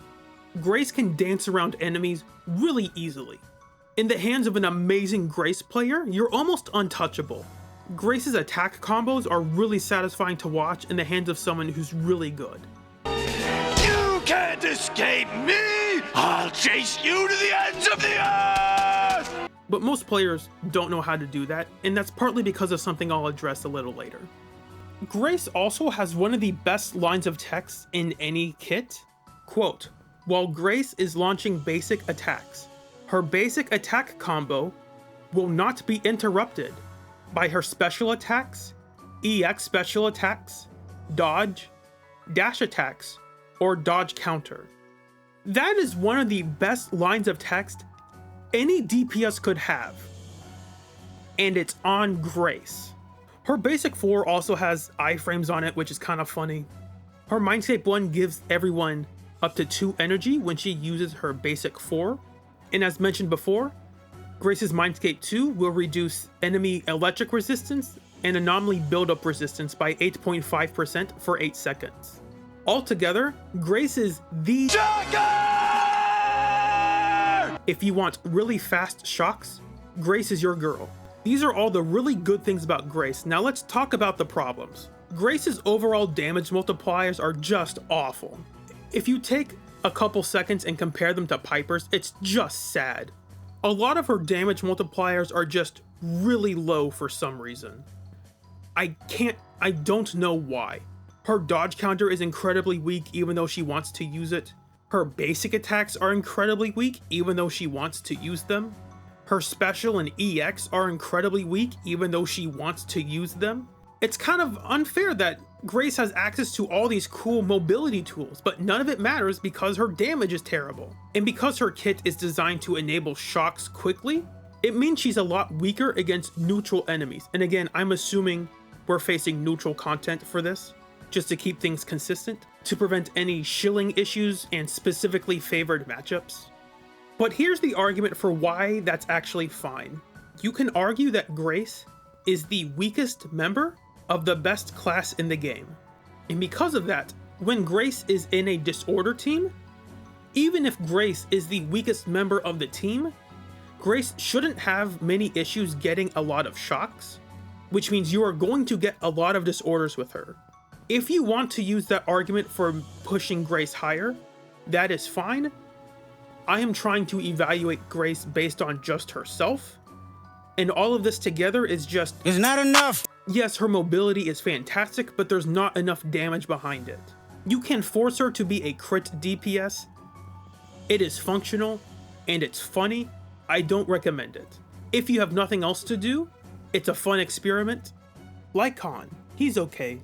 Grace can dance around enemies really easily. In the hands of an amazing Grace player, you're almost untouchable. Grace's attack combos are really satisfying to watch in the hands of someone who's really good. You can't escape me! I'll chase you to the ends of the earth! But most players don't know how to do that, and that's partly because of something I'll address a little later. Grace also has one of the best lines of text in any kit. Quote, while Grace is launching basic attacks, her basic attack combo will not be interrupted by her special attacks, EX special attacks, dodge, dash attacks, or dodge counter. That is one of the best lines of text any DPS could have, and it's on Grace. Her basic 4 also has iframes on it, which is kind of funny. Her Mindscape 1 gives everyone up to 2 energy when she uses her basic 4, and as mentioned before, Grace's Mindscape 2 will reduce enemy electric resistance and anomaly buildup resistance by 8.5% for 8 seconds. Altogether, Grace is the shocker! If you want really fast shocks, Grace is your girl. These are all the really good things about Grace. Now let's talk about the problems. Grace's overall damage multipliers are just awful. If you take a couple seconds and compare them to Piper's, it's just sad. A lot of her damage multipliers are just really low for some reason. I don't know why. Her dodge counter is incredibly weak even though she wants to use it. Her basic attacks are incredibly weak even though she wants to use them. Her special and EX are incredibly weak even though she wants to use them. It's kind of unfair that Grace has access to all these cool mobility tools, but none of it matters because her damage is terrible. And because her kit is designed to enable shocks quickly, it means she's a lot weaker against neutral enemies. And again, I'm assuming we're facing neutral content for this, just to keep things consistent, to prevent any shilling issues and specifically favored matchups. But here's the argument for why that's actually fine. You can argue that Grace is the weakest member of the best class in the game. And because of that, when Grace is in a disorder team, even if Grace is the weakest member of the team, Grace shouldn't have many issues getting a lot of shocks, which means you are going to get a lot of disorders with her. If you want to use that argument for pushing Grace higher, that is fine. I am trying to evaluate Grace based on just herself, and all of this together is just... It's not enough! Yes, her mobility is fantastic, but there's not enough damage behind it. You can force her to be a crit DPS. It is functional, and it's funny. I don't recommend it. If you have nothing else to do, it's a fun experiment. Lycaon, he's okay.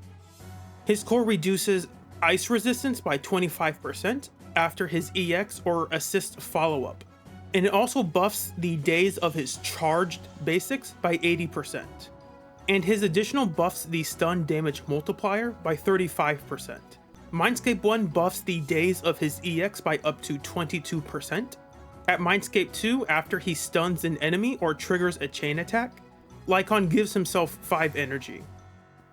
His core reduces ice resistance by 25% after his EX or assist follow-up. And it also buffs the days of his charged basics by 80%. And his additional buffs the stun damage multiplier by 35%. Mindscape 1 buffs the days of his EX by up to 22%. At Mindscape 2, after he stuns an enemy or triggers a chain attack, Lycaon gives himself 5 energy.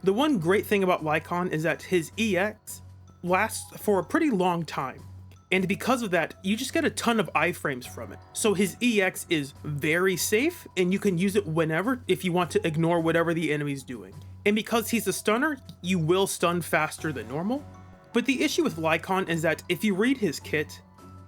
The one great thing about Lycaon is that his EX lasts for a pretty long time. And because of that, you just get a ton of iframes from it. So his EX is very safe, and you can use it whenever if you want to ignore whatever the enemy's doing. And because he's a stunner, you will stun faster than normal. But the issue with Lycaon is that if you read his kit,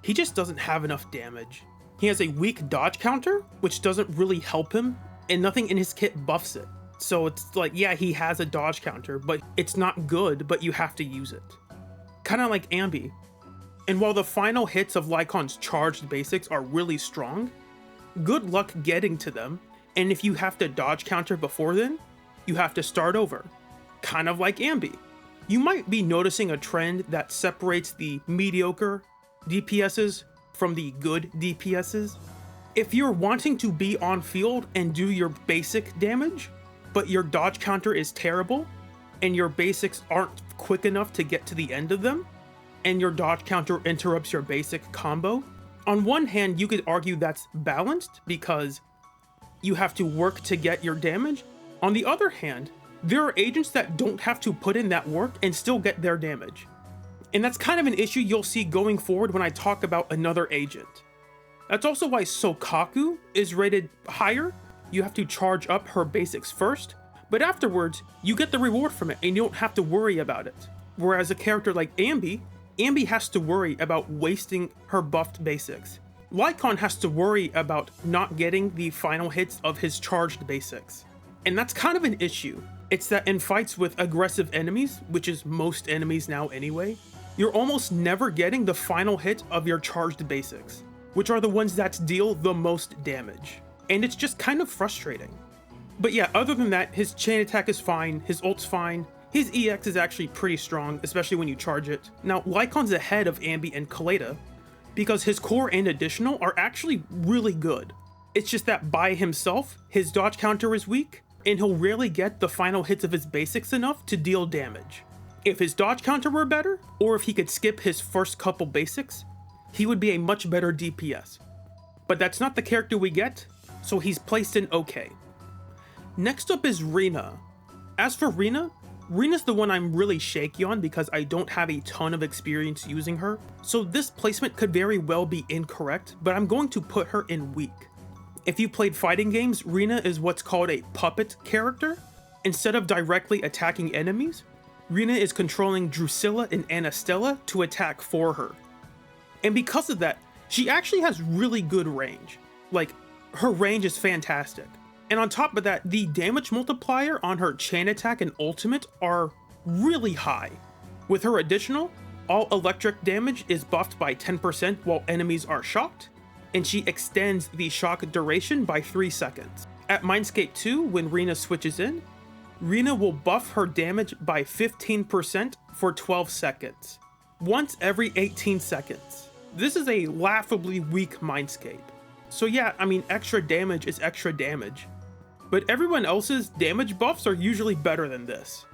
he just doesn't have enough damage. He has a weak dodge counter, which doesn't really help him, and nothing in his kit buffs it. So it's like, yeah, he has a dodge counter, but it's not good, but you have to use it. Kind of like Anby. And while the final hits of Lycaon's charged basics are really strong, good luck getting to them, and if you have to dodge counter before then, you have to start over. Kind of like Anby. You might be noticing a trend that separates the mediocre DPSs from the good DPSs. If you're wanting to be on field and do your basic damage, but your dodge counter is terrible, and your basics aren't quick enough to get to the end of them, and your dodge counter interrupts your basic combo, on one hand, you could argue that's balanced because you have to work to get your damage. On the other hand, there are agents that don't have to put in that work and still get their damage. And that's kind of an issue you'll see going forward when I talk about another agent. That's also why Soukaku is rated higher. You have to charge up her basics first, but afterwards, you get the reward from it and you don't have to worry about it. Whereas a character like Anby has to worry about wasting her buffed basics. Lycaon has to worry about not getting the final hits of his charged basics. And that's kind of an issue. It's that in fights with aggressive enemies, which is most enemies now anyway, you're almost never getting the final hit of your charged basics, which are the ones that deal the most damage. And it's just kind of frustrating. But yeah, other than that, his chain attack is fine, his ult's fine, his EX is actually pretty strong, especially when you charge it. Now, Lycaon's ahead of Anby and Koleda because his core and additional are actually really good. It's just that by himself, his dodge counter is weak, and he'll rarely get the final hits of his basics enough to deal damage. If his dodge counter were better, or if he could skip his first couple basics, he would be a much better DPS. But that's not the character we get, so he's placed in okay. Next up is Rina. As for Rina, Rina's the one I'm really shaky on because I don't have a ton of experience using her, so this placement could very well be incorrect, but I'm going to put her in weak. If you played fighting games, Rina is what's called a puppet character. Instead of directly attacking enemies, Rina is controlling Drusilla and Anastella to attack for her. And because of that, she actually has really good range. Like, her range is fantastic. And on top of that, the damage multiplier on her chain attack and ultimate are really high. With her additional, all electric damage is buffed by 10% while enemies are shocked, and she extends the shock duration by 3 seconds. At Mindscape 2, when Rina switches in, Rina will buff her damage by 15% for 12 seconds, once every 18 seconds. This is a laughably weak Mindscape. So yeah, I mean, extra damage is extra damage, but everyone else's damage buffs are usually better than this.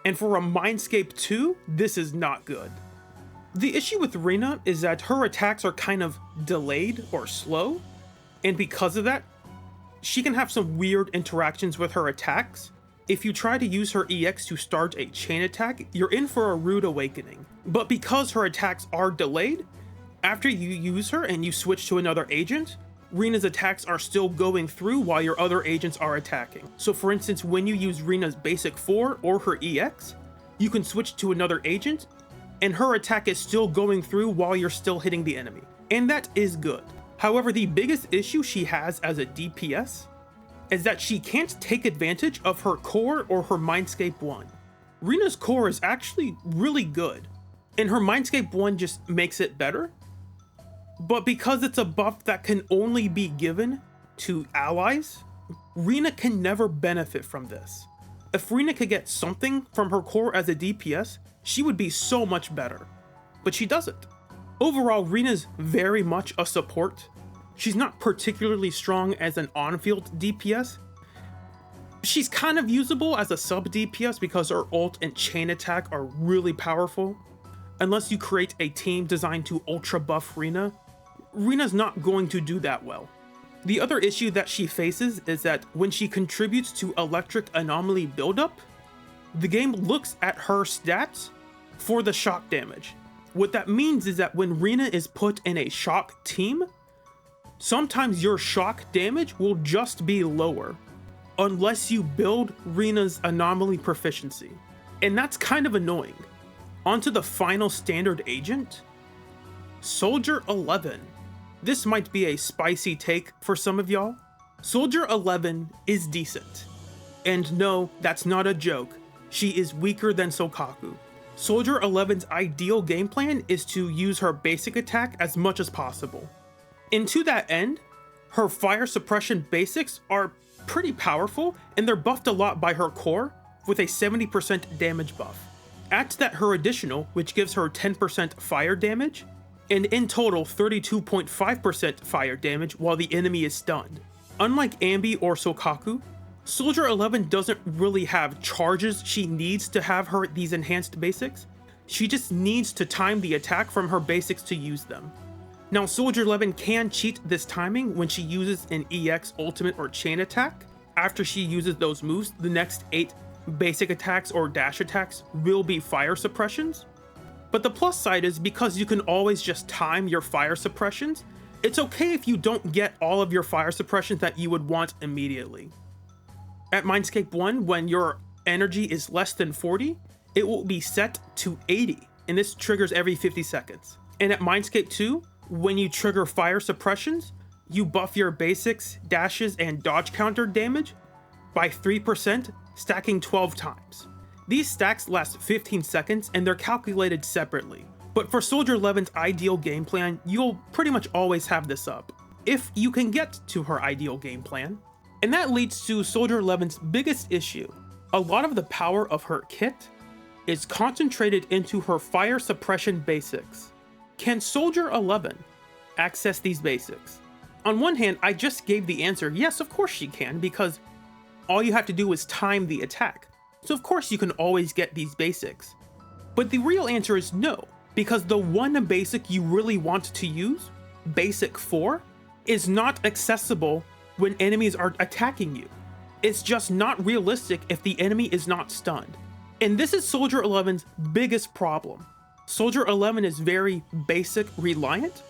And for a Mindscape 2, this is not good. The issue with Rina is that her attacks are kind of delayed or slow, and because of that, she can have some weird interactions with her attacks. If you try to use her EX to start a chain attack, you're in for a rude awakening. But because her attacks are delayed, after you use her and you switch to another agent, Rina's attacks are still going through while your other agents are attacking. So for instance, when you use Rina's basic 4 or her EX, you can switch to another agent and her attack is still going through while you're still hitting the enemy. And that is good. However, the biggest issue she has as a DPS is that she can't take advantage of her core or her Mindscape 1. Rina's core is actually really good, and her Mindscape 1 just makes it better. But because it's a buff that can only be given to allies, Rina can never benefit from this. If Rina could get something from her core as a DPS, she would be so much better. But she doesn't. Overall, Rina's very much a support. She's not particularly strong as an on-field DPS. She's kind of usable as a sub DPS because her ult and chain attack are really powerful. Unless you create a team designed to ultra buff Rina, Rina's not going to do that well. The other issue that she faces is that when she contributes to electric anomaly buildup, the game looks at her stats for the shock damage. What that means is that when Rina is put in a shock team, sometimes your shock damage will just be lower, unless you build Rina's anomaly proficiency. And that's kind of annoying. Onto the final standard agent, Soldier 11. This might be a spicy take for some of y'all. Soldier 11 is decent. And no, that's not a joke. She is weaker than Soukaku. Soldier 11's ideal game plan is to use her basic attack as much as possible. And to that end, her fire suppression basics are pretty powerful, and they're buffed a lot by her core with a 70% damage buff. Add to that her additional, which gives her 10% fire damage, and in total 32.5% fire damage while the enemy is stunned. Unlike Anby or Soukaku, Soldier 11 doesn't really have charges she needs to have her these enhanced basics. She just needs to time the attack from her basics to use them. Now, Soldier 11 can cheat this timing when she uses an EX, ultimate, or chain attack. After she uses those moves, the next 8 basic attacks or dash attacks will be fire suppressions. But the plus side is because you can always just time your fire suppressions, it's okay if you don't get all of your fire suppressions that you would want immediately. At Mindscape 1, when your energy is less than 40, it will be set to 80, and this triggers every 50 seconds. And at Mindscape 2, when you trigger fire suppressions, you buff your basics, dashes, and dodge counter damage by 3%, stacking 12 times. These stacks last 15 seconds and they're calculated separately. But for Soldier 11's ideal game plan, you'll pretty much always have this up, if you can get to her ideal game plan. And that leads to Soldier 11's biggest issue. A lot of the power of her kit is concentrated into her fire suppression basics. Can Soldier 11 access these basics? On one hand, I just gave the answer, yes, of course she can, because all you have to do is time the attack. So of course you can always get these basics. But the real answer is no, because the one basic you really want to use, basic 4, is not accessible when enemies are attacking you. It's just not realistic if the enemy is not stunned. And this is Soldier 11's biggest problem. Soldier 11 is very basic reliant,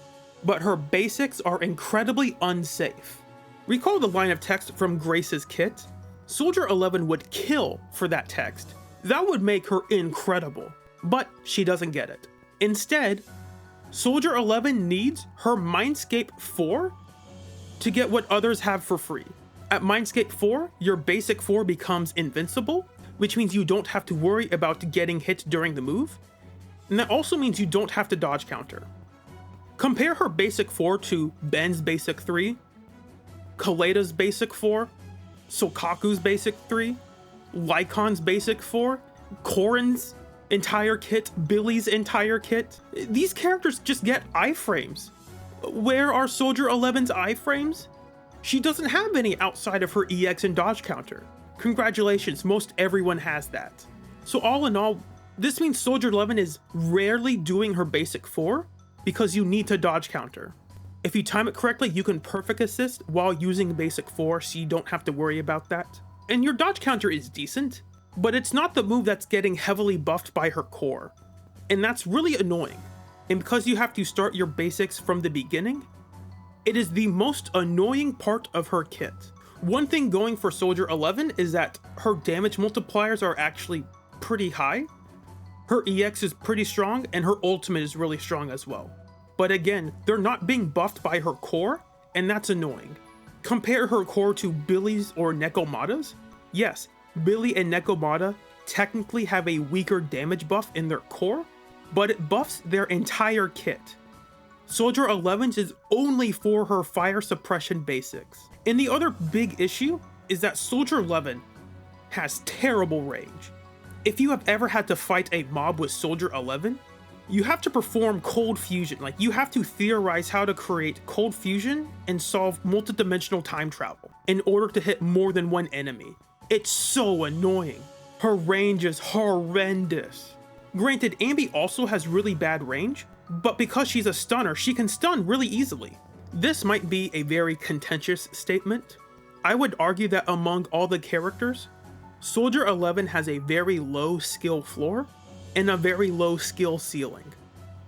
but her basics are incredibly unsafe. Recall the line of text from Grace's kit. Soldier 11 would kill for that text. That would make her incredible, but she doesn't get it. Instead, Soldier 11 needs her Mindscape 4 to get what others have for free. At Mindscape 4, your basic 4 becomes invincible, which means you don't have to worry about getting hit during the move, and that also means you don't have to dodge counter. Compare her basic 4 to Ben's basic 3, Koleda's basic 4, Soukaku's basic 3, Lycaon's basic 4, Corin's entire kit, Billy's entire kit. These characters just get iframes. Where are Soldier 11's iframes? She doesn't have any outside of her EX and dodge counter. Congratulations, most everyone has that. So all in all, this means Soldier 11 is rarely doing her basic 4 because you need to dodge counter. If you time it correctly, you can perfect assist while using basic 4 so you don't have to worry about that. And your dodge counter is decent, but it's not the move that's getting heavily buffed by her core. And that's really annoying. And because you have to start your basics from the beginning, it is the most annoying part of her kit. One thing going for Soldier 11 is that her damage multipliers are actually pretty high. Her EX is pretty strong and her ultimate is really strong as well. But again, they're not being buffed by her core, and that's annoying. Compare her core to Billy's or Nekomata's. Yes, Billy and Nekomata technically have a weaker damage buff in their core, but it buffs their entire kit. Soldier 11's is only for her fire suppression basics. And the other big issue is that Soldier 11 has terrible range. If you have ever had to fight a mob with Soldier 11, you have to perform cold fusion. Like, you have to theorize how to create cold fusion and solve multidimensional time travel in order to hit more than one enemy. It's so annoying. Her range is horrendous. Granted, Anby also has really bad range, but because she's a stunner, she can stun really easily. This might be a very contentious statement. I would argue that among all the characters, Soldier 11 has a very low skill floor and a very low skill ceiling.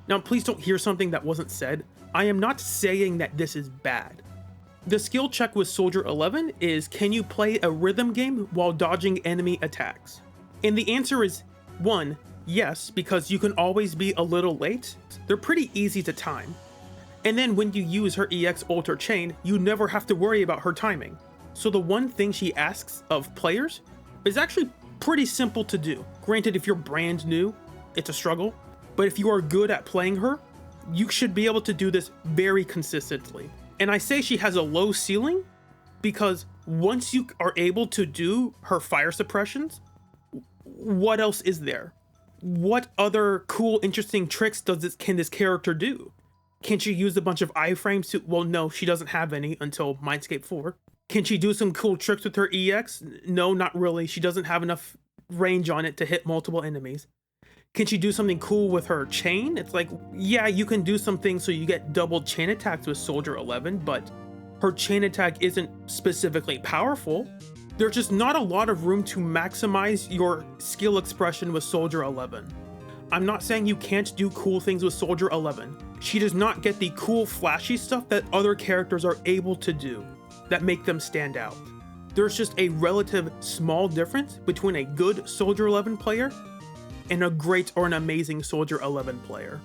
Now, please don't hear something that wasn't said. I am not saying that this is bad. The skill check with Soldier 11 is, can you play a rhythm game while dodging enemy attacks? And the answer is 1, yes, because you can always be a little late. They're pretty easy to time. And then when you use her EX ult or chain, you never have to worry about her timing. So the one thing she asks of players is actually pretty simple to do. Granted, if you're brand new, it's a struggle, but if you are good at playing her, you should be able to do this very consistently. And I say she has a low ceiling because once you are able to do her fire suppressions, what else is there? What other cool, interesting tricks can this character do? Can she use a bunch of iframes to, well, no, she doesn't have any until Mindscape 4. Can she do some cool tricks with her EX? No, not really. She doesn't have enough range on it to hit multiple enemies. Can she do something cool with her chain? It's like, yeah, you can do some things so you get double chain attacks with Soldier 11, but her chain attack isn't specifically powerful. There's just not a lot of room to maximize your skill expression with Soldier 11. I'm not saying you can't do cool things with Soldier 11. She does not get the cool, flashy stuff that other characters are able to do that make them stand out. There's just a relative small difference between a good Soldier 11 player and a great or an amazing Soldier 11 player.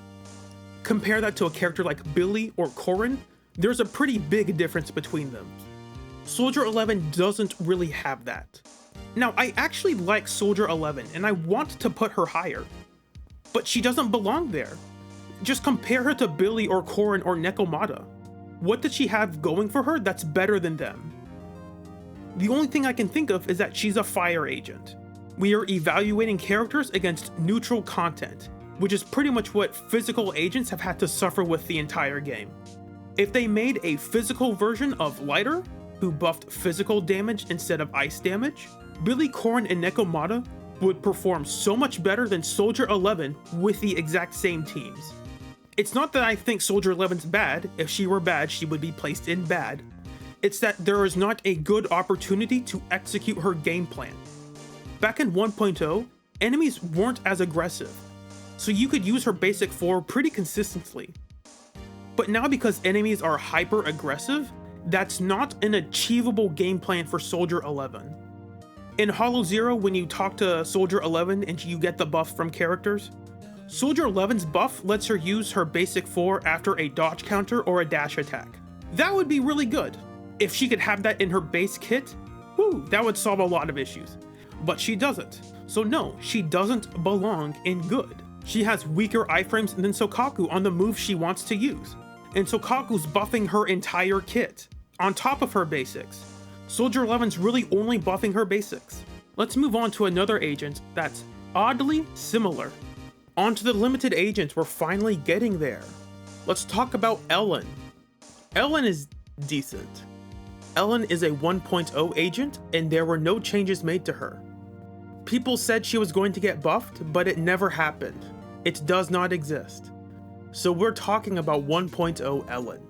Compare that to a character like Billy or Corin, there's a pretty big difference between them. Soldier 11 doesn't really have that. Now, I actually like Soldier 11 and I want to put her higher, but she doesn't belong there. Just compare her to Billy or Corin or Nekomata. What does she have going for her that's better than them? The only thing I can think of is that she's a fire agent. We are evaluating characters against neutral content, which is pretty much what physical agents have had to suffer with the entire game. If they made a physical version of Lighter, who buffed physical damage instead of ice damage, Billy, Corin, and Nekomata would perform so much better than Soldier 11 with the exact same teams. It's not that I think Soldier 11's bad. If she were bad, she would be placed in bad. It's that there is not a good opportunity to execute her game plan. Back in 1.0, enemies weren't as aggressive, so you could use her basic 4 pretty consistently. But now because enemies are hyper aggressive, that's not an achievable game plan for Soldier 11. In Hollow Zero, when you talk to Soldier 11 and you get the buff from characters, Soldier 11's buff lets her use her basic 4 after a dodge counter or a dash attack. That would be really good. If she could have that in her base kit, whoo, that would solve a lot of issues. But she doesn't. So no, she doesn't belong in good. She has weaker iframes than Soukaku on the move she wants to use. And Soukaku's buffing her entire kit, on top of her basics. Soldier 11's really only buffing her basics. Let's move on to another agent that's oddly similar. On to the limited agents, we're finally getting there. Let's talk about Ellen. Ellen is decent. Ellen is a 1.0 agent, and there were no changes made to her. People said she was going to get buffed, but it never happened. It does not exist. So we're talking about 1.0 Ellen.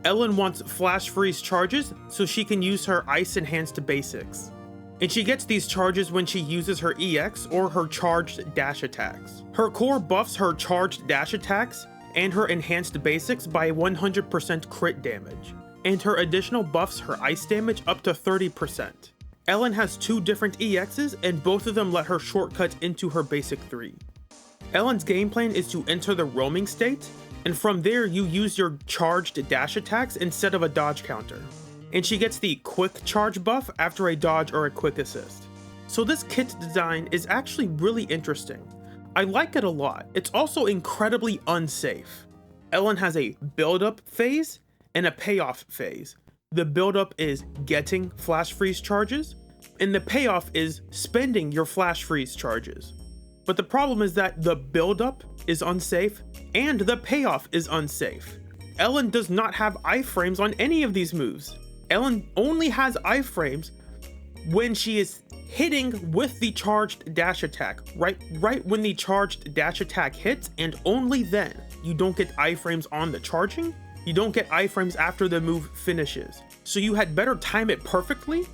Ellen wants flash freeze charges so she can use her ice enhanced basics. And she gets these charges when she uses her EX or her charged dash attacks. Her core buffs her charged dash attacks and her enhanced basics by 100% crit damage. And her additional buffs her ice damage up to 30%. Ellen has 2 different EXs and both of them let her shortcut into her basic 3. Ellen's game plan is to enter the roaming state, and from there you use your charged dash attacks instead of a dodge counter. And she gets the quick charge buff after a dodge or a quick assist. So this kit design is actually really interesting. I like it a lot. It's also incredibly unsafe. Ellen has a build-up phase and a payoff phase. The build-up is getting flash freeze charges, and the payoff is spending your flash freeze charges. But the problem is that the build-up is unsafe and the payoff is unsafe. Ellen does not have iframes on any of these moves. Ellen only has iframes when she is hitting with the charged dash attack, right when the charged dash attack hits, and only then. You don't get iframes on the charging, you don't get iframes after the move finishes. So you had better time it perfectly,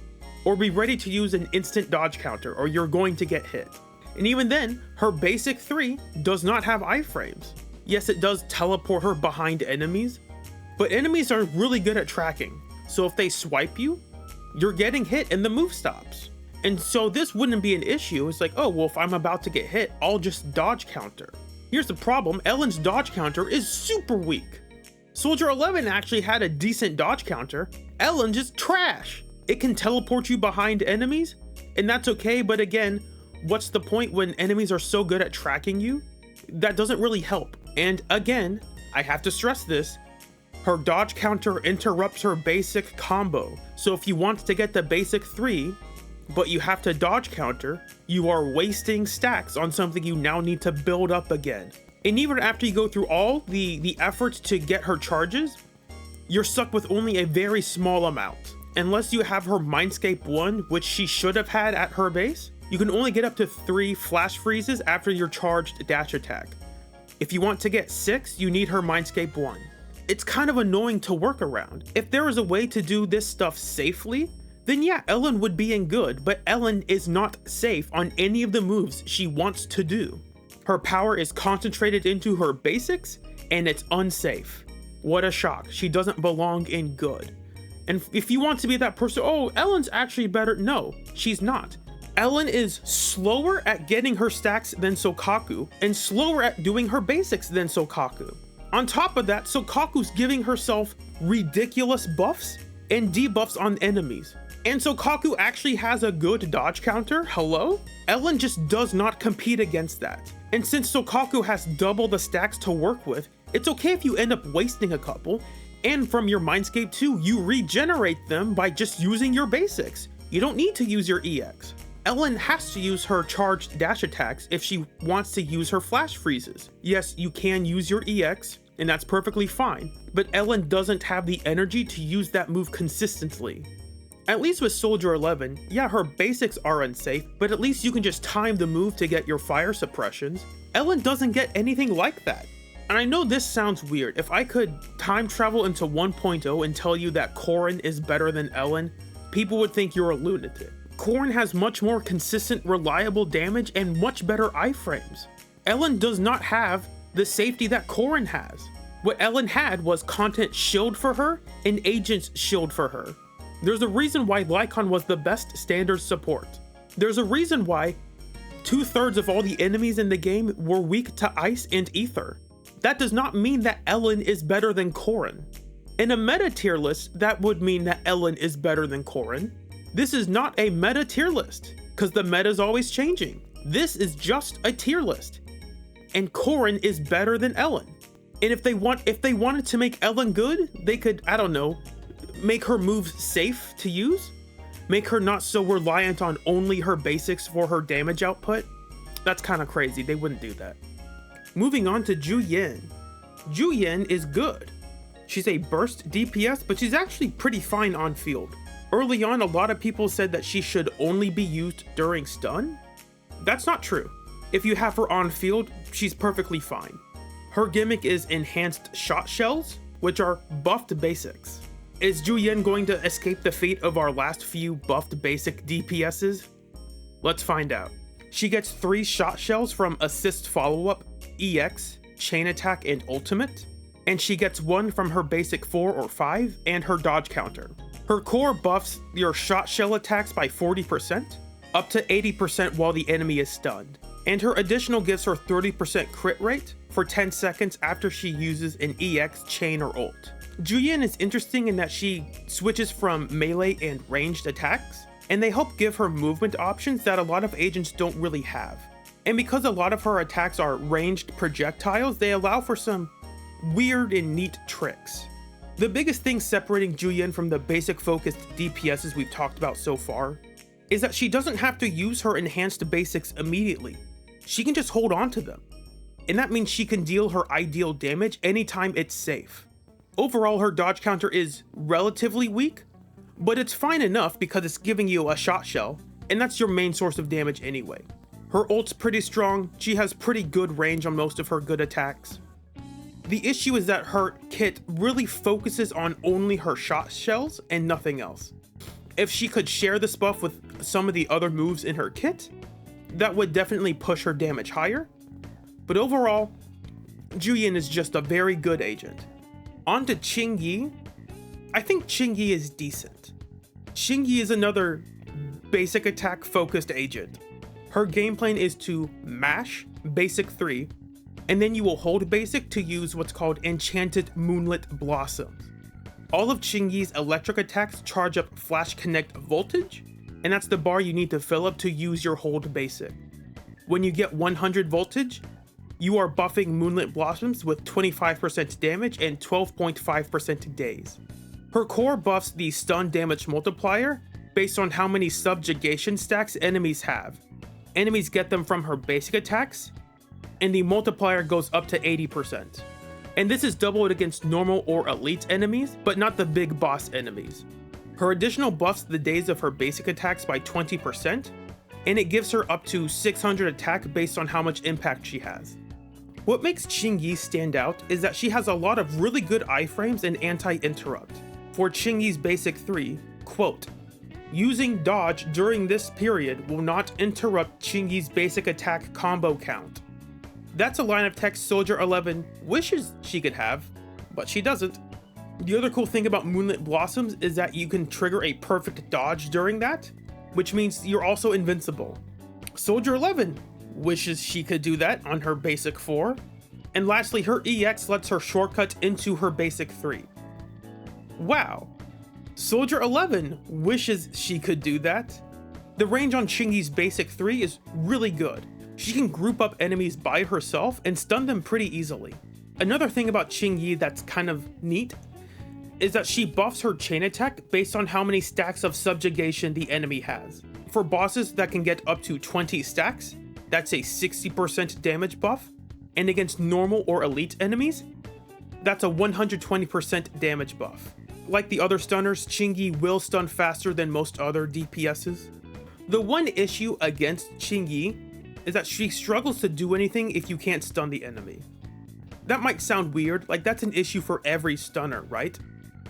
or be ready to use an instant dodge counter, or you're going to get hit. And even then, her basic 3 does not have iframes. Yes, it does teleport her behind enemies, but enemies are really good at tracking. So if they swipe you, you're getting hit and the move stops. And so this wouldn't be an issue. It's like, oh, well, if I'm about to get hit, I'll just dodge counter. Here's the problem, Ellen's dodge counter is super weak. Soldier 11 actually had a decent dodge counter. Ellen just trash. It can teleport you behind enemies, and that's okay, but again, what's the point when enemies are so good at tracking you? That doesn't really help. And again, I have to stress this, her dodge counter interrupts her basic combo. So if you want to get the basic 3, but you have to dodge counter, you are wasting stacks on something you now need to build up again. And even after you go through all the efforts to get her charges, you're stuck with only a very small amount. Unless you have her Mindscape 1, which she should have had at her base, you can only get up to 3 flash freezes after your charged dash attack. If you want to get 6, you need her Mindscape 1. It's kind of annoying to work around. If there was a way to do this stuff safely, then yeah, Ellen would be in good, but Ellen is not safe on any of the moves she wants to do. Her power is concentrated into her basics, and it's unsafe. What a shock, she doesn't belong in good. And if you want to be that person, oh, Ellen's actually better, no, she's not. Ellen is slower at getting her stacks than Soukaku, and slower at doing her basics than Soukaku. On top of that, Soukaku's giving herself ridiculous buffs and debuffs on enemies. And Soukaku actually has a good dodge counter, hello? Ellen just does not compete against that. And since Soukaku has double the stacks to work with, it's okay if you end up wasting a couple, and from your Mindscape 2, you regenerate them by just using your basics. You don't need to use your EX. Ellen has to use her charged dash attacks if she wants to use her flash freezes. Yes, you can use your EX, and that's perfectly fine, but Ellen doesn't have the energy to use that move consistently. At least with Soldier 11, yeah, her basics are unsafe, but at least you can just time the move to get your fire suppressions. Ellen doesn't get anything like that. And I know this sounds weird. If I could time travel into 1.0 and tell you that Corin is better than Ellen, people would think you're a lunatic. Corin has much more consistent, reliable damage and much better iframes. Ellen does not have the safety that Corin has. What Ellen had was content shield for her and agents shield for her. There's a reason why Lycaon was the best standard support. There's a reason why 2/3 of all the enemies in the game were weak to ice and ether. That does not mean that Ellen is better than Corin. In a meta tier list, that would mean that Ellen is better than Corin. This is not a meta tier list, because the meta is always changing. This is just a tier list. And Corin is better than Ellen. And if they wanted to make Ellen good, they could, I don't know, make her moves safe to use, make her not so reliant on only her basics for her damage output. That's kind of crazy. They wouldn't do that. Moving on to Zhu Yuan. Zhu Yuan is good. She's a burst DPS, but she's actually pretty fine on field. Early on, a lot of people said that she should only be used during stun. That's not true. If you have her on field, she's perfectly fine. Her gimmick is enhanced shot shells, which are buffed basics. Is Zhu Yuan going to escape the fate of our last few buffed basic DPSs? Let's find out. She gets 3 shot shells from Assist Follow-Up, EX, Chain Attack, and Ultimate, and she gets 1 from her basic 4 or 5 and her dodge counter. Her core buffs your shot shell attacks by 40%, up to 80% while the enemy is stunned, and her additional gives her 30% crit rate for 10 seconds after she uses an EX, Chain, or Ult. Zhu Yuan is interesting in that she switches from melee and ranged attacks, and they help give her movement options that a lot of agents don't really have. And because a lot of her attacks are ranged projectiles, they allow for some weird and neat tricks. The biggest thing separating Zhu Yuan from the basic focused DPSs we've talked about so far is that she doesn't have to use her enhanced basics immediately. She can just hold on to them. And that means she can deal her ideal damage anytime it's safe. Overall, her dodge counter is relatively weak, but it's fine enough because it's giving you a shot shell, and that's your main source of damage anyway. Her ult's pretty strong, she has pretty good range on most of her good attacks. The issue is that her kit really focuses on only her shot shells and nothing else. If she could share this buff with some of the other moves in her kit, that would definitely push her damage higher. But overall, Zhu Yuan is just a very good agent. On to Qingyi. I think Qingyi is decent. Qingyi is another basic attack focused agent. Her game plan is to mash basic 3, and then you will hold basic to use what's called Enchanted Moonlit Blossoms. All of Qingyi's electric attacks charge up Flash Connect voltage, and that's the bar you need to fill up to use your hold basic. When you get 100 voltage, you are buffing Moonlit Blossoms with 25% damage and 12.5% daze. Her core buffs the stun damage multiplier based on how many subjugation stacks enemies have. Enemies get them from her basic attacks, and the multiplier goes up to 80%. And this is doubled against normal or elite enemies, but not the big boss enemies. Her additional buffs the days of her basic attacks by 20%, and it gives her up to 600 attack based on how much impact she has. What makes Qingyi stand out is that she has a lot of really good iframes and anti-interrupt. For Qingyi's basic 3, quote, "Using dodge during this period will not interrupt Qingyi's basic attack combo count." That's a line of text Soldier 11 wishes she could have, but she doesn't. The other cool thing about Moonlit Blossoms is that you can trigger a perfect dodge during that, which means you're also invincible. Soldier 11 wishes she could do that on her basic 4. And lastly, her EX lets her shortcut into her basic 3. Wow. Soldier 11 wishes she could do that. The range on Qingyi's basic 3 is really good. She can group up enemies by herself and stun them pretty easily. Another thing about Qingyi that's kind of neat is that she buffs her chain attack based on how many stacks of subjugation the enemy has. For bosses that can get up to 20 stacks, that's a 60% damage buff, and against normal or elite enemies, that's a 120% damage buff. Like the other stunners, Qingyi will stun faster than most other DPSs. The one issue against Qingyi is that she struggles to do anything if you can't stun the enemy. That might sound weird, like that's an issue for every stunner, right?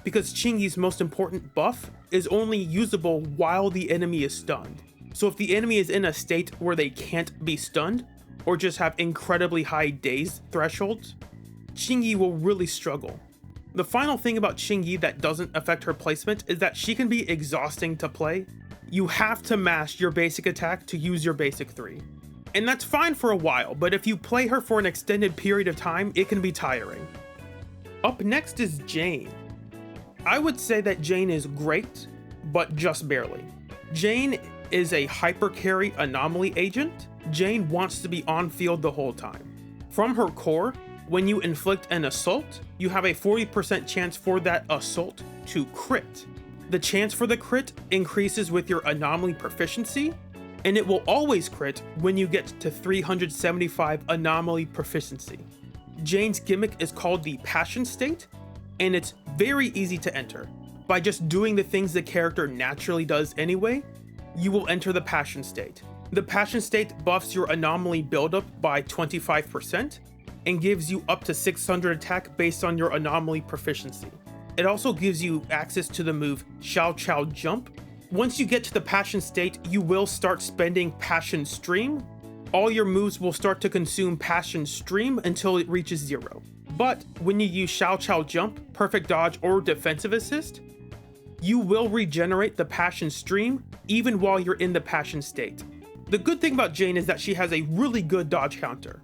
Because Qingyi's most important buff is only usable while the enemy is stunned. So if the enemy is in a state where they can't be stunned, or just have incredibly high daze thresholds, Qingyi will really struggle. The final thing about Qingyi that doesn't affect her placement is that she can be exhausting to play. You have to mash your basic attack to use your basic 3. And that's fine for a while, but if you play her for an extended period of time, it can be tiring. Up next is Jane. I would say that Jane is great, but just barely. Jane is a hyper carry anomaly agent. Jane wants to be on field the whole time. From her core, when you inflict an assault, you have a 40% chance for that assault to crit. The chance for the crit increases with your anomaly proficiency, and it will always crit when you get to 375 anomaly proficiency. Jane's gimmick is called the Passion State, and it's very easy to enter. By just doing the things the character naturally does anyway, you will enter the Passion State. The Passion State buffs your anomaly buildup by 25% and gives you up to 600 attack based on your anomaly proficiency. It also gives you access to the move Xiao Qiao Jump. Once you get to the Passion State, you will start spending Passion Stream. All your moves will start to consume Passion Stream until it reaches 0. But when you use Xiao Qiao Jump, Perfect Dodge, or Defensive Assist, you will regenerate the Passion Stream even while you're in the Passion State. The good thing about Jane is that she has a really good dodge counter.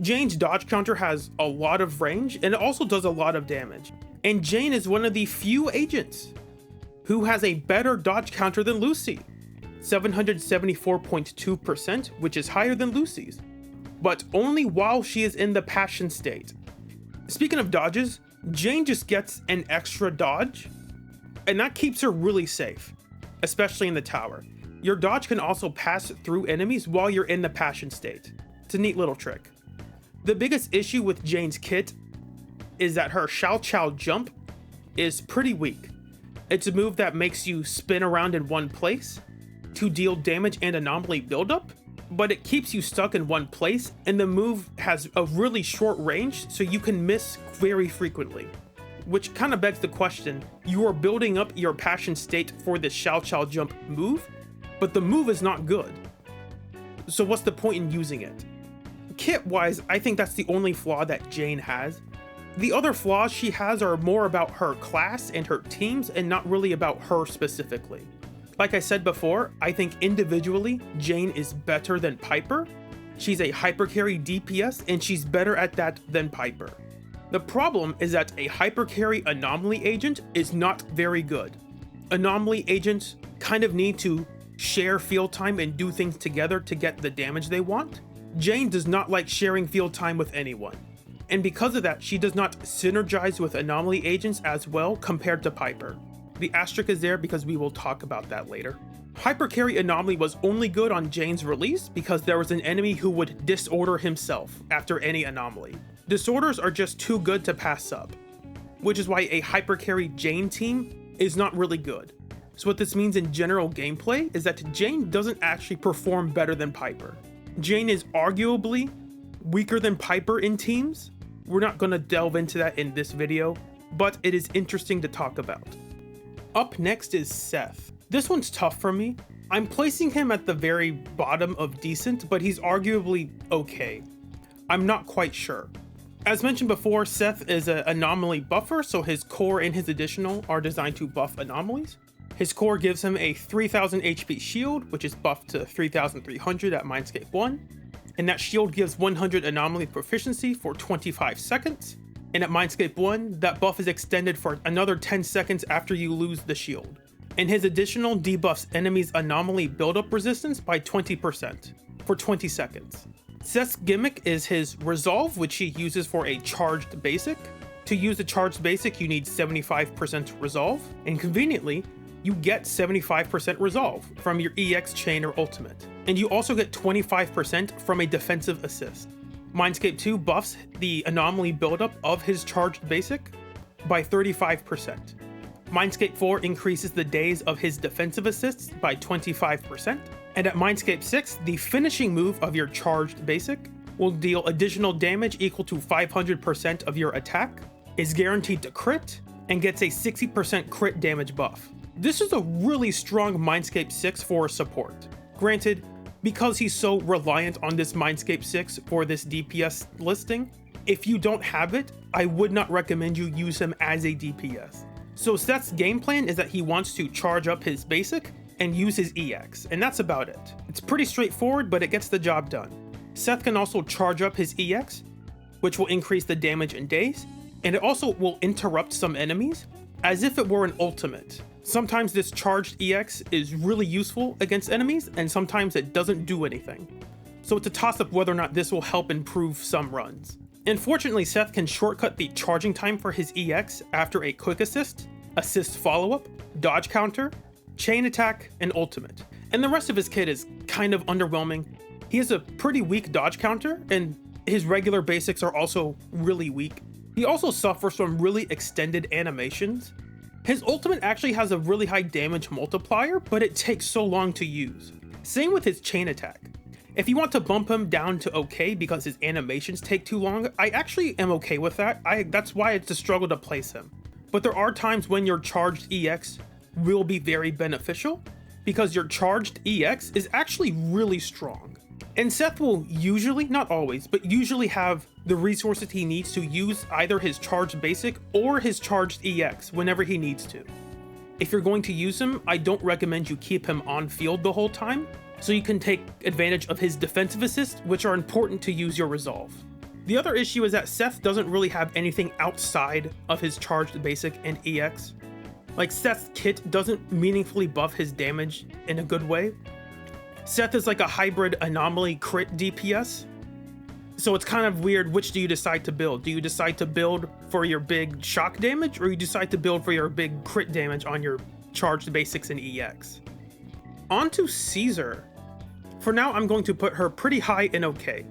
Jane's dodge counter has a lot of range and it also does a lot of damage. And Jane is one of the few agents who has a better dodge counter than Lucy, 774.2%, which is higher than Lucy's, but only while she is in the Passion State. Speaking of dodges, Jane just gets an extra dodge, and that keeps her really safe, especially in the tower. Your dodge can also pass through enemies while you're in the Passion State. It's a neat little trick. The biggest issue with Jane's kit is that her Xiao Qiao Jump is pretty weak. It's a move that makes you spin around in one place to deal damage and anomaly buildup, but it keeps you stuck in one place, and the move has a really short range, so you can miss very frequently. Which kind of begs the question, you are building up your Passion State for this Xiao Qiao Jump move, but the move is not good. So what's the point in using it? Kit-wise, I think that's the only flaw that Jane has. The other flaws she has are more about her class and her teams and not really about her specifically. Like I said before, I think individually, Jane is better than Piper. She's a hypercarry DPS and she's better at that than Piper. The problem is that a hypercarry anomaly agent is not very good. Anomaly agents kind of need to share field time and do things together to get the damage they want. Jane does not like sharing field time with anyone. And because of that, she does not synergize with anomaly agents as well compared to Piper. The asterisk is there because we will talk about that later. Hypercarry Anomaly was only good on Jane's release because there was an enemy who would disorder himself after any anomaly. Disorders are just too good to pass up, which is why a Hypercarry Jane team is not really good. So what this means in general gameplay is that Jane doesn't actually perform better than Piper. Jane is arguably weaker than Piper in teams. We're not going to delve into that in this video, but it is interesting to talk about. Up next is Seth. This one's tough for me. I'm placing him at the very bottom of decent, but he's arguably okay. I'm not quite sure. As mentioned before, Seth is an anomaly buffer, so his core and his additional are designed to buff anomalies. His core gives him a 3000 HP shield, which is buffed to 3300 at Mindscape 1. And that shield gives 100 anomaly proficiency for 25 seconds. And at Mindscape 1, that buff is extended for another 10 seconds after you lose the shield. And his additional debuffs enemies' anomaly buildup resistance by 20% for 20 seconds. Seth's gimmick is his resolve, which he uses for a charged basic. To use a charged basic, you need 75% resolve, and conveniently, you get 75% resolve from your EX chain or ultimate. And you also get 25% from a defensive assist. Mindscape 2 buffs the anomaly buildup of his charged basic by 35%. Mindscape 4 increases the days of his defensive assists by 25%. And at Mindscape 6, the finishing move of your charged basic will deal additional damage equal to 500% of your attack, is guaranteed to crit, and gets a 60% crit damage buff. This is a really strong Mindscape 6 for support. Granted, because he's so reliant on this Mindscape 6 for this DPS listing, if you don't have it, I would not recommend you use him as a DPS. So Seth's game plan is that he wants to charge up his basic and use his EX, and that's about it. It's pretty straightforward, but it gets the job done. Seth can also charge up his EX, which will increase the damage in days, and it also will interrupt some enemies, as if it were an ultimate. Sometimes this charged EX is really useful against enemies, and sometimes it doesn't do anything. So it's a toss-up whether or not this will help improve some runs. Unfortunately, Seth can shortcut the charging time for his EX after a quick assist follow-up, dodge counter, chain attack, and ultimate. And the rest of his kit is kind of underwhelming. He has a pretty weak dodge counter, and his regular basics are also really weak. He also suffers from really extended animations. His ultimate actually has a really high damage multiplier, but it takes so long to use. Same with his chain attack. If you want to bump him down to okay because his animations take too long, I actually am okay with that. That's why it's a struggle to place him. But there are times when your charged EX will be very beneficial, because your charged EX is actually really strong. And Seth will usually, not always, but usually have the resources he needs to use either his charged basic or his charged EX whenever he needs to. If you're going to use him, I don't recommend you keep him on field the whole time, so you can take advantage of his defensive assists, which are important to use your resolve. The other issue is that Seth doesn't really have anything outside of his charged basic and EX. Like, Seth's kit doesn't meaningfully buff his damage in a good way. Seth is like a hybrid anomaly crit DPS. So it's kind of weird, which do you decide to build? Do you decide to build for your big shock damage, or you decide to build for your big crit damage on your charged basics and EX? On to Caesar. For now, I'm going to put her pretty high in okay.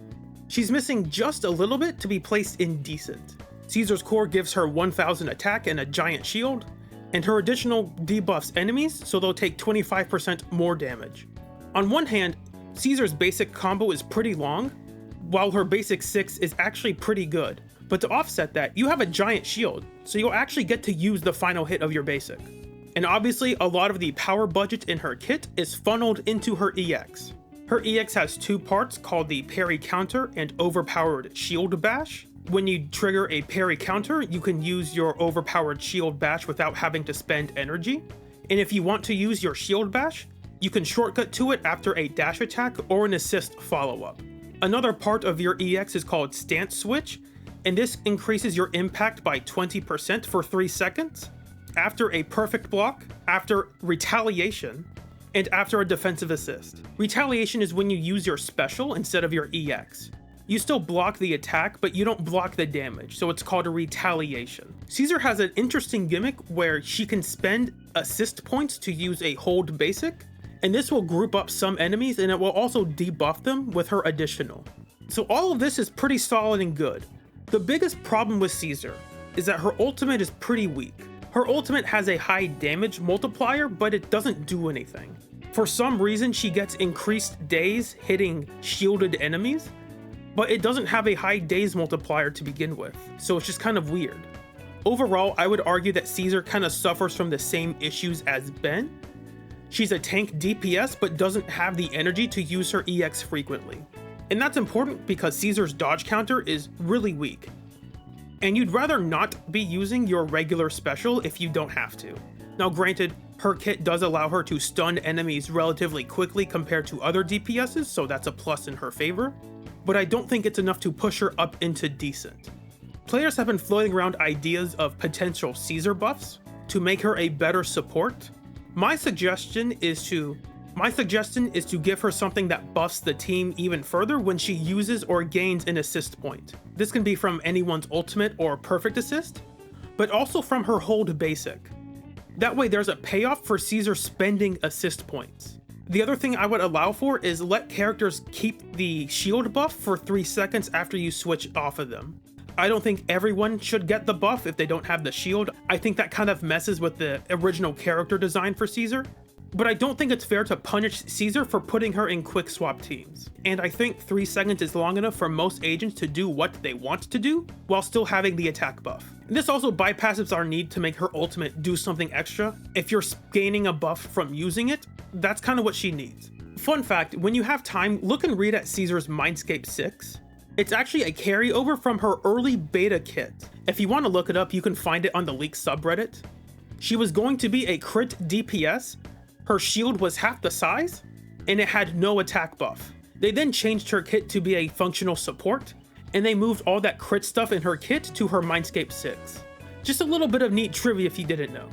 She's missing just a little bit to be placed in decent. Caesar's core gives her 1000 attack and a giant shield, and her additional debuffs enemies, so they'll take 25% more damage. On one hand, Caesar's basic combo is pretty long, while her basic 6 is actually pretty good. But to offset that, you have a giant shield, so you'll actually get to use the final hit of your basic. And obviously, a lot of the power budget in her kit is funneled into her EX. Her EX has two parts called the parry counter and overpowered shield bash. When you trigger a parry counter, you can use your overpowered shield bash without having to spend energy. And if you want to use your shield bash, you can shortcut to it after a dash attack or an assist follow-up. Another part of your EX is called stance switch, and this increases your impact by 20% for 3 seconds, after a perfect block, after retaliation, and after a defensive assist. Retaliation is when you use your special instead of your EX. You still block the attack, but you don't block the damage, so it's called a retaliation. Caesar has an interesting gimmick where she can spend assist points to use a hold basic, and this will group up some enemies, and it will also debuff them with her additional. So all of this is pretty solid and good. The biggest problem with Caesar is that her ultimate is pretty weak. Her ultimate has a high damage multiplier, but it doesn't do anything. For some reason, she gets increased days hitting shielded enemies, but it doesn't have a high days multiplier to begin with, so it's just kind of weird. Overall, I would argue that Caesar kind of suffers from the same issues as Ben. She's a tank DPS, but doesn't have the energy to use her EX frequently. And that's important because Caesar's dodge counter is really weak. And you'd rather not be using your regular special if you don't have to. Now granted, her kit does allow her to stun enemies relatively quickly compared to other DPSs, so that's a plus in her favor, but I don't think it's enough to push her up into decent. Players have been floating around ideas of potential Caesar buffs to make her a better support. My suggestion is to give her something that buffs the team even further when she uses or gains an assist point. This can be from anyone's ultimate or perfect assist, but also from her hold basic. That way there's a payoff for Caesar spending assist points. The other thing I would allow for is let characters keep the shield buff for 3 seconds after you switch off of them. I don't think everyone should get the buff if they don't have the shield. I think that kind of messes with the original character design for Caesar. But I don't think it's fair to punish Caesar for putting her in quick swap teams. And I think 3 seconds is long enough for most agents to do what they want to do while still having the attack buff. This also bypasses our need to make her ultimate do something extra. If you're gaining a buff from using it, that's kind of what she needs. Fun fact, when you have time, look and read at Caesar's Mindscape 6. It's actually a carryover from her early beta kit. If you want to look it up, you can find it on the leak subreddit. She was going to be a crit DPS, her shield was half the size, and it had no attack buff. They then changed her kit to be a functional support, and they moved all that crit stuff in her kit to her Mindscape 6. Just a little bit of neat trivia if you didn't know.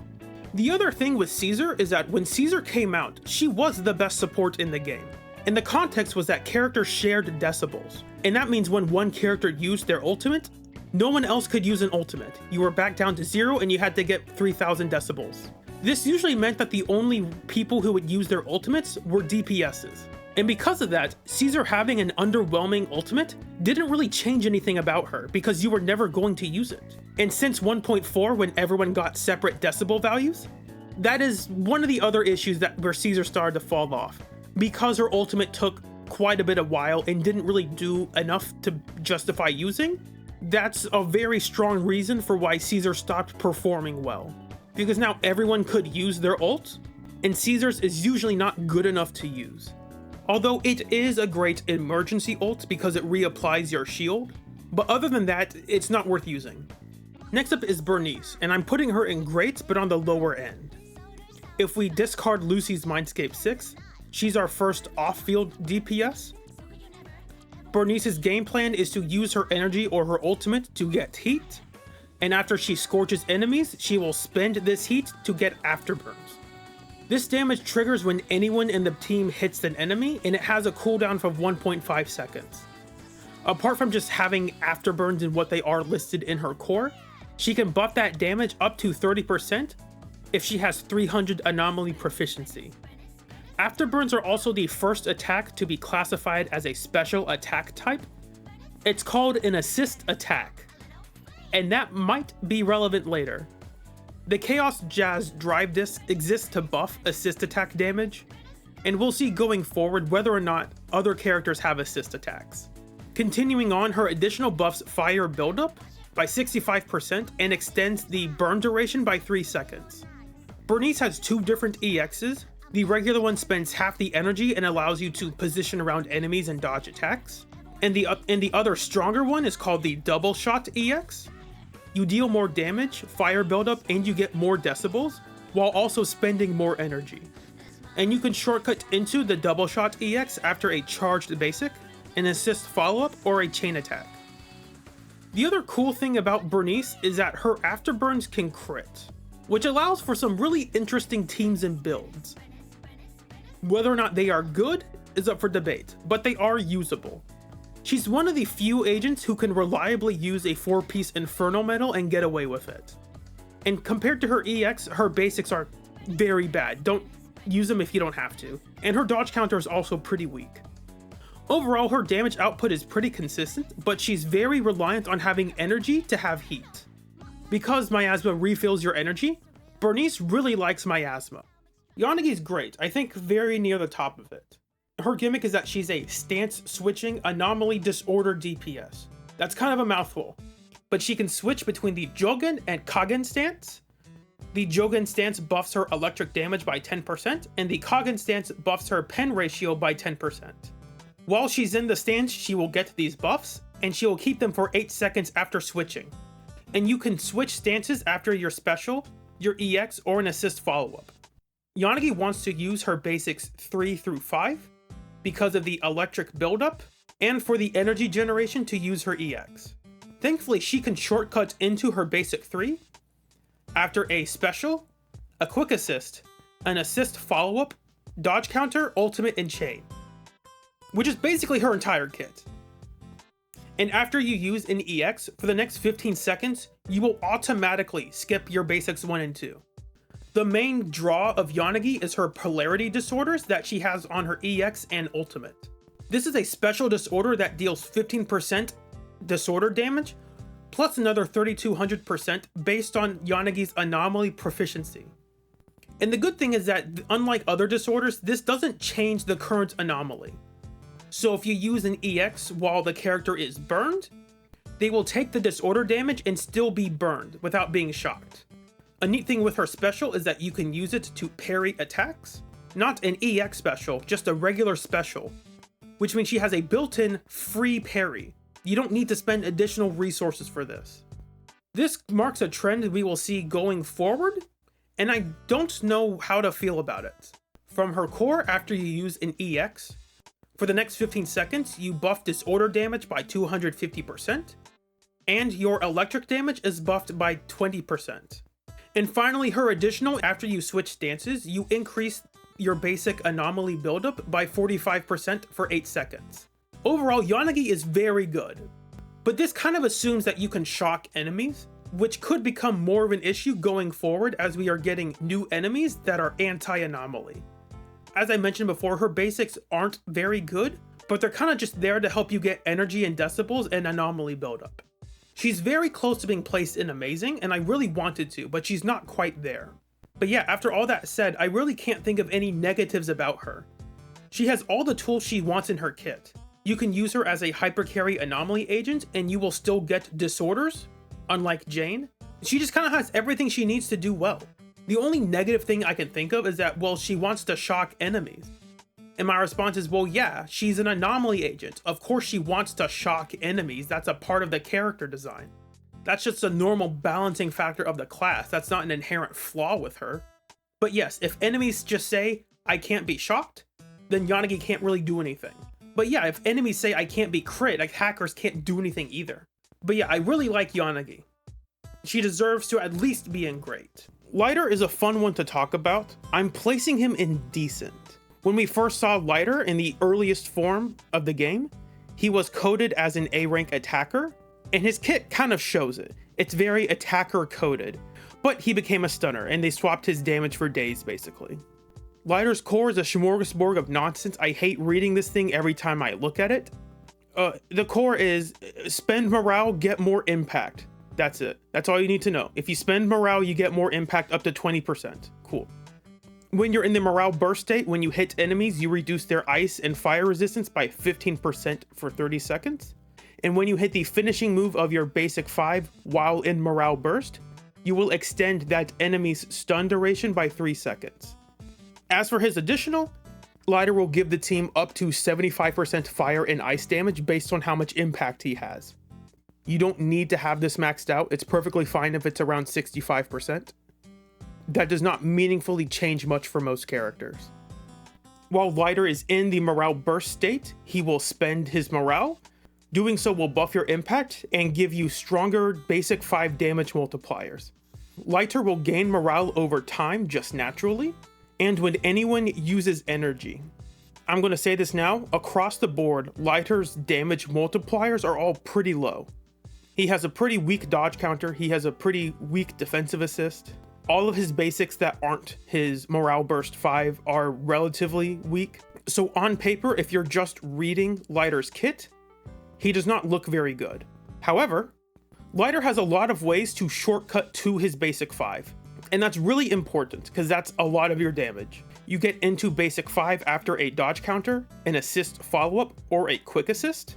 The other thing with Caesar is that when Caesar came out, she was the best support in the game. And the context was that characters shared decibels. And that means when one character used their ultimate, no one else could use an ultimate. You were back down to 0 and you had to get 3000 decibels. This usually meant that the only people who would use their ultimates were DPSs. And because of that, Caesar having an underwhelming ultimate didn't really change anything about her because you were never going to use it. And since 1.4, when everyone got separate decibel values, that is one of the other issues where Caesar started to fall off. Because her ultimate took quite a bit of while and didn't really do enough to justify using, that's a very strong reason for why Caesar stopped performing well. Because now everyone could use their ult, and Caesar's is usually not good enough to use. Although it is a great emergency ult because it reapplies your shield, but other than that, it's not worth using. Next up is Burnice, and I'm putting her in great but on the lower end. If we discard Lucy's Mindscape 6, she's our first off-field DPS. Burnice's game plan is to use her energy or her ultimate to get heat, and after she scorches enemies, she will spend this heat to get afterburns. This damage triggers when anyone in the team hits an enemy, and it has a cooldown of 1.5 seconds. Apart from just having afterburns and what they are listed in her core, she can buff that damage up to 30% if she has 300 anomaly proficiency. Afterburns are also the first attack to be classified as a special attack type. It's called an assist attack, and that might be relevant later. The Chaos Jazz Drive Disc exists to buff assist attack damage, and we'll see going forward whether or not other characters have assist attacks. Continuing on, her additional buffs fire buildup by 65% and extends the burn duration by 3 seconds. Burnice has 2 different EXs. The regular one spends half the energy and allows you to position around enemies and dodge attacks. And the other stronger one is called the Double Shot EX. You deal more damage, fire buildup, and you get more decibels, while also spending more energy. And you can shortcut into the Double Shot EX after a charged basic, an assist follow-up, or a chain attack. The other cool thing about Burnice is that her afterburns can crit, which allows for some really interesting teams and builds. Whether or not they are good is up for debate, but they are usable. She's one of the few agents who can reliably use a 4-piece Infernal Medal and get away with it. And compared to her EX, her basics are very bad. Don't use them if you don't have to. And her dodge counter is also pretty weak. Overall, her damage output is pretty consistent, but she's very reliant on having energy to have heat. Because Miasma refills your energy, Burnice really likes Miasma. Yanagi's great, I think very near the top of it. Her gimmick is that she's a stance-switching, anomaly disorder DPS. That's kind of a mouthful, but she can switch between the Jogen and Kagen stance. The Jogen stance buffs her electric damage by 10%, and the Kagen stance buffs her pen ratio by 10%. While she's in the stance, she will get these buffs, and she will keep them for 8 seconds after switching. And you can switch stances after your special, your EX, or an assist follow-up. Yanagi wants to use her basics 3 through 5 because of the electric buildup, and for the energy generation to use her EX. Thankfully, she can shortcut into her basic 3 after a special, a quick assist, an assist follow-up, dodge counter, ultimate, and chain, which is basically her entire kit. And after you use an EX, for the next 15 seconds, you will automatically skip your basics 1 and 2. The main draw of Yanagi is her polarity disorders that she has on her EX and ultimate. This is a special disorder that deals 15% disorder damage, plus another 3200% based on Yanagi's anomaly proficiency. And the good thing is that, unlike other disorders, this doesn't change the current anomaly. So if you use an EX while the character is burned, they will take the disorder damage and still be burned without being shocked. A neat thing with her special is that you can use it to parry attacks. Not an EX special, just a regular special, which means she has a built-in free parry. You don't need to spend additional resources for this. This marks a trend we will see going forward, and I don't know how to feel about it. From her core after you use an EX, For the next 15 seconds, you buff disorder damage by 250%, and your electric damage is buffed by 20%. And finally, her additional, after you switch stances, you increase your basic anomaly buildup by 45% for 8 seconds. Overall, Yanagi is very good, but this kind of assumes that you can shock enemies, which could become more of an issue going forward as we are getting new enemies that are anti-anomaly. As I mentioned before, her basics aren't very good, but they're kind of just there to help you get energy and decibels and anomaly buildup. She's very close to being placed in Amazing, and I really wanted to, but she's not quite there. But yeah, after all that said, I really can't think of any negatives about her. She has all the tools she wants in her kit. You can use her as a hypercarry anomaly agent, and you will still get disorders, unlike Jane. She just kind of has everything she needs to do well. The only negative thing I can think of is that, well, she wants to shock enemies. And my response is, well, yeah, she's an anomaly agent. Of course she wants to shock enemies. That's a part of the character design. That's just a normal balancing factor of the class. That's not an inherent flaw with her. But yes, if enemies just say, I can't be shocked, then Yanagi can't really do anything. But yeah, if enemies say I can't be crit, like hackers can't do anything either. But yeah, I really like Yanagi. She deserves to at least be in great. Lighter is a fun one to talk about. I'm placing him in decent. When we first saw Lighter in the earliest form of the game, he was coded as an A rank attacker, and his kit kind of shows it. It's very attacker coded, but he became a stunner and they swapped his damage for days basically. Lighter's core is a smorgasbord of nonsense. I hate reading this thing every time I look at it. The core is spend morale, get more impact. That's it. That's all you need to know. If you spend morale, you get more impact up to 20%. Cool. When you're in the morale burst state, when you hit enemies, you reduce their ice and fire resistance by 15% for 30 seconds. And when you hit the finishing move of your basic 5 while in morale burst, you will extend that enemy's stun duration by 3 seconds. As for his additional, Lighter will give the team up to 75% fire and ice damage based on how much impact he has. You don't need to have this maxed out. It's perfectly fine if it's around 65%. That does not meaningfully change much for most characters. While Lighter is in the morale burst state, he will spend his morale. Doing so will buff your impact and give you stronger basic 5 damage multipliers. Lighter will gain morale over time just naturally, and when anyone uses energy. I'm going to say this now, across the board, Lighter's damage multipliers are all pretty low. He has a pretty weak dodge counter, he has a pretty weak defensive assist. All of his basics that aren't his morale burst 5 are relatively weak. So on paper, if you're just reading Lighter's kit, he does not look very good. However, Lighter has a lot of ways to shortcut to his basic 5. And that's really important because that's a lot of your damage. You get into basic 5 after a dodge counter, an assist follow-up, or a quick assist,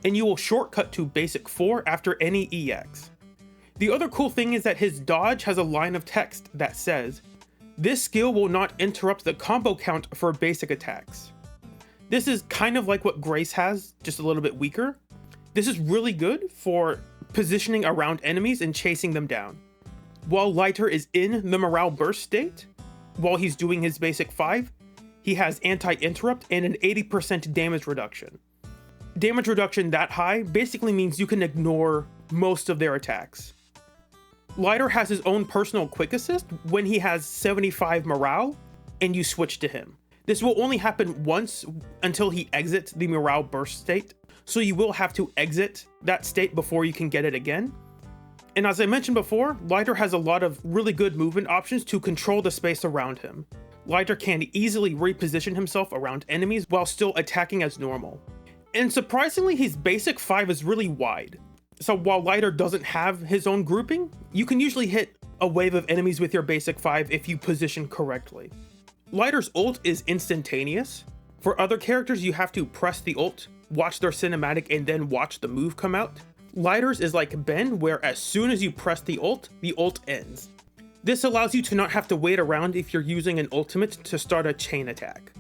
and you will shortcut to basic 4 after any EX. The other cool thing is that his dodge has a line of text that says, "This skill will not interrupt the combo count for basic attacks." This is kind of like what Grace has, just a little bit weaker. This is really good for positioning around enemies and chasing them down. While Lighter is in the morale burst state, while he's doing his basic 5, he has anti-interrupt and an 80% damage reduction. Damage reduction that high basically means you can ignore most of their attacks. Lighter has his own personal quick assist when he has 75 morale and you switch to him. This will only happen once until he exits the morale burst state, so you will have to exit that state before you can get it again. And as I mentioned before, Lighter has a lot of really good movement options to control the space around him. Lighter can easily reposition himself around enemies while still attacking as normal. And surprisingly, his basic 5 is really wide. So while Lighter doesn't have his own grouping, you can usually hit a wave of enemies with your basic 5 if you position correctly. Lighter's ult is instantaneous. For other characters, you have to press the ult, watch their cinematic, and then watch the move come out. Lighter's is like Ben, where as soon as you press the ult ends. This allows you to not have to wait around if you're using an ultimate to start a chain attack.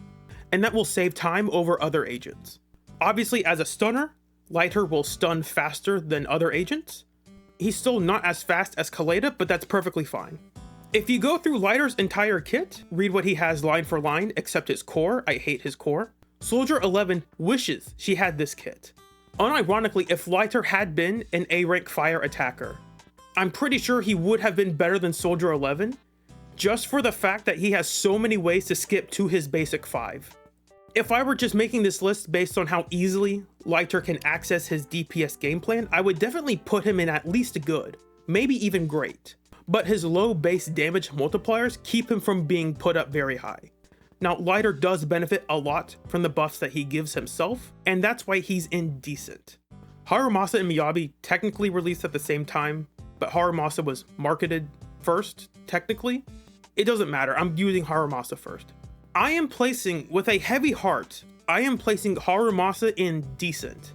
And that will save time over other agents. Obviously, as a stunner, Lighter will stun faster than other agents. He's still not as fast as Koleda, but that's perfectly fine. If you go through Lighter's entire kit, read what he has line for line, except his core. I hate his core. Soldier 11 wishes she had this kit. Unironically, if Lighter had been an A rank fire attacker, I'm pretty sure he would have been better than Soldier 11, just for the fact that he has so many ways to skip to his basic 5. If I were just making this list based on how easily Lighter can access his DPS game plan, I would definitely put him in at least good, maybe even great. But his low base damage multipliers keep him from being put up very high. Now, Lighter does benefit a lot from the buffs that he gives himself, and that's why he's indecent. Harumasa and Miyabi technically released at the same time, but Harumasa was marketed first, technically. It doesn't matter, I'm using Harumasa first. I am placing, with a heavy heart, I am placing Harumasa in decent.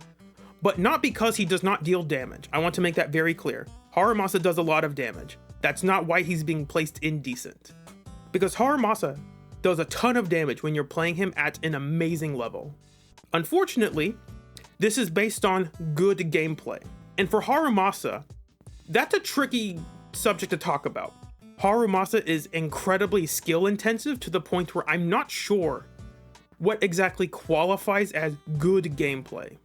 But not because he does not deal damage. I want to make that very clear. Harumasa does a lot of damage. That's not why he's being placed in decent. Because Harumasa does a ton of damage when you're playing him at an amazing level. Unfortunately, this is based on good gameplay. And for Harumasa, that's a tricky subject to talk about. Harumasa is incredibly skill intensive to the point where I'm not sure what exactly qualifies as good gameplay.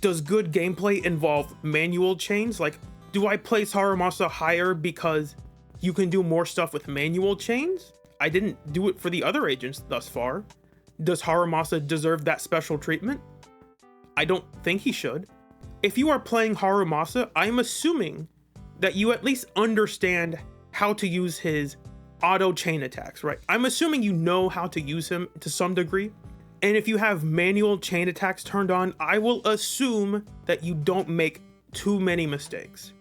Does good gameplay involve manual chains? Like, do I place Harumasa higher because you can do more stuff with manual chains? I didn't do it for the other agents thus far. Does Harumasa deserve that special treatment? I don't think he should. If you are playing Harumasa, I'm assuming that you at least understand how to use his auto chain attacks, right? I'm assuming you know how to use him to some degree. And if you have manual chain attacks turned on, I will assume that you don't make too many mistakes.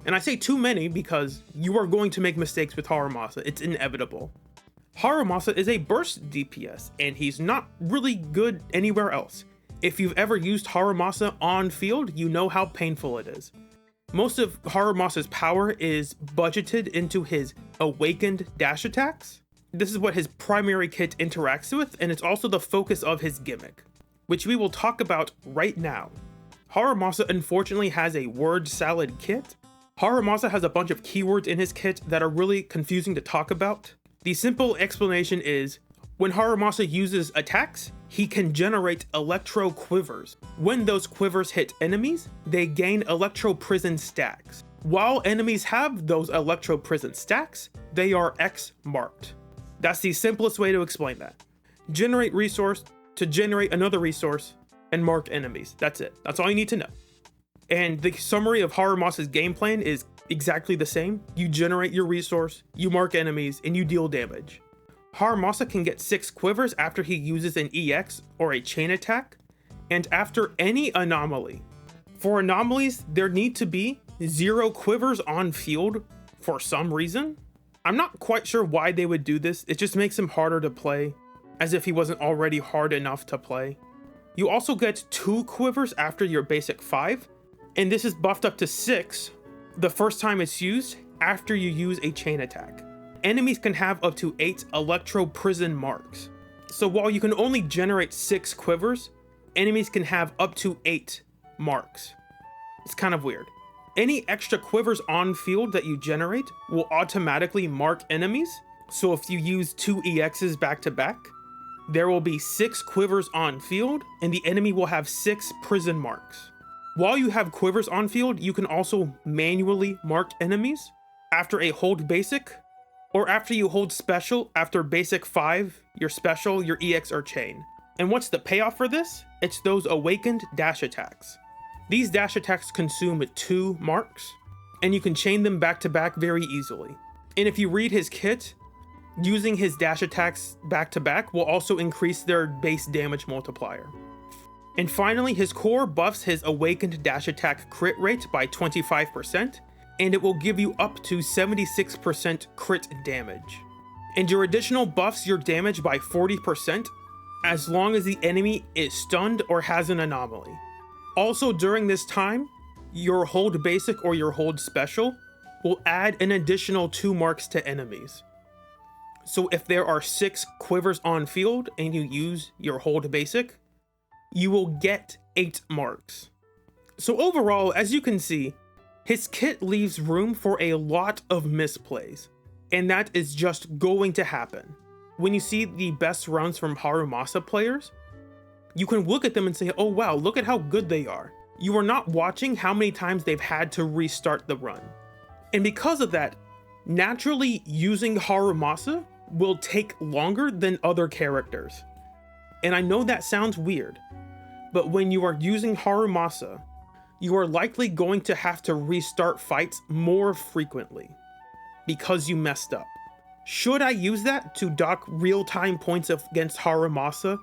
And I say too many because you are going to make mistakes with Harumasa. It's inevitable. Harumasa is a burst DPS, and he's not really good anywhere else. If you've ever used Harumasa on field, you know how painful it is. Most of Harumasa's power is budgeted into his awakened dash attacks. This is what his primary kit interacts with, and it's also the focus of his gimmick, which we will talk about right now. Harumasa unfortunately has a word salad kit. Harumasa has a bunch of keywords in his kit that are really confusing to talk about. The simple explanation is, when Harumasa uses attacks, he can generate electro quivers. When those quivers hit enemies, they gain electro prison stacks. While enemies have those electro prison stacks, they are X marked. That's the simplest way to explain that. Generate resource to generate another resource and mark enemies. That's it. That's all you need to know. And the summary of Harumasa's game plan is exactly the same. You generate your resource, you mark enemies, and you deal damage. Harumasa can get 6 quivers after he uses an EX or a chain attack, and after any anomaly. For anomalies, there need to be 0 quivers on field for some reason. I'm not quite sure why they would do this. It just makes him harder to play, as if he wasn't already hard enough to play. You also get 2 quivers after your basic 5, and this is buffed up to 6 the first time it's used after you use a chain attack. Enemies can have up to 8 electro prison marks. So while you can only generate 6 quivers, enemies can have up to 8 marks. It's kind of weird. Any extra quivers on field that you generate will automatically mark enemies. So if you use 2 EXs back to back, there will be 6 quivers on field and the enemy will have 6 prison marks. While you have quivers on field, you can also manually mark enemies after a hold basic, or after you hold special after basic 5, your special, your EX, or chain. And what's the payoff for this? It's those awakened dash attacks. These dash attacks consume 2 marks, and you can chain them back to back very easily. And if you read his kit, using his dash attacks back to back will also increase their base damage multiplier. And finally, his core buffs his awakened dash attack crit rate by 25%, and it will give you up to 76% crit damage. And your additional buffs your damage by 40% as long as the enemy is stunned or has an anomaly. Also during this time, your hold basic or your hold special will add an additional 2 marks to enemies. So if there are 6 quivers on field and you use your hold basic, you will get 8 marks. So overall, as you can see, his kit leaves room for a lot of misplays, and that is just going to happen. When you see the best runs from Harumasa players, You can look at them and say, oh wow, look at how good they are. You are not watching how many times they've had to restart the run. And because of that, naturally using Harumasa will take longer than other characters. And I know that sounds weird, but when you are using Harumasa, you are likely going to have to restart fights more frequently because you messed up. Should I use that to dock real-time points against Harumasa?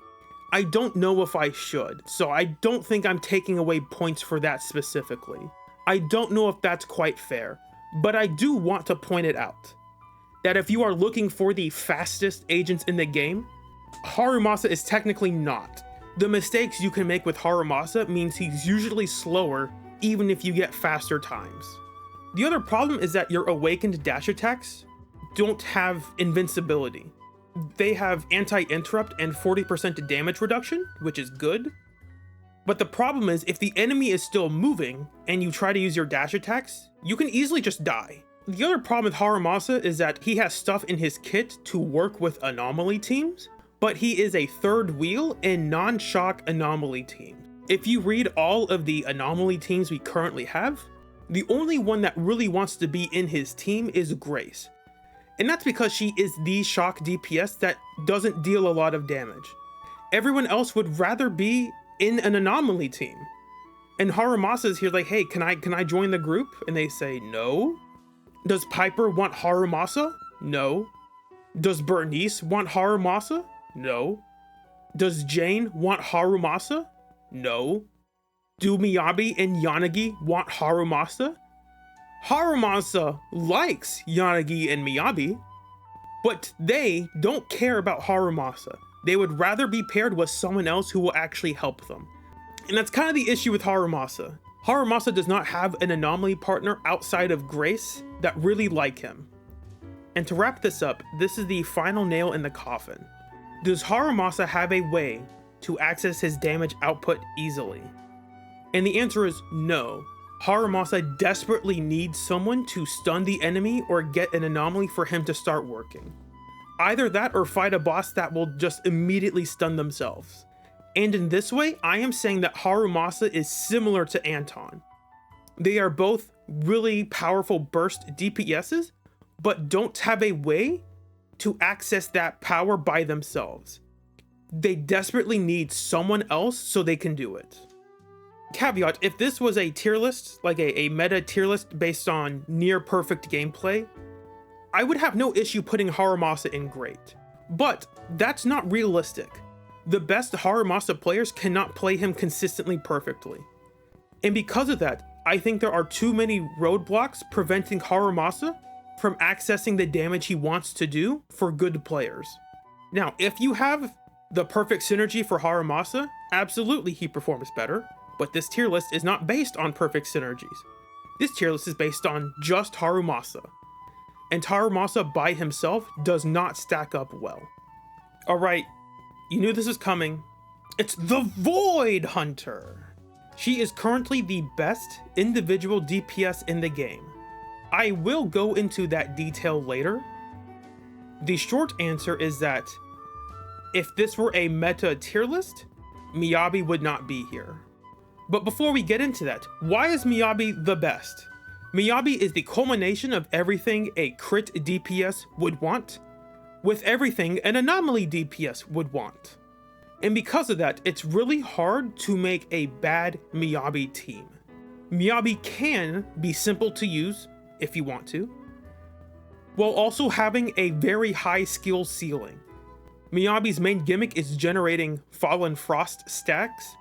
I don't know if I should, so I don't think I'm taking away points for that specifically. I don't know if that's quite fair, but I do want to point it out that if you are looking for the fastest agents in the game, Harumasa is technically not. The mistakes you can make with Harumasa means he's usually slower even if you get faster times. The other problem is that your awakened dash attacks don't have invincibility. They have anti-interrupt and 40% damage reduction, which is good. But the problem is if the enemy is still moving and you try to use your dash attacks, you can easily just die. The other problem with Harumasa is that he has stuff in his kit to work with anomaly teams, but he is a third wheel in non-shock anomaly teams. If you read all of the anomaly teams we currently have, the only one that really wants to be in his team is Grace. And that's because she is the shock DPS that doesn't deal a lot of damage. Everyone else would rather be in an anomaly team. And Harumasa's here like, hey, can I join the group? And they say no. Does Piper want Harumasa? No. Does Burnice want Harumasa? No. Does Jane want Harumasa? No. Do Miyabi and Yanagi want Harumasa? Harumasa likes Yanagi and Miyabi, but they don't care about Harumasa. They would rather be paired with someone else who will actually help them. And that's kind of the issue with Harumasa. Harumasa does not have an anomaly partner outside of Grace that really like him. And to wrap this up, this is the final nail in the coffin. Does Harumasa have a way to access his damage output easily? And the answer is no. Harumasa desperately needs someone to stun the enemy or get an anomaly for him to start working. Either that or fight a boss that will just immediately stun themselves. And in this way, I am saying that Harumasa is similar to Anton. They are both really powerful burst DPSs, but don't have a way to access that power by themselves. They desperately need someone else so they can do it. Caveat, if this was a tier list, like a meta tier list based on near perfect gameplay, I would have no issue putting Harumasa in great. But that's not realistic. The best Harumasa players cannot play him consistently perfectly. And because of that, I think there are too many roadblocks preventing Harumasa from accessing the damage he wants to do for good players. Now, if you have the perfect synergy for Harumasa, absolutely he performs better. But this tier list is not based on perfect synergies. This tier list is based on just Harumasa. And Harumasa by himself does not stack up well. Alright, you knew this was coming. It's the Void Hunter! She is currently the best individual DPS in the game. I will go into that detail later. The short answer is that if this were a meta tier list, Miyabi would not be here. But before we get into that, why is Miyabi the best? Miyabi is the culmination of everything a crit DPS would want, with everything an anomaly DPS would want. And because of that, it's really hard to make a bad Miyabi team. Miyabi can be simple to use if you want to, while also having a very high skill ceiling. Miyabi's main gimmick is generating Fallen Frost stacks.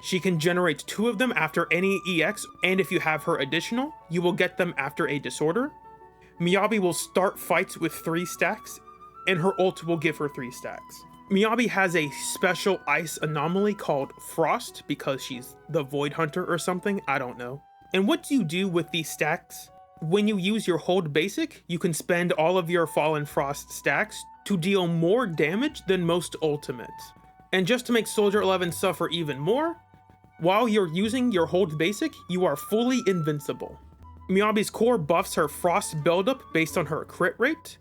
She can generate 2 of them after any EX, and if you have her additional, you will get them after a disorder. Miyabi will start fights with 3 stacks, and her ult will give her 3 stacks. Miyabi has a special ice anomaly called Frost, because she's the Void Hunter or something, I don't know. And what do you do with these stacks? When you use your hold basic, you can spend all of your Fallen Frost stacks to deal more damage than most ultimates. And just to make Soldier 11 suffer even more, while you're using your hold basic, you are fully invincible. Miyabi's core buffs her Frost buildup based on her crit rate.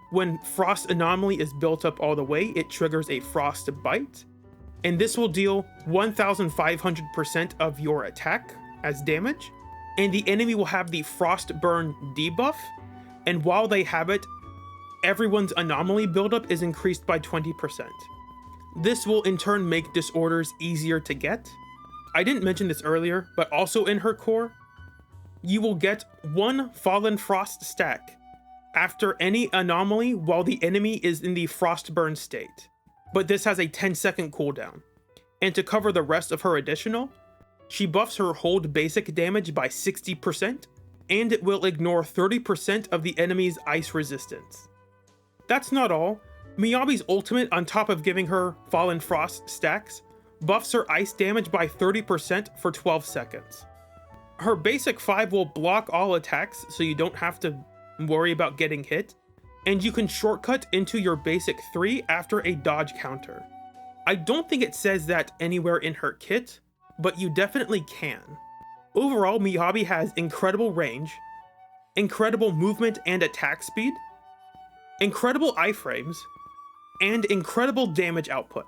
When Frost Anomaly is built up all the way, it triggers a Frost Bite. and this will deal 1500% of your attack as damage, and the enemy will have the Frost Burn debuff, and while they have it, everyone's anomaly buildup is increased by 20%. This will in turn make disorders easier to get. I didn't mention this earlier, but also in her core, you will get 1 Fallen Frost stack after any anomaly while the enemy is in the Frostburn state. But this has a 10-second cooldown. And to cover the rest of her additional, she buffs her hold basic damage by 60%, and it will ignore 30% of the enemy's ice resistance. That's not all. Miyabi's ultimate, on top of giving her Fallen Frost stacks, buffs her ice damage by 30% for 12 seconds. Her basic 5 will block all attacks, so you don't have to worry about getting hit, and you can shortcut into your basic 3 after a dodge counter. I don't think it says that anywhere in her kit, but you definitely can. Overall, Miyabi has incredible range, incredible movement and attack speed, incredible iframes, and incredible damage output.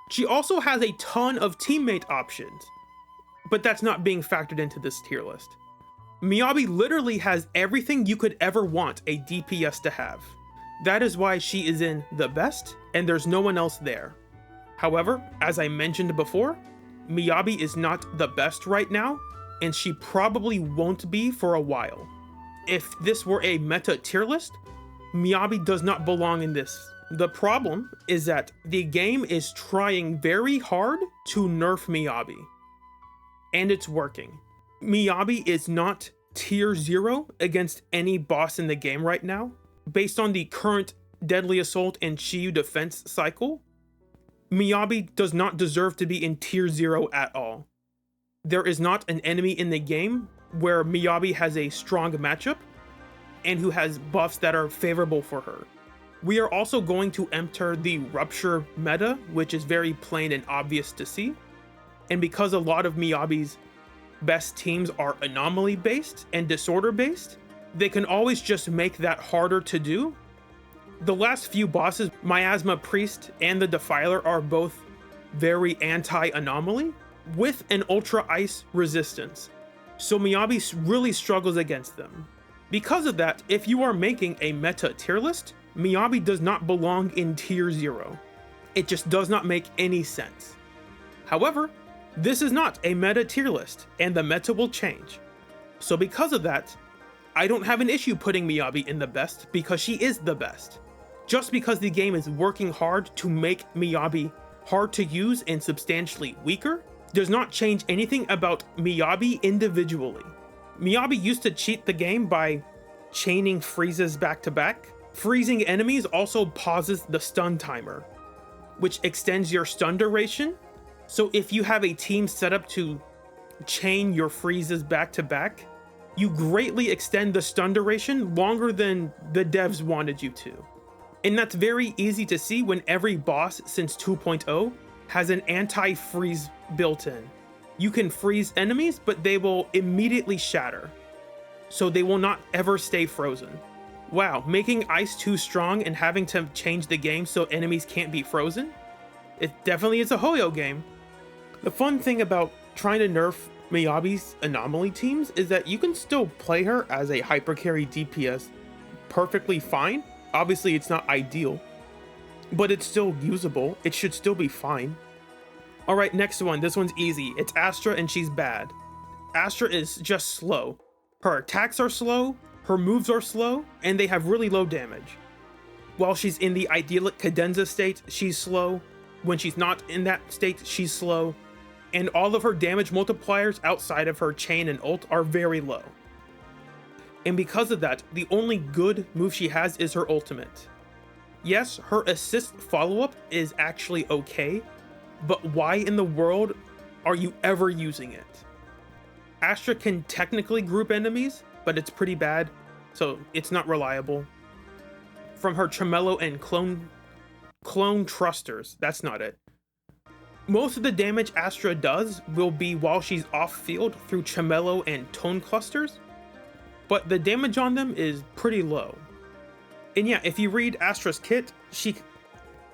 She also has a ton of teammate options, but that's not being factored into this tier list. Miyabi literally has everything you could ever want a DPS to have. That is why she is in the best, and there's no one else there. However, as I mentioned before, Miyabi is not the best right now, and she probably won't be for a while. If this were a meta tier list, Miyabi does not belong in this. The problem is that the game is trying very hard to nerf Miyabi. And it's working. Miyabi is not tier 0 against any boss in the game right now. Based on the current Deadly Assault and Chiyu defense cycle, Miyabi does not deserve to be in tier 0 at all. There is not an enemy in the game where Miyabi has a strong matchup and who has buffs that are favorable for her. We are also going to enter the Rupture meta, which is very plain and obvious to see. And because a lot of Miyabi's best teams are anomaly based and disorder based, they can always just make that harder to do. The last few bosses, Miasma Priest and the Defiler, are both very anti-anomaly with an Ultra Ice resistance, so Miyabi really struggles against them. Because of that, if you are making a meta tier list, Miyabi does not belong in tier 0. It just does not make any sense. However, this is not a meta tier list, and the meta will change. So because of that, I don't have an issue putting Miyabi in the best because she is the best. Just because the game is working hard to make Miyabi hard to use and substantially weaker, does not change anything about Miyabi individually. Miyabi used to cheat the game by chaining freezes back to back. Freezing enemies also pauses the stun timer, which extends your stun duration. So if you have a team set up to chain your freezes back to back, you greatly extend the stun duration longer than the devs wanted you to. And that's very easy to see when every boss since 2.0 has an anti-freeze built in. You can freeze enemies, but they will immediately shatter, so they will not ever stay frozen. Wow, making ice too strong and having to change the game so enemies can't be frozen? It definitely is a Hoyo game. The fun thing about trying to nerf Miyabi's anomaly teams is that you can still play her as a hyper carry DPS perfectly fine. Obviously it's not ideal, but it's still usable. It should still be fine. Alright, next one. This one's easy. It's Astra and she's bad. Astra is just slow. Her attacks are slow, her moves are slow, and they have really low damage. While she's in the idyllic cadenza state, she's slow. When she's not in that state, she's slow. And all of her damage multipliers outside of her chain and ult are very low. And because of that, the only good move she has is her ultimate. Yes, her assist follow-up is actually okay, but why in the world are you ever using it? Astra can technically group enemies, but it's pretty bad, so it's not reliable. From her Tremolo and clone thrusters, that's not it. Most of the damage Astra does will be while she's off-field through Tremolo and tone clusters, but the damage on them is pretty low. And yeah, if you read Astra's kit, she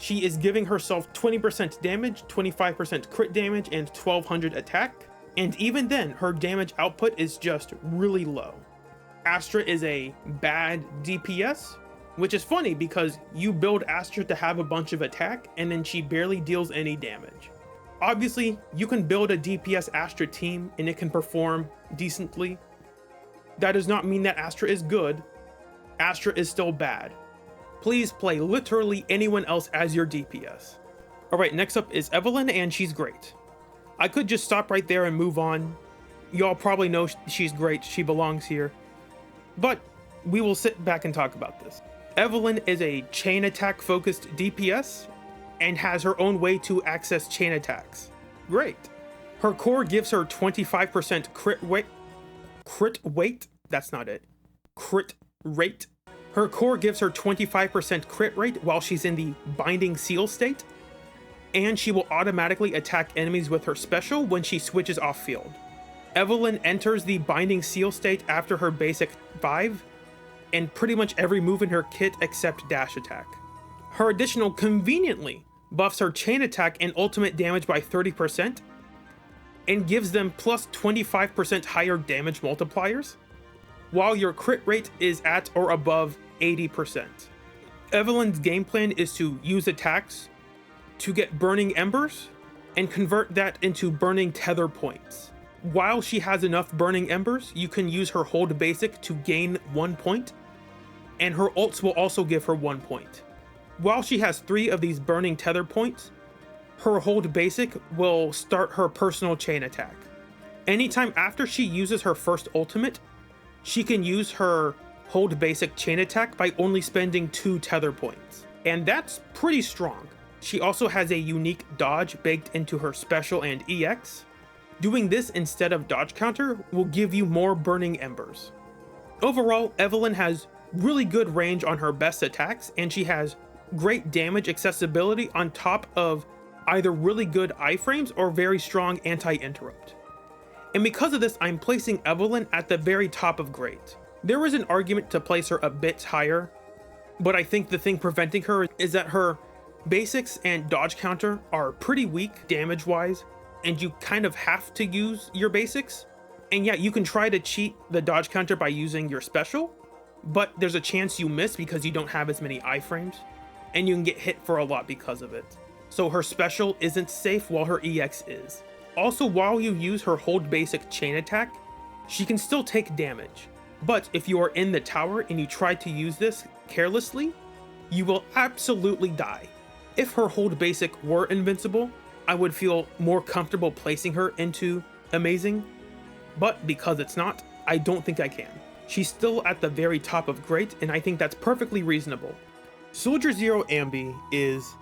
She is giving herself 20% damage, 25% crit damage, and 1200 attack. And even then, her damage output is just really low. Astra is a bad DPS, which is funny because you build Astra to have a bunch of attack and then she barely deals any damage. Obviously, you can build a DPS Astra team and it can perform decently. That does not mean that Astra is good. Astra is still bad. Please play literally anyone else as your DPS. Alright, next up is Evelyn, and she's great. I could just stop right there and move on. Y'all probably know she's great, she belongs here. But we will sit back and talk about this. Evelyn is a chain attack focused DPS and has her own way to access chain attacks. Great. Her core gives her 25% crit rate. Her core gives her 25% crit rate while she's in the binding seal state, and she will automatically attack enemies with her special when she switches off field. Evelyn enters the binding seal state after her basic 5, and pretty much every move in her kit except dash attack. Her additional conveniently buffs her chain attack and ultimate damage by 30%, and gives them plus 25% higher damage multipliers, while your crit rate is at or above 80%. Evelyn's game plan is to use attacks to get burning embers and convert that into burning tether points. While she has enough burning embers, you can use her hold basic to gain 1 point, and her ults will also give her 1 point. While she has 3 of these burning tether points, her hold basic will start her personal chain attack. Anytime after she uses her first ultimate, she can use her hold basic chain attack by only spending 2 tether points. And that's pretty strong. She also has a unique dodge baked into her special and EX. Doing this instead of dodge counter will give you more burning embers. Overall, Evelyn has really good range on her best attacks, and she has great damage accessibility on top of either really good iframes or very strong anti-interrupt. And because of this, I'm placing Evelyn at the very top of great. There is an argument to place her a bit higher, but I think the thing preventing her is that her basics and dodge counter are pretty weak damage-wise, and you kind of have to use your basics. And yeah, you can try to cheat the dodge counter by using your special, but there's a chance you miss because you don't have as many iframes, and you can get hit for a lot because of it. So her special isn't safe while her EX is. Also, while you use her hold basic chain attack, she can still take damage. But if you are in the tower and you try to use this carelessly, you will absolutely die. If her hold basic were invincible, I would feel more comfortable placing her into amazing, but because it's not, I don't think I can. She's still at the very top of great, and I think that's perfectly reasonable. Soldier Zero Anby is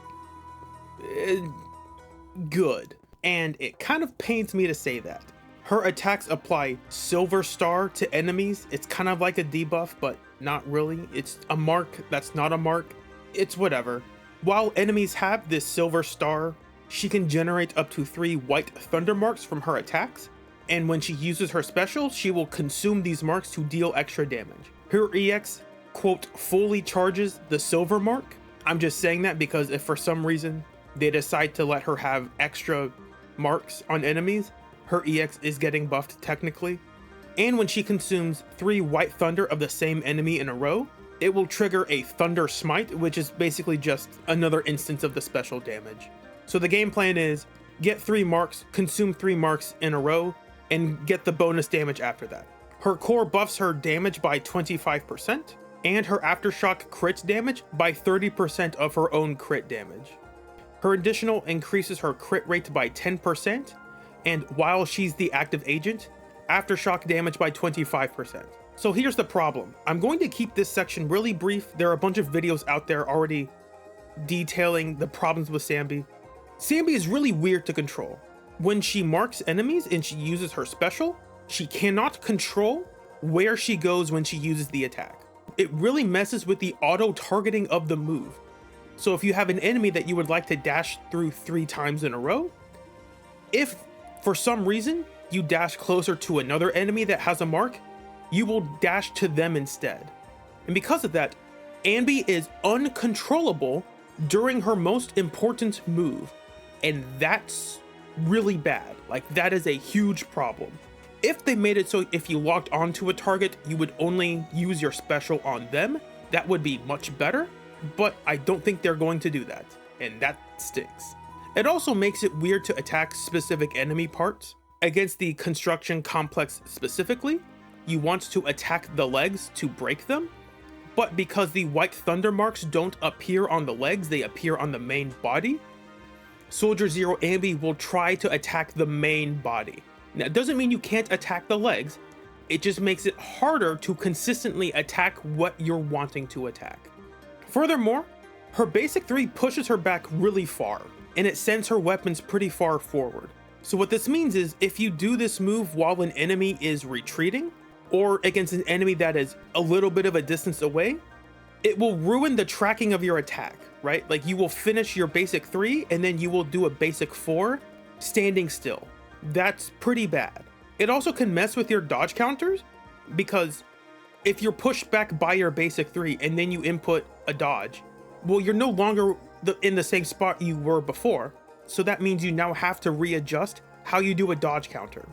good, and it kind of pains me to say that. Her attacks apply Silver Star to enemies. It's kind of like a debuff, but not really. It's a mark that's not a mark. It's whatever. While enemies have this Silver Star, she can generate up to 3 white thunder marks from her attacks, and when she uses her special, she will consume these marks to deal extra damage. Her EX, quote, fully charges the silver mark. I'm just saying that because if for some reason they decide to let her have extra marks on enemies, her EX is getting buffed technically. And when she consumes 3 white thunder of the same enemy in a row, it will trigger a thunder smite, which is basically just another instance of the special damage. So the game plan is get 3 marks, consume 3 marks in a row, and get the bonus damage after that. Her core buffs her damage by 25%, and her aftershock crit damage by 30% of her own crit damage. Her additional increases her crit rate by 10%, and while she's the active agent, aftershock damage by 25%. So here's the problem. I'm going to keep this section really brief. There are a bunch of videos out there already detailing the problems with Anby. Anby is really weird to control. When she marks enemies and she uses her special, she cannot control where she goes when she uses the attack. It really messes with the auto-targeting of the move. So if you have an enemy that you would like to dash through 3 times in a row, if for some reason you dash closer to another enemy that has a mark, you will dash to them instead. And because of that, Anby is uncontrollable during her most important move, and that's really bad. Like, that is a huge problem. If they made it so if you locked onto a target, you would only use your special on them, that would be much better, but I don't think they're going to do that, and that stinks. It also makes it weird to attack specific enemy parts. Against the construction complex specifically, you want to attack the legs to break them, but because the white thunder marks don't appear on the legs, they appear on the main body, Soldier Zero Anby will try to attack the main body. Now, it doesn't mean you can't attack the legs, it just makes it harder to consistently attack what you're wanting to attack. Furthermore, her basic 3 pushes her back really far, and it sends her weapons pretty far forward. So what this means is, if you do this move while an enemy is retreating, or against an enemy that is a little bit of a distance away, it will ruin the tracking of your attack, right? Like, you will finish your basic 3, and then you will do a basic 4, standing still. That's pretty bad. It also can mess with your dodge counters, because if you're pushed back by your basic 3 and then you input a dodge, well, you're no longer in the same spot you were before, so that means you now have to readjust how you do a dodge counter.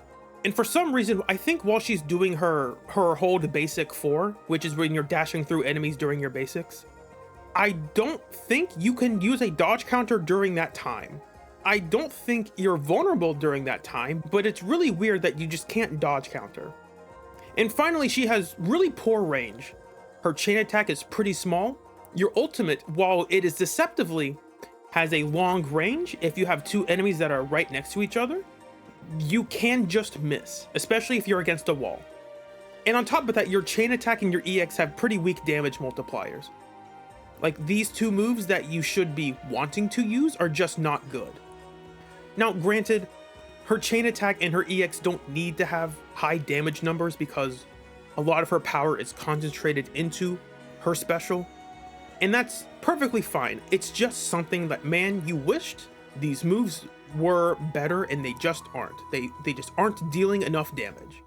And for some reason, I think while she's doing her hold basic 4, which is when you're dashing through enemies during your basics, I don't think you can use a dodge counter during that time. I don't think you're vulnerable during that time, but it's really weird that you just can't dodge counter. And finally, she has really poor range. Her chain attack is pretty small. Your ultimate, while it is deceptively, has a long range. If you have 2 enemies that are right next to each other, you can just miss, especially if you're against a wall. And on top of that, your chain attack and your EX have pretty weak damage multipliers. Like, these 2 moves that you should be wanting to use are just not good. Now, granted, her chain attack and her EX don't need to have high damage numbers because a lot of her power is concentrated into her special, and that's perfectly fine. It's just something that, man, you wished these moves were better, and they just aren't. They just aren't dealing enough damage.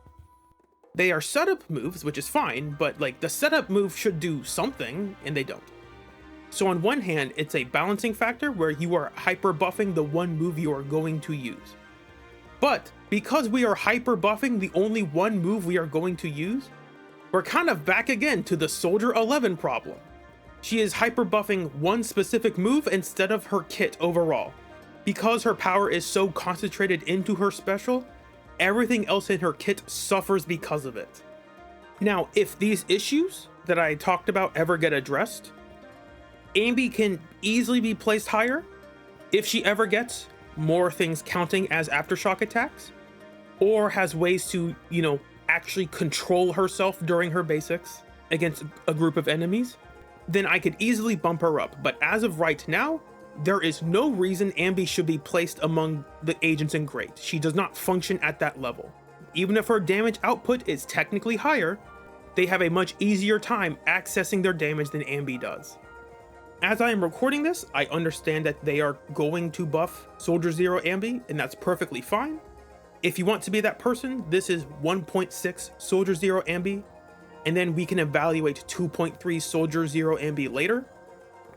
They are setup moves, which is fine, but like, the setup move should do something, and they don't. So on one hand, it's a balancing factor where you are hyper buffing the one move you are going to use. But because we are hyper buffing the only one move we are going to use, we're kind of back again to the Soldier 11 problem. She is hyper buffing one specific move instead of her kit overall. Because her power is so concentrated into her special, everything else in her kit suffers because of it. Now, if these issues that I talked about ever get addressed, Anby can easily be placed higher if she ever gets more things counting as aftershock attacks, or has ways to, actually control herself during her basics against a group of enemies, then I could easily bump her up. But as of right now, there is no reason Anby should be placed among the agents in Great. She does not function at that level. Even if her damage output is technically higher, they have a much easier time accessing their damage than Anby does. As I am recording this, I understand that they are going to buff Soldier Zero Anby, and that's perfectly fine. If you want to be that person, this is 1.6 Soldier Zero Anby, and then we can evaluate 2.3 Soldier Zero Anby later.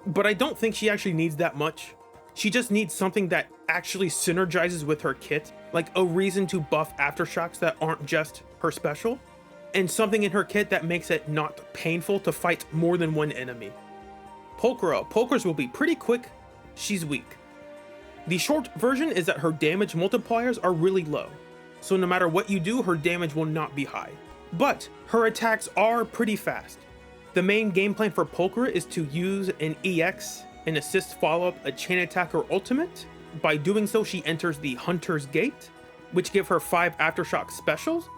But I don't think she actually needs that much. She just needs something that actually synergizes with her kit, like a reason to buff aftershocks that aren't just her special, and something in her kit that makes it not painful to fight more than one enemy. Pulchra's will be pretty quick, she's weak. The short version is that her damage multipliers are really low, so no matter what you do, her damage will not be high. But her attacks are pretty fast. The main game plan for Pulchra is to use an EX, an assist follow-up, a chain attack, or ultimate. By doing so, she enters the Hunter's Gate, which give her 5 aftershock specials,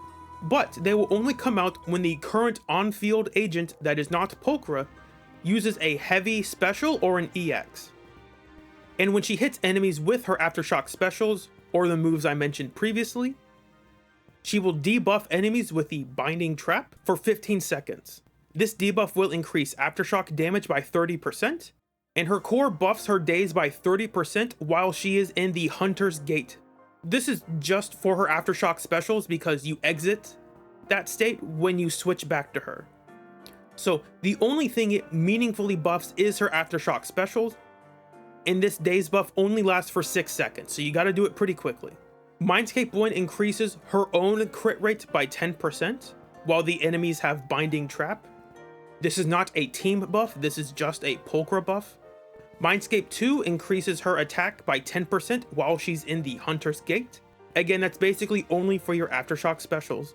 but they will only come out when the current on-field agent that is not Pulchra uses a heavy special or an EX. And when she hits enemies with her aftershock specials, or the moves I mentioned previously, she will debuff enemies with the Binding Trap for 15 seconds. This debuff will increase aftershock damage by 30%, and her core buffs her daze by 30% while she is in the Hunter's Gate. This is just for her aftershock specials because you exit that state when you switch back to her. So the only thing it meaningfully buffs is her aftershock specials, and this daze buff only lasts for 6 seconds, so you gotta do it pretty quickly. Mindscape 1 increases her own crit rate by 10%, while the enemies have Binding Trap. This is not a team buff, this is just a Pulchra buff. Mindscape 2 increases her attack by 10% while she's in the Hunter's Gate. Again, that's basically only for your Aftershock specials.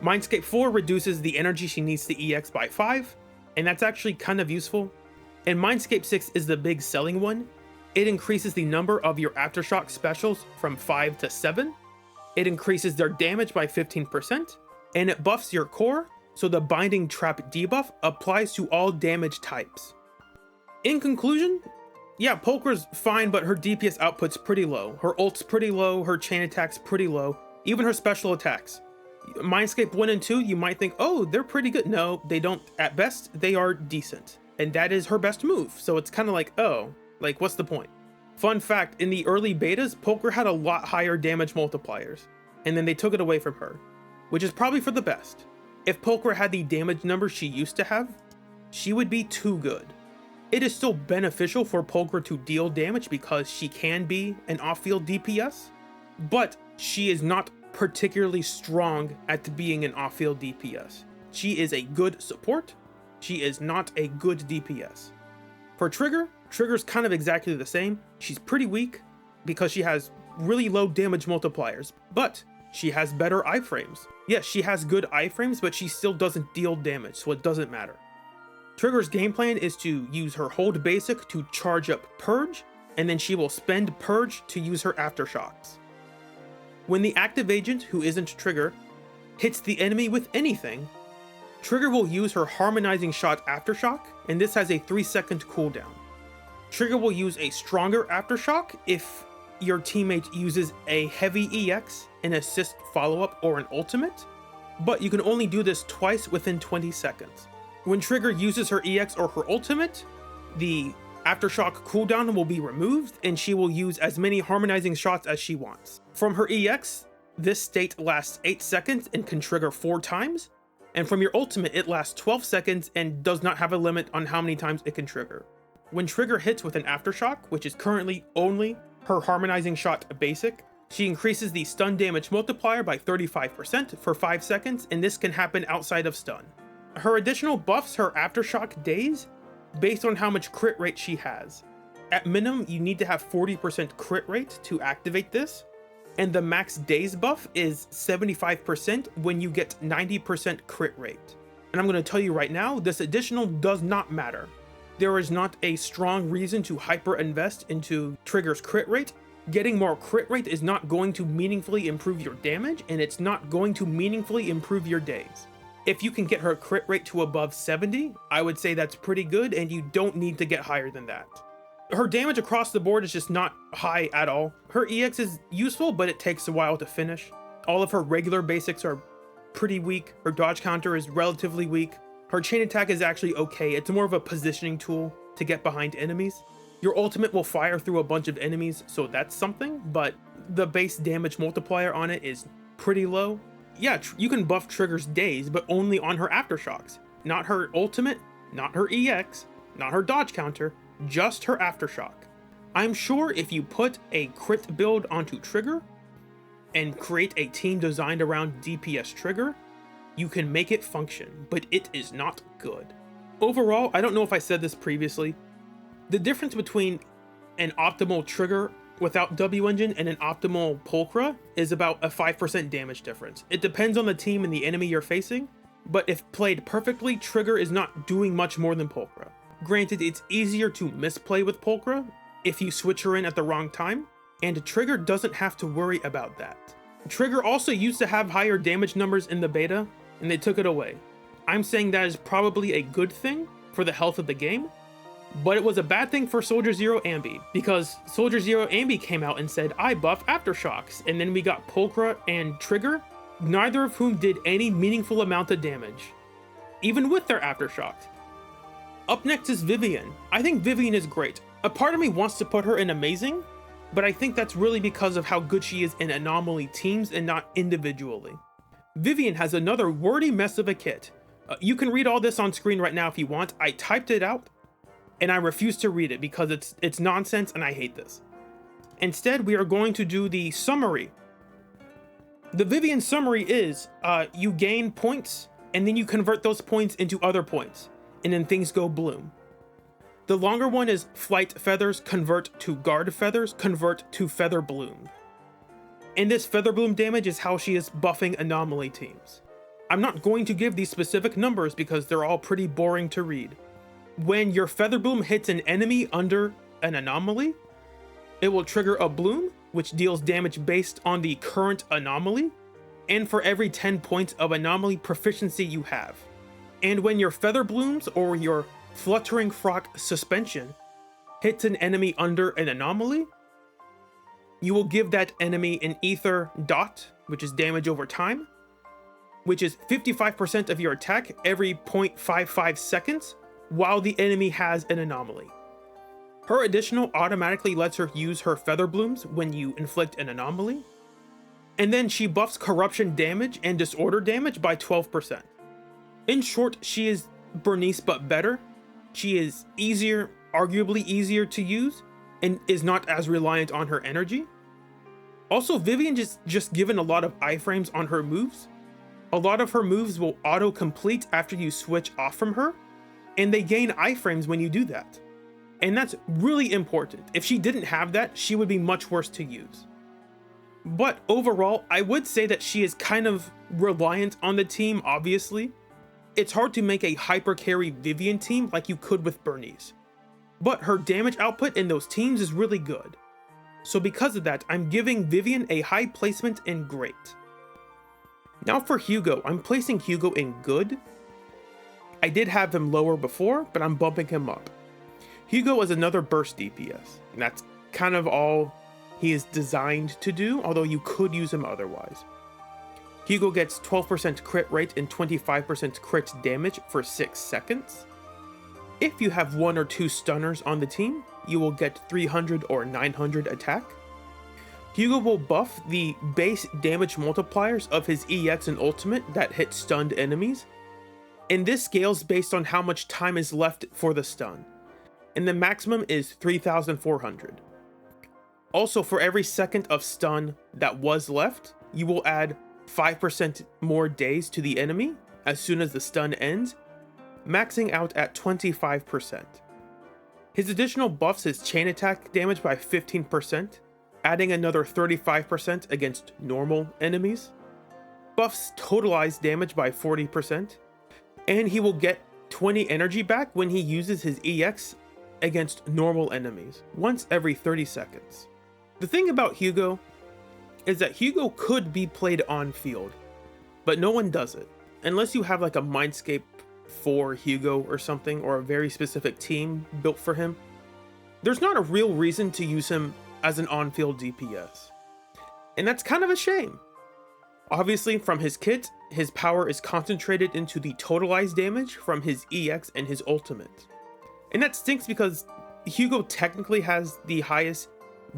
Mindscape 4 reduces the energy she needs to EX by 5, and that's actually kind of useful. And Mindscape 6 is the big selling one. It increases the number of your Aftershock specials from 5 to 7. It increases their damage by 15%, and it buffs your core, so the Binding Trap debuff applies to all damage types. In conclusion, yeah, Pulchra's fine, but her DPS output's pretty low. Her ult's pretty low, her chain attack's pretty low, even her special attacks. Mindscape 1 and 2, you might think, oh, they're pretty good. No, they don't. At best, they are decent. And that is her best move, so it's kind of like, oh, like, what's the point? Fun fact, in the early betas, Pulchra had a lot higher damage multipliers, and then they took it away from her, which is probably for the best. If Pulchra had the damage numbers she used to have, she would be too good. It is still beneficial for Pulchra to deal damage because she can be an off-field DPS, but she is not particularly strong at being an off-field DPS. She is a good support, she is not a good DPS. For Trigger's kind of exactly the same. She's pretty weak because she has really low damage multipliers, but she has better iframes. Yes, she has good iframes, but she still doesn't deal damage, so it doesn't matter. Trigger's game plan is to use her hold basic to charge up Purge, and then she will spend Purge to use her Aftershocks. When the active agent, who isn't Trigger, hits the enemy with anything, Trigger will use her Harmonizing Shot Aftershock, and this has a 3-second cooldown. Trigger will use a stronger Aftershock if your teammate uses a heavy EX, an assist follow-up, or an ultimate, but you can only do this twice within 20 seconds. When Trigger uses her EX or her ultimate, the Aftershock cooldown will be removed, and she will use as many harmonizing shots as she wants. From her EX, this state lasts 8 seconds and can trigger 4 times, and from your ultimate it lasts 12 seconds and does not have a limit on how many times it can trigger. When Trigger hits with an Aftershock, which is currently only her Harmonizing Shot basic, she increases the stun damage multiplier by 35% for 5 seconds, and this can happen outside of stun. Her additional buffs her Aftershock days based on how much crit rate she has. At minimum, you need to have 40% crit rate to activate this, and the max days buff is 75% when you get 90% crit rate. And I'm going to tell you right now, this additional does not matter. There is not a strong reason to hyper invest into Trigger's crit rate. Getting more crit rate is not going to meaningfully improve your damage, and it's not going to meaningfully improve your days. If you can get her crit rate to above 70, I would say that's pretty good, and you don't need to get higher than that. Her damage across the board is just not high at all. Her EX is useful, but it takes a while to finish. All of her regular basics are pretty weak. Her dodge counter is relatively weak. Her chain attack is actually okay. It's more of a positioning tool to get behind enemies. Your ultimate will fire through a bunch of enemies, so that's something, but the base damage multiplier on it is pretty low. Yeah, you can buff Trigger's days, but only on her Aftershocks. Not her ultimate, not her EX, not her dodge counter, just her Aftershock. I'm sure if you put a crit build onto Trigger and create a team designed around DPS Trigger, you can make it function, but it is not good. Overall, I don't know if I said this previously, the difference between an optimal Trigger without W Engine and an optimal Pulchra is about a 5% damage difference. It depends on the team and the enemy you're facing, but if played perfectly, Trigger is not doing much more than Pulchra. Granted, it's easier to misplay with Pulchra if you switch her in at the wrong time, and Trigger doesn't have to worry about that. Trigger also used to have higher damage numbers in the beta, and they took it away. I'm saying that is probably a good thing for the health of the game, but it was a bad thing for Soldier Zero Anby, because Soldier Zero Anby came out and said, I buff Aftershocks, and then we got Pulchra and Trigger, neither of whom did any meaningful amount of damage, even with their Aftershocks. Up next is Vivian. I think Vivian is great. A part of me wants to put her in Amazing, but I think that's really because of how good she is in Anomaly teams and not individually. Vivian has another wordy mess of a kit. You can read all this on screen right now if you want. I typed it out. and I refuse to read it because it's nonsense and I hate this. Instead, we are going to do the summary. The Vivian summary is, you gain points, and then you convert those points into other points, and then things go bloom. The longer one is Flight Feathers convert to Guard Feathers convert to Feather Bloom. And this Feather Bloom damage is how she is buffing anomaly teams. I'm not going to give these specific numbers because they're all pretty boring to read. When your Feather Bloom hits an enemy under an anomaly, it will trigger a bloom, which deals damage based on the current anomaly, and for every 10 points of anomaly proficiency you have. And when your Feather Blooms or your Fluttering Frock suspension hits an enemy under an anomaly, you will give that enemy an Ether Dot, which is damage over time, which is 55% of your attack every 0.55 seconds while the enemy has an anomaly. Her additional automatically lets her use her Feather Blooms when you inflict an anomaly, and then she buffs corruption damage and disorder damage by 12%. In short, she is Burnice but better. She is easier, arguably easier to use, and is not as reliant on her energy. Also, Vivian just given a lot of iframes on her moves. A lot of her moves will auto-complete after you switch off from her, and they gain iframes when you do that. And that's really important. If she didn't have that, she would be much worse to use. But overall, I would say that she is kind of reliant on the team, obviously. It's hard to make a hyper carry Vivian team like you could with Burnice. But her damage output in those teams is really good. So because of that, I'm giving Vivian a high placement in great. Now for Hugo, I'm placing Hugo in good. I did have him lower before, but I'm bumping him up. Hugo is another burst DPS, and that's kind of all he is designed to do, although you could use him otherwise. Hugo gets 12% crit rate and 25% crit damage for 6 seconds. If you have 1 or 2 stunners on the team, you will get 300 or 900 attack. Hugo will buff the base damage multipliers of his EX and ultimate that hit stunned enemies, and this scales based on how much time is left for the stun, and the maximum is 3,400. Also, for every second of stun that was left, you will add 5% more days to the enemy as soon as the stun ends, maxing out at 25%. His additional buffs his chain attack damage by 15%, adding another 35% against normal enemies, buffs totalized damage by 40%, and he will get 20 energy back when he uses his EX against normal enemies, once every 30 seconds. The thing about Hugo is that Hugo could be played on field, but no one does it, unless you have like a Mindscape for Hugo or something, or a very specific team built for him. There's not a real reason to use him as an on-field DPS, and that's kind of a shame. Obviously, from his kit, his power is concentrated into the totalized damage from his EX and his ultimate, and that stinks because Hugo technically has the highest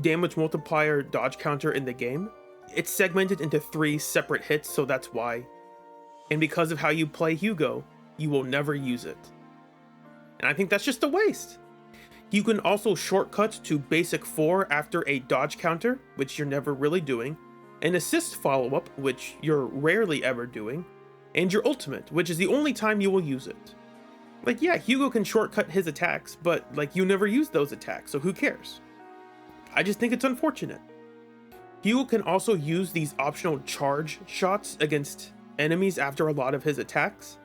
damage multiplier dodge counter in the game. It's segmented into 3 separate hits, so that's why. And because of how you play Hugo, you will never use it. And I think that's just a waste. You can also shortcut to basic 4 after a dodge counter, which you're never really doing, an assist follow-up, which you're rarely ever doing, and your ultimate, which is the only time you will use it. Like, yeah, Hugo can shortcut his attacks, but like you never use those attacks, so who cares? I just think it's unfortunate. Hugo can also use these optional charge shots against enemies after a lot of his attacks.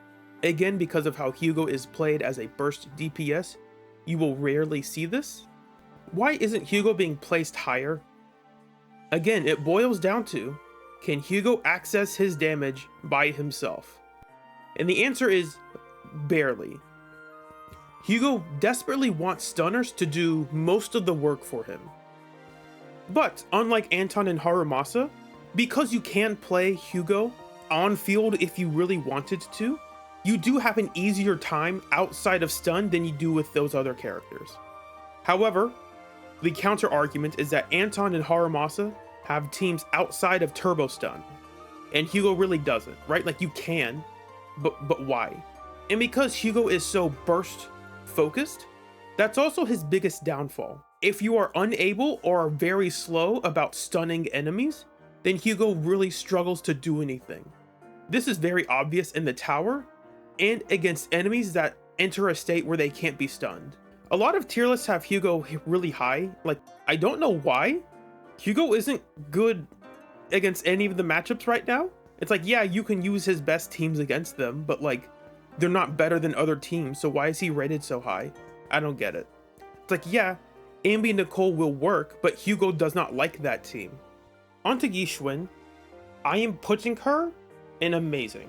Again, because of how Hugo is played as a burst DPS, you will rarely see this. Why isn't Hugo being placed higher? Again, it boils down to, can Hugo access his damage by himself? And the answer is barely. Hugo desperately wants stunners to do most of the work for him. But unlike Anton and Harumasa, because you can play Hugo on field if you really wanted to, you do have an easier time outside of stun than you do with those other characters. However, the counter argument is that Anton and Harumasa have teams outside of turbo stun, and Hugo really doesn't, right? Like, you can, but why? And because Hugo is so burst focused, That's also his biggest downfall. If you are unable or are very slow about stunning enemies, then Hugo really struggles to do anything. This is very obvious in the tower and against enemies that enter a state where they can't be stunned. A lot of tier lists have Hugo really high. Like, I don't know why. Hugo isn't good against any of the matchups right now. It's like, yeah, you can use his best teams against them, but like, they're not better than other teams, so why is he rated so high? I don't get it. It's like, yeah, Anby and Nicole will work, but Hugo does not like that team. Onto Yixuan, I am putting her in amazing,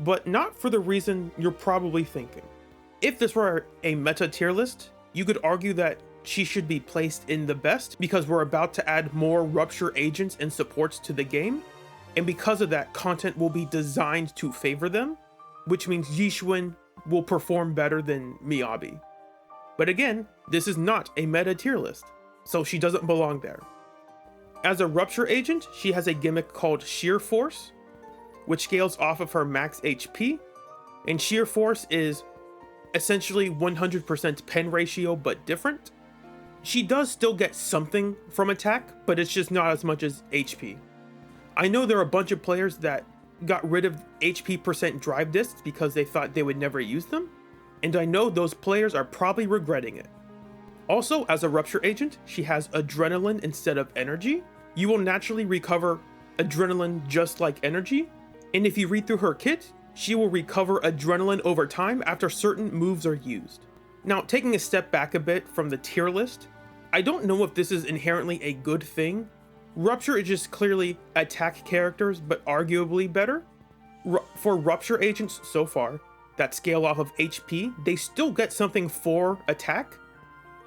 but not for the reason you're probably thinking. If this were a meta tier list, you could argue that she should be placed in the best because we're about to add more rupture agents and supports to the game, and because of that, content will be designed to favor them, which means Yixuan will perform better than Miyabi. But again, this is not a meta tier list, so she doesn't belong there. As a rupture agent, she has a gimmick called Sheer Force, which scales off of her max HP, and Sheer Force is essentially 100% pen ratio but different. She does still get something from attack, but it's just not as much as HP. I know there are a bunch of players that got rid of HP percent drive discs because they thought they would never use them, and I know those players are probably regretting it. Also, as a rupture agent, she has adrenaline instead of energy. You will naturally recover adrenaline just like energy, and if you read through her kit, she will recover adrenaline over time after certain moves are used. Now, taking a step back a bit from the tier list, I don't know if this is inherently a good thing. Rupture is just clearly attack characters, but arguably better. For rupture agents so far that scale off of HP, they still get something for attack.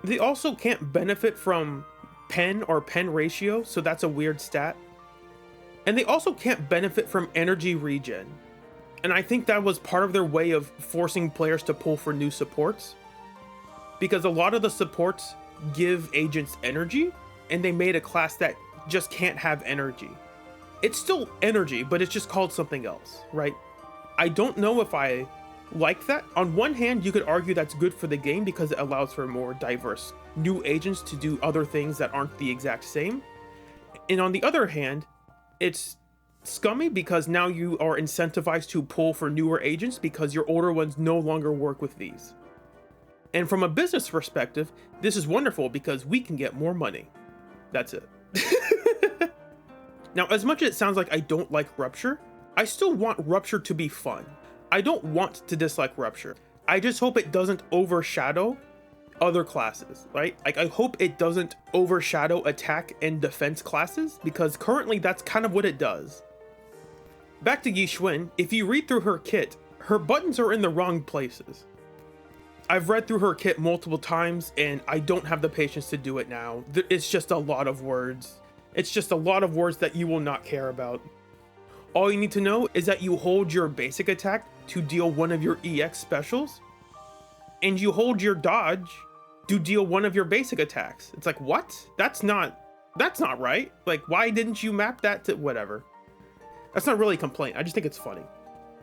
They also can't benefit from pen or pen ratio, so that's a weird stat. And they also can't benefit from energy regen. And I think that was part of their way of forcing players to pull for new supports, because a lot of the supports give agents energy, and they made a class that just can't have energy. It's still energy, but it's just called something else, right? I don't know if I like that. On one hand, you could argue that's good for the game because it allows for more diverse new agents to do other things that aren't the exact same. And on the other hand, it's scummy because now you are incentivized to pull for newer agents because your older ones no longer work with these. And from a business perspective, this is wonderful because we can get more money. That's it. Now, as much as it sounds like I don't like Rupture, I still want Rupture to be fun. I don't want to dislike Rupture. I just hope it doesn't overshadow other classes, right? Like, I hope it doesn't overshadow attack and defense classes, because currently that's kind of what it does. Back to Yixuan, if you read through her kit, her buttons are in the wrong places. I've read through her kit multiple times and I don't have the patience to do it now. It's just a lot of words. It's just a lot of words that you will not care about. All you need to know is that you hold your basic attack to deal one of your EX specials, and you hold your dodge to deal one of your basic attacks. It's like, what? That's not right. Like, why didn't you map that to whatever? That's not really a complaint. I just think it's funny.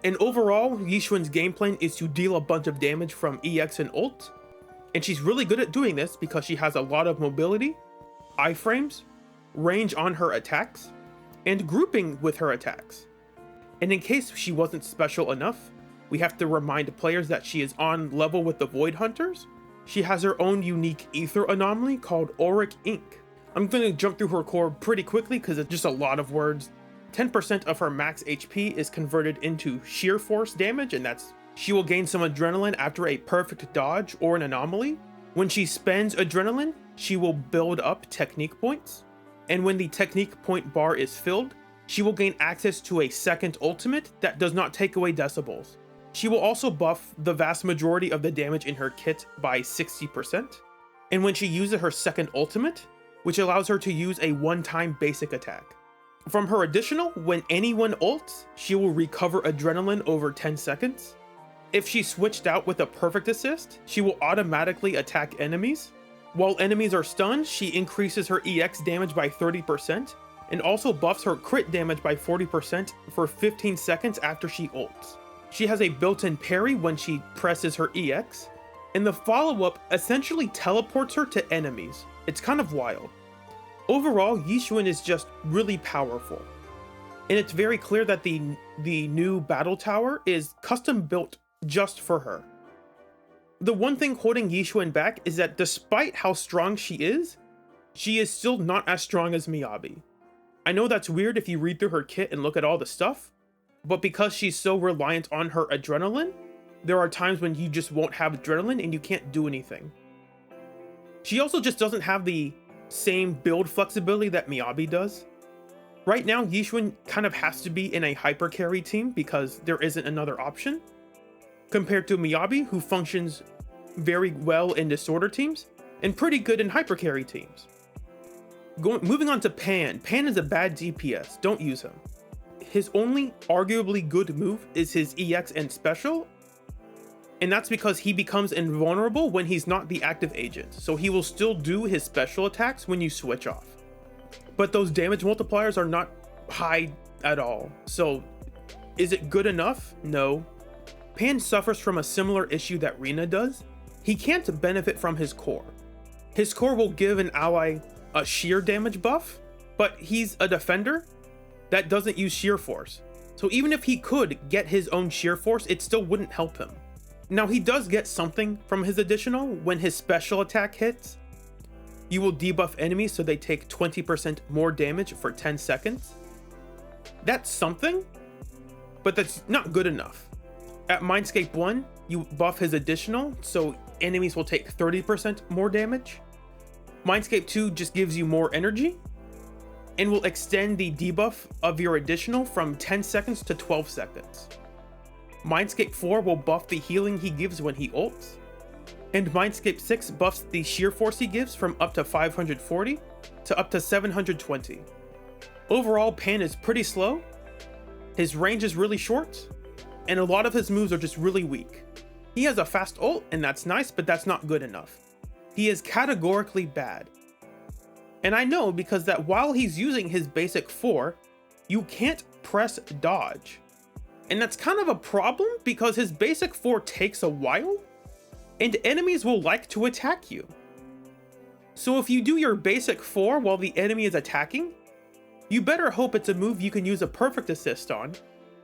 And overall, Yixuan's game plan is to deal a bunch of damage from EX and ult, and she's really good at doing this because she has a lot of mobility, iframes, range on her attacks, and grouping with her attacks. And in case she wasn't special enough, we have to remind players that she is on level with the Void Hunters. She has her own unique ether anomaly called Auric Ink. I'm going to jump through her core pretty quickly because it's just a lot of words. 10% of her max HP is converted into sheer force damage, and that's she will gain some adrenaline after a perfect dodge or an anomaly. When she spends adrenaline, she will build up technique points. And when the technique point bar is filled, she will gain access to a second ultimate that does not take away decibels. She will also buff the vast majority of the damage in her kit by 60%. And when she uses her second ultimate, which allows her to use a one-time basic attack. From her additional, when anyone ults, she will recover adrenaline over 10 seconds. If she switched out with a perfect assist, she will automatically attack enemies. While enemies are stunned, she increases her EX damage by 30% and also buffs her crit damage by 40% for 15 seconds after she ults. She has a built-in parry when she presses her EX, and the follow-up essentially teleports her to enemies. It's kind of wild. Overall, Yixuan is just really powerful. And it's very clear that the new battle tower is custom built just for her. The one thing holding Yixuan back is that despite how strong she is still not as strong as Miyabi. I know that's weird if you read through her kit and look at all the stuff, but because she's so reliant on her adrenaline, there are times when you just won't have adrenaline and you can't do anything. She also just doesn't have the same build flexibility that Miyabi does. Right now, Yixuan kind of has to be in a hyper carry team because there isn't another option, compared to Miyabi, who functions very well in disorder teams and pretty good in hyper carry teams. Moving on to Pan. Pan is a bad DPS, don't use him. His only arguably good move is his EX and special, and that's because he becomes invulnerable when he's not the active agent, so he will still do his special attacks when you switch off. But those damage multipliers are not high at all, so is it good enough? No. Pan suffers from a similar issue that Rina does. He can't benefit from his core. His core will give an ally a sheer damage buff, but he's a defender that doesn't use sheer force. So even if he could get his own sheer force, it still wouldn't help him. Now he does get something from his additional. When his special attack hits, you will debuff enemies so they take 20% more damage for 10 seconds. That's something, but that's not good enough. At Mindscape 1, you buff his additional, so enemies will take 30% more damage. Mindscape 2 just gives you more energy and will extend the debuff of your additional from 10 seconds to 12 seconds. Mindscape 4 will buff the healing he gives when he ults, and Mindscape 6 buffs the sheer force he gives from up to 540 to up to 720. Overall, Pan is pretty slow, his range is really short, and a lot of his moves are just really weak. He has a fast ult, and that's nice, but that's not good enough. He is categorically bad. And I know because that while he's using his basic 4, you can't press dodge. And that's kind of a problem because his basic 4 takes a while, and enemies will like to attack you. So if you do your basic 4 while the enemy is attacking, you better hope it's a move you can use a perfect assist on,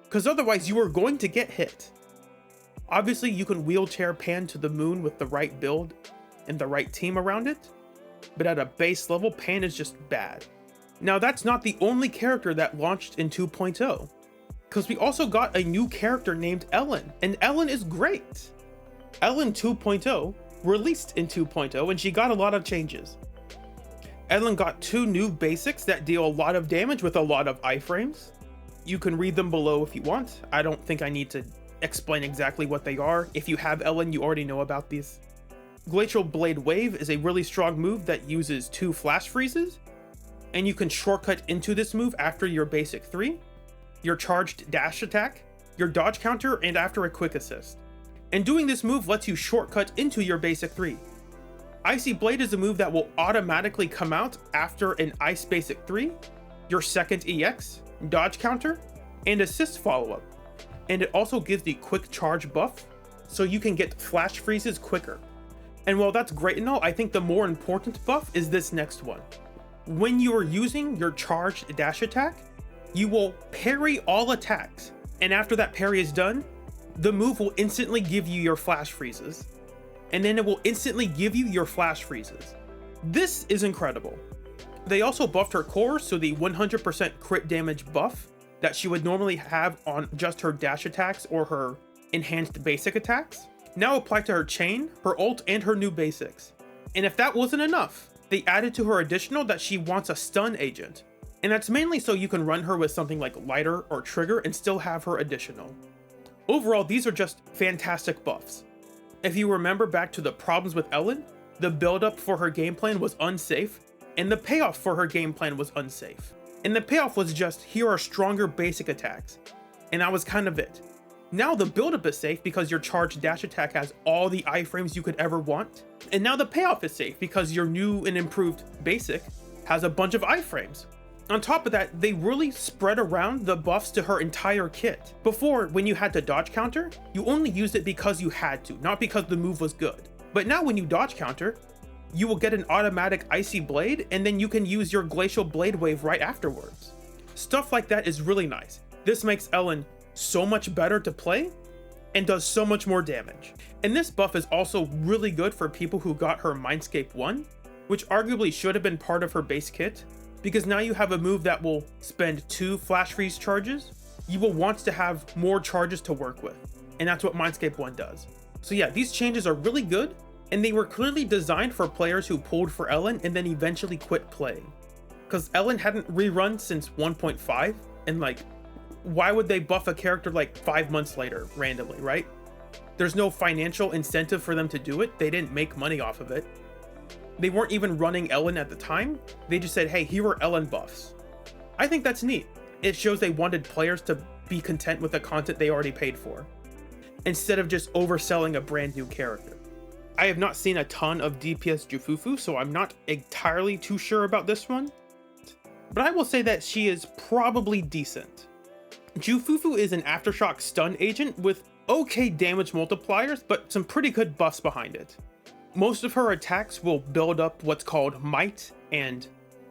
because otherwise you are going to get hit. Obviously you can wheelchair Pan to the moon with the right build and the right team around it, but at a base level, Pan is just bad. Now that's not the only character that launched in 2.0, because we also got a new character named Ellen, and Ellen is great. Ellen 2.0 released in 2.0 and she got a lot of changes. Ellen got 2 new basics that deal a lot of damage with a lot of iframes. You can read them below if you want. I don't think I need to explain exactly what they are. If you have Ellen, you already know about these. Glacial Blade Wave is a really strong move that uses 2 flash freezes, and you can shortcut into this move after your basic 3, your charged dash attack, your dodge counter, and after a quick assist. And doing this move lets you shortcut into your basic 3. Icy Blade is a move that will automatically come out after an Ice basic 3, your second EX, dodge counter, and assist follow-up. And it also gives the quick charge buff, so you can get flash freezes quicker. And while that's great and all, I think the more important buff is this next one. When you are using your charged dash attack, you will parry all attacks, and after that parry is done, the move will instantly give you your flash freezes, and then it will instantly give you your flash freezes. This is incredible. They also buffed her core, so the 100% crit damage buff that she would normally have on just her dash attacks or her enhanced basic attacks now apply to her chain, her ult, and her new basics. And if that wasn't enough, they added to her additional that she wants a stun agent, and that's mainly so you can run her with something like lighter or trigger and still have her additional. Overall, these are just fantastic buffs. If you remember back to the problems with Ellen, the build-up for her game plan was unsafe, and the payoff for her game plan was unsafe. And the payoff was just, here are stronger basic attacks, and that was kind of it. Now the build-up is safe because your charged dash attack has all the iframes you could ever want, and now the payoff is safe because your new and improved basic has a bunch of iframes. On top of that, they really spread around the buffs to her entire kit. Before, when you had to dodge counter, you only used it because you had to, not because the move was good. But now when you dodge counter, you will get an automatic Icy Blade, and then you can use your Glacial Blade Wave right afterwards. Stuff like that is really nice. This makes Ellen so much better to play and does so much more damage. And this buff is also really good for people who got her Mindscape 1, which arguably should have been part of her base kit, because now you have a move that will spend 2 Flash Freeze charges. You will want to have more charges to work with, and that's what Mindscape 1 does. So yeah, these changes are really good, and they were clearly designed for players who pulled for Ellen and then eventually quit playing. Because Ellen hadn't rerun since 1.5, and like, why would they buff a character like 5 months later randomly, right? There's no financial incentive for them to do it. They didn't make money off of it. They weren't even running Ellen at the time. They just said, hey, here are Ellen buffs. I think that's neat. It shows they wanted players to be content with the content they already paid for, instead of just overselling a brand new character. I have not seen a ton of DPS Jufufu, so I'm not entirely too sure about this one, but I will say that she is probably decent. Jufufu is an Aftershock stun agent with okay damage multipliers, but some pretty good buffs behind it. Most of her attacks will build up what's called Might and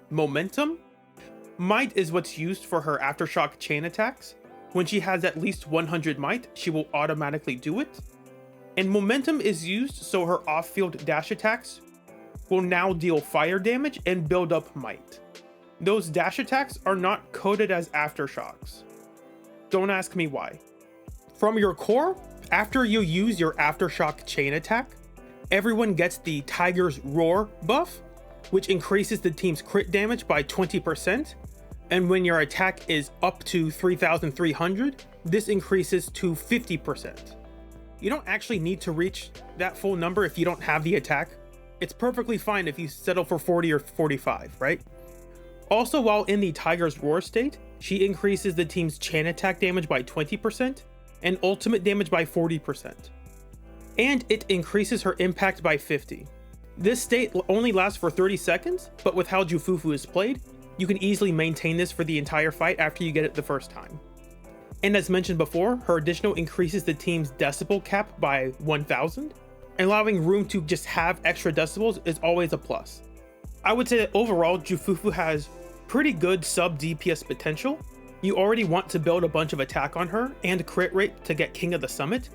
Momentum. Might is what's used for her Aftershock chain attacks. When she has at least 100 Might, she will automatically do it. And Momentum is used so her off-field dash attacks will now deal fire damage and build up Might. Those dash attacks are not coded as Aftershocks. Don't ask me why. From your core, after you use your Aftershock chain attack, everyone gets the Tiger's Roar buff, which increases the team's crit damage by 20%, and when your attack is up to 3,300, this increases to 50%. You don't actually need to reach that full number if you don't have the attack. It's perfectly fine if you settle for 40 or 45, right? Also, while in the Tiger's Roar state, she increases the team's chain attack damage by 20% and ultimate damage by 40%. And it increases her impact by 50. This state only lasts for 30 seconds, but with how Jufufu is played, you can easily maintain this for the entire fight after you get it the first time. And as mentioned before, her additional increases the team's decibel cap by 1000, allowing room to just have extra decibels is always a plus. I would say that overall, Jufufu has pretty good sub DPS potential. You already want to build a bunch of attack on her and crit rate to get King of the Summit,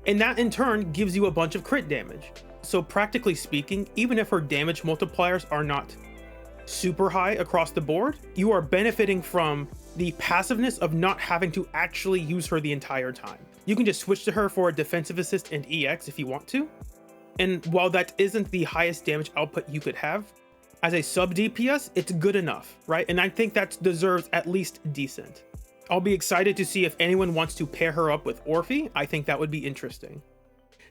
and that in turn gives you a bunch of crit damage. So practically speaking, even if her damage multipliers are not super high across the board, you are benefiting from the passiveness of not having to actually use her the entire time. You can just switch to her for a defensive assist and EX if you want to. And while that isn't the highest damage output you could have, as a sub DPS, it's good enough, right? And I think that deserves at least decent. I'll be excited to see if anyone wants to pair her up with Orphie. I think that would be interesting.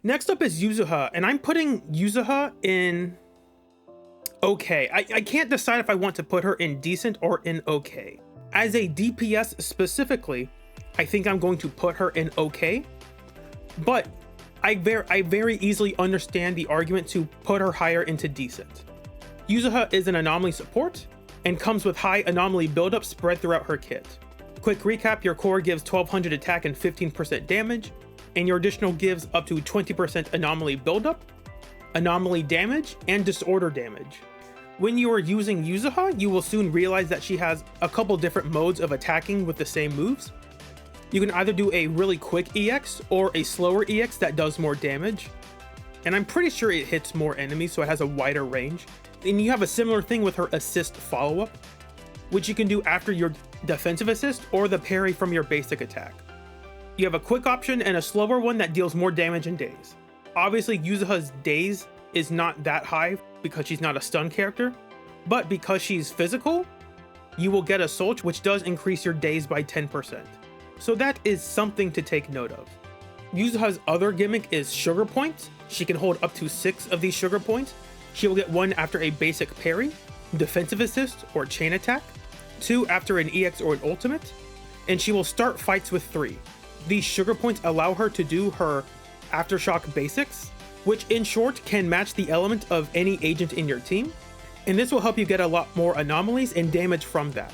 Next up is Yuzuha, and I'm putting Yuzuha in okay. I can't decide if I want to put her in decent or in okay. As a DPS specifically, I think I'm going to put her in okay, but I very easily understand the argument to put her higher into decent. Yuzuha is an anomaly support and comes with high anomaly buildup spread throughout her kit. Quick recap, your core gives 1200 attack and 15% damage, and your additional gives up to 20% anomaly buildup, anomaly damage, and disorder damage. When you are using Yuzuha, you will soon realize that she has a couple different modes of attacking with the same moves. You can either do a really quick EX or a slower EX that does more damage, and I'm pretty sure it hits more enemies, so it has a wider range. And you have a similar thing with her assist follow-up, which you can do after your defensive assist or the parry from your basic attack. You have a quick option and a slower one that deals more damage in daze. Obviously, Yuzuha's daze is not that high because she's not a stun character, but because she's physical, you will get a Sulch, which does increase your daze by 10%. So that is something to take note of. Yuzuha's other gimmick is Sugar Points. She can hold up to 6 of these Sugar Points. She will get 1 after a basic parry, defensive assist, or chain attack, 2 after an EX or an ultimate, and she will start fights with 3. These Sugar Points allow her to do her Aftershock basics, which in short can match the element of any agent in your team, and this will help you get a lot more anomalies and damage from that.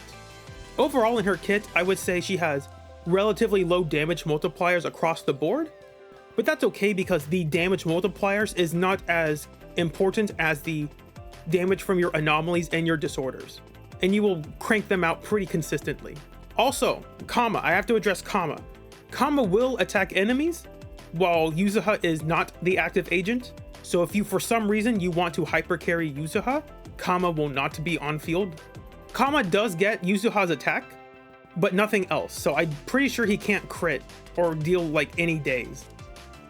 Overall in her kit, I would say she has relatively low damage multipliers across the board, But that's okay because the damage multipliers is not as important as the damage from your anomalies and your disorders, and you will crank them out pretty consistently. Also, Kama, I have to address Kama. Kama will attack enemies while Yuzuha is not the active agent. So if you for some reason you want to hyper carry Yuzuha, Kama will not be on field. Kama does get Yuzuha's attack, but nothing else. So I'm pretty sure he can't crit or deal like any days.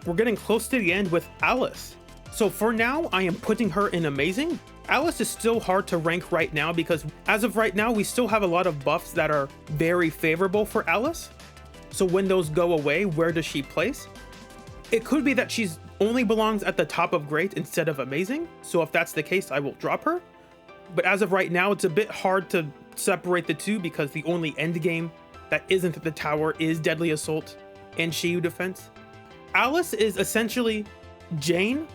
We're getting close to the end with Alice. So for now, I am putting her in amazing. Alice is still hard to rank right now because as of right now, we still have a lot of buffs that are very favorable for Alice. So when those go away, where does she place? It could be that she's only belongs at the top of great instead of amazing. So if that's the case, I will drop her. But as of right now, it's a bit hard to separate the two because the only end game that isn't the tower is Deadly Assault and Shiyu Defense. Alice is essentially Jane,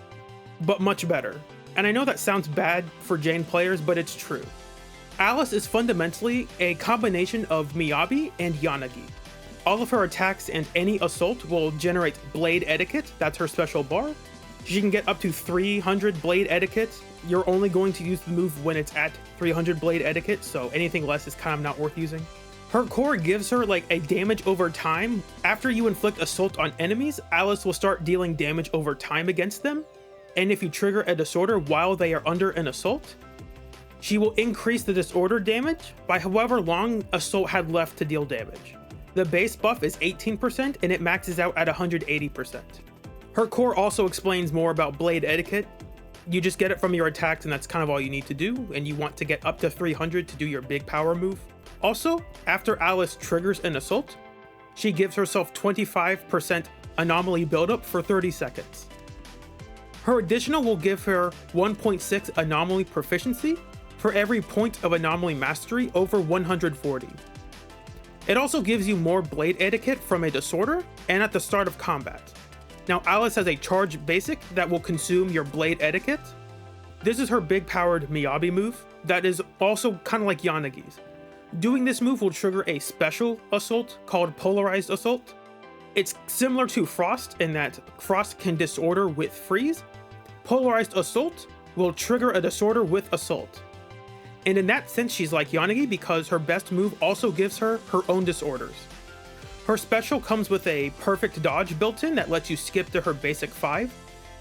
but much better. And I know that sounds bad for Jane players, but it's true. Alice is fundamentally a combination of Miyabi and Yanagi. All of her attacks and any assault will generate Blade Etiquette, that's her special bar. She can get up to 300 Blade Etiquette. You're only going to use the move when it's at 300 Blade Etiquette, so anything less is kind of not worth using. Her core gives her like a damage over time. After you inflict assault on enemies, Alice will start dealing damage over time against them. And if you trigger a disorder while they are under an assault, she will increase the disorder damage by however long assault had left to deal damage. The base buff is 18% and it maxes out at 180%. Her core also explains more about Blade Etiquette. You just get it from your attacks and that's kind of all you need to do, and you want to get up to 300 to do your big power move. Also, after Alice triggers an assault, she gives herself 25% anomaly buildup for 30 seconds. Her additional will give her 1.6 anomaly proficiency for every point of anomaly mastery over 140. It also gives you more Blade Etiquette from a disorder and at the start of combat. Now Alice has a charge basic that will consume your Blade Etiquette. This is her big powered Miyabi move that is also kind of like Yanagi's. Doing this move will trigger a special assault called Polarized Assault. It's similar to Frost in that Frost can disorder with freeze. Polarized Assault will trigger a disorder with assault. And in that sense, she's like Yanagi because her best move also gives her her own disorders. Her special comes with a perfect dodge built in that lets you skip to her basic 5.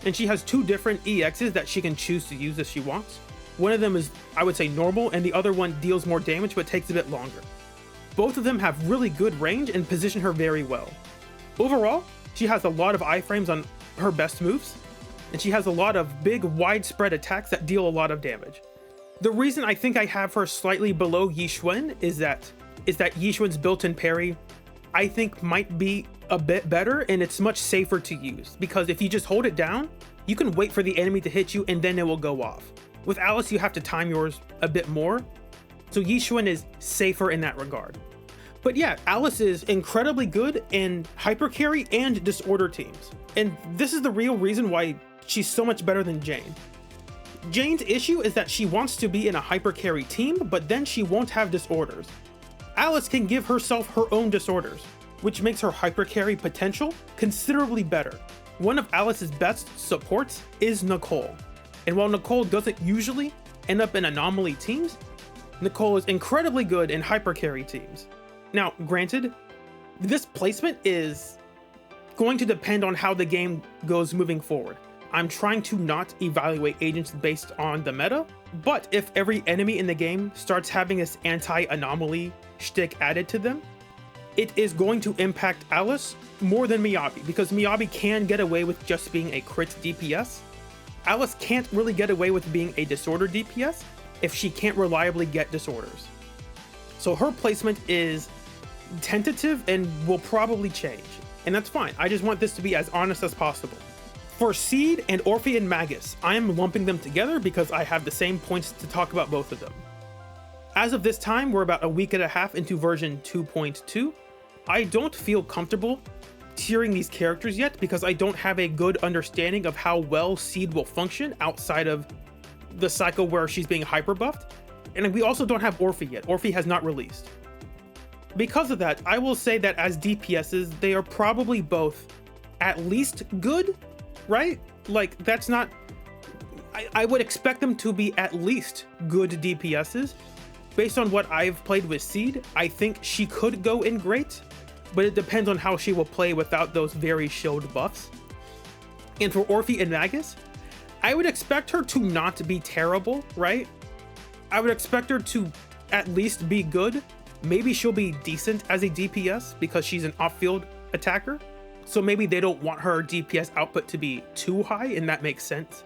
And she has 2 different EXs that she can choose to use if she wants. One of them is, I would say, normal, and the other one deals more damage but takes a bit longer. Both of them have really good range and position her very well. Overall, she has a lot of iframes on her best moves, and she has a lot of big widespread attacks that deal a lot of damage. The reason I think I have her slightly below Yixuan is that Yixuan's built-in parry I think might be a bit better, and it's much safer to use because if you just hold it down, you can wait for the enemy to hit you and then it will go off. With Alice, you have to time yours a bit more, so Yixuan is safer in that regard. But yeah, Alice is incredibly good in hyper carry and disorder teams, and this is the real reason why she's so much better than Jane. Jane's issue is that she wants to be in a hyper carry team, but then she won't have disorders. Alice can give herself her own disorders, which makes her hyper carry potential considerably better. One of Alice's best supports is Nicole. And while Nicole doesn't usually end up in anomaly teams, Nicole is incredibly good in hyper carry teams. Now, granted, this placement is going to depend on how the game goes moving forward. I'm trying to not evaluate agents based on the meta, but if every enemy in the game starts having this anti-anomaly shtick added to them, it is going to impact Alice more than Miyabi, because Miyabi can get away with just being a crit DPS. Alice can't really get away with being a disorder DPS if she can't reliably get disorders. So her placement is tentative and will probably change, and that's fine. I just want this to be as honest as possible. For Seed and Orphie and Magus, I am lumping them together because I have the same points to talk about both of them. As of this time, we're about a week and a half into version 2.2. I don't feel comfortable tiering these characters yet because I don't have a good understanding of how well Seed will function outside of the cycle where she's being hyper buffed. And we also don't have Orphie yet. Orphie has not released. Because of that, I will say that as DPSs, they are probably both at least good, right? Like, that's not... I would expect them to be at least good DPSs. Based on what I've played with Seed, I think she could go in great, but it depends on how she will play without those very shielded buffs. And for Orphie and Magus, I would expect her to not be terrible, right? I would expect her to at least be good. Maybe she'll be decent as a DPS because she's an off-field attacker. So maybe they don't want her DPS output to be too high, and that makes sense.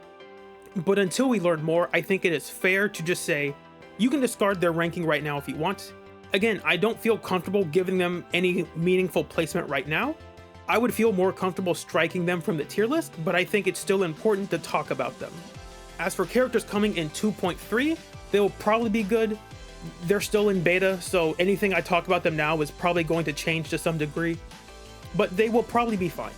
But until we learn more, I think it is fair to just say, you can discard their ranking right now if you want. Again, I don't feel comfortable giving them any meaningful placement right now. I would feel more comfortable striking them from the tier list, but I think it's still important to talk about them. As for characters coming in 2.3, they will probably be good. They're still in beta, so anything I talk about them now is probably going to change to some degree, but they will probably be fine.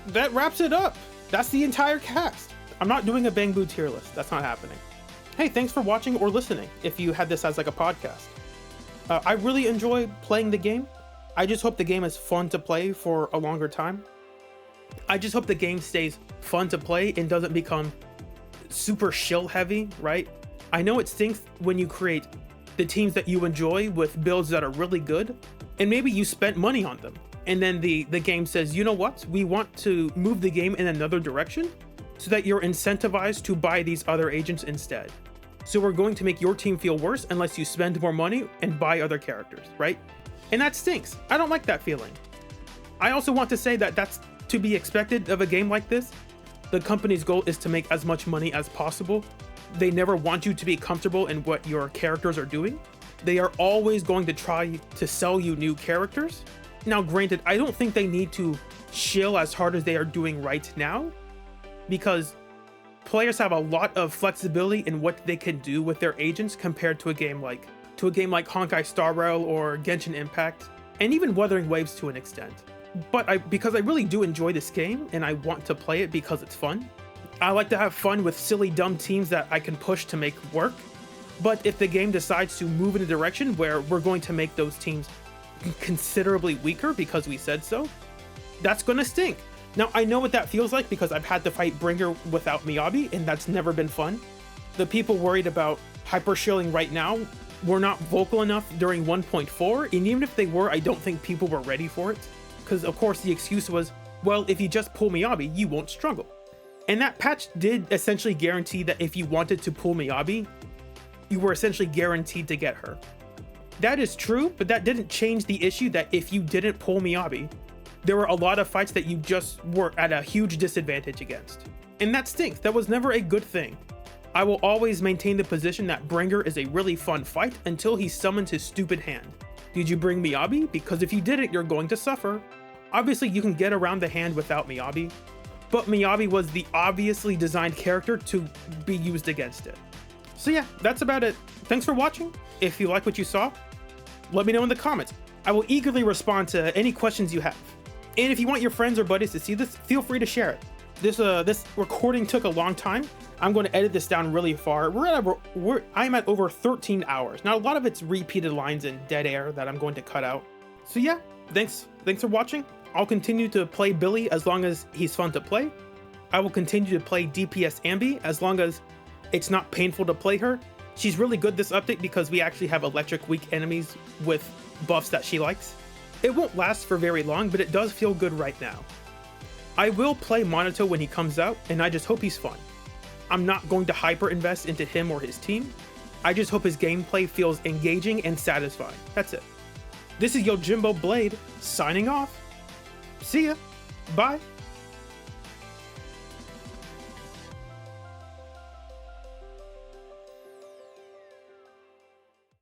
That wraps it up. That's the entire cast. I'm not doing a Bangbu tier list. That's not happening. Hey, thanks for watching or listening if you had this as like a podcast. I really enjoy playing the game. I just hope the game is fun to play for a longer time. I just hope the game stays fun to play and doesn't become super shill heavy, right? I know it stinks when you create the teams that you enjoy with builds that are really good, and maybe you spent money on them, and then the game says, you know what? We want to move the game in another direction so that you're incentivized to buy these other agents instead. So we're going to make your team feel worse unless you spend more money and buy other characters, right? And that stinks. I don't like that feeling. I also want to say that that's to be expected of a game like this. The company's goal is to make as much money as possible. They never want you to be comfortable in what your characters are doing. They are always going to try to sell you new characters. Now, granted, I don't think they need to shill as hard as they are doing right now, because players have a lot of flexibility in what they can do with their agents compared to a game like Honkai Star Rail or Genshin Impact, and even Wuthering Waves to an extent. But because I really do enjoy this game and I want to play it because it's fun. I like to have fun with silly dumb teams that I can push to make work. But if the game decides to move in a direction where we're going to make those teams considerably weaker because we said so, that's gonna stink. Now, I know what that feels like because I've had to fight Bringer without Miyabi, and that's never been fun. The people worried about hyper shilling right now were not vocal enough during 1.4, and even if they were, I don't think people were ready for it. Because of course the excuse was, well, if you just pull Miyabi, you won't struggle. And that patch did essentially guarantee that if you wanted to pull Miyabi, you were essentially guaranteed to get her. That is true, but that didn't change the issue that if you didn't pull Miyabi, there were a lot of fights that you just were at a huge disadvantage against. And that stinks. That was never a good thing. I will always maintain the position that Bringer is a really fun fight until he summons his stupid hand. Did you bring Miyabi? Because if you didn't, you're going to suffer. Obviously, you can get around the hand without Miyabi, but Miyabi was the obviously designed character to be used against it. So yeah, that's about it. Thanks for watching. If you like what you saw, let me know in the comments. I will eagerly respond to any questions you have. And if you want your friends or buddies to see this, feel free to share it. This recording took a long time. I'm going to edit this down really far. I'm at over 13 hours. Now, a lot of it's repeated lines and dead air that I'm going to cut out. So yeah, thanks for watching. I'll continue to play Billy as long as he's fun to play. I will continue to play DPS Anby as long as it's not painful to play her. She's really good this update because we actually have electric weak enemies with buffs that she likes. It won't last for very long, but it does feel good right now. I will play Makoto when he comes out, and I just hope he's fun. I'm not going to hyper invest into him or his team. I just hope his gameplay feels engaging and satisfying. That's it. This is Yojimbo Blade signing off. See ya. Bye.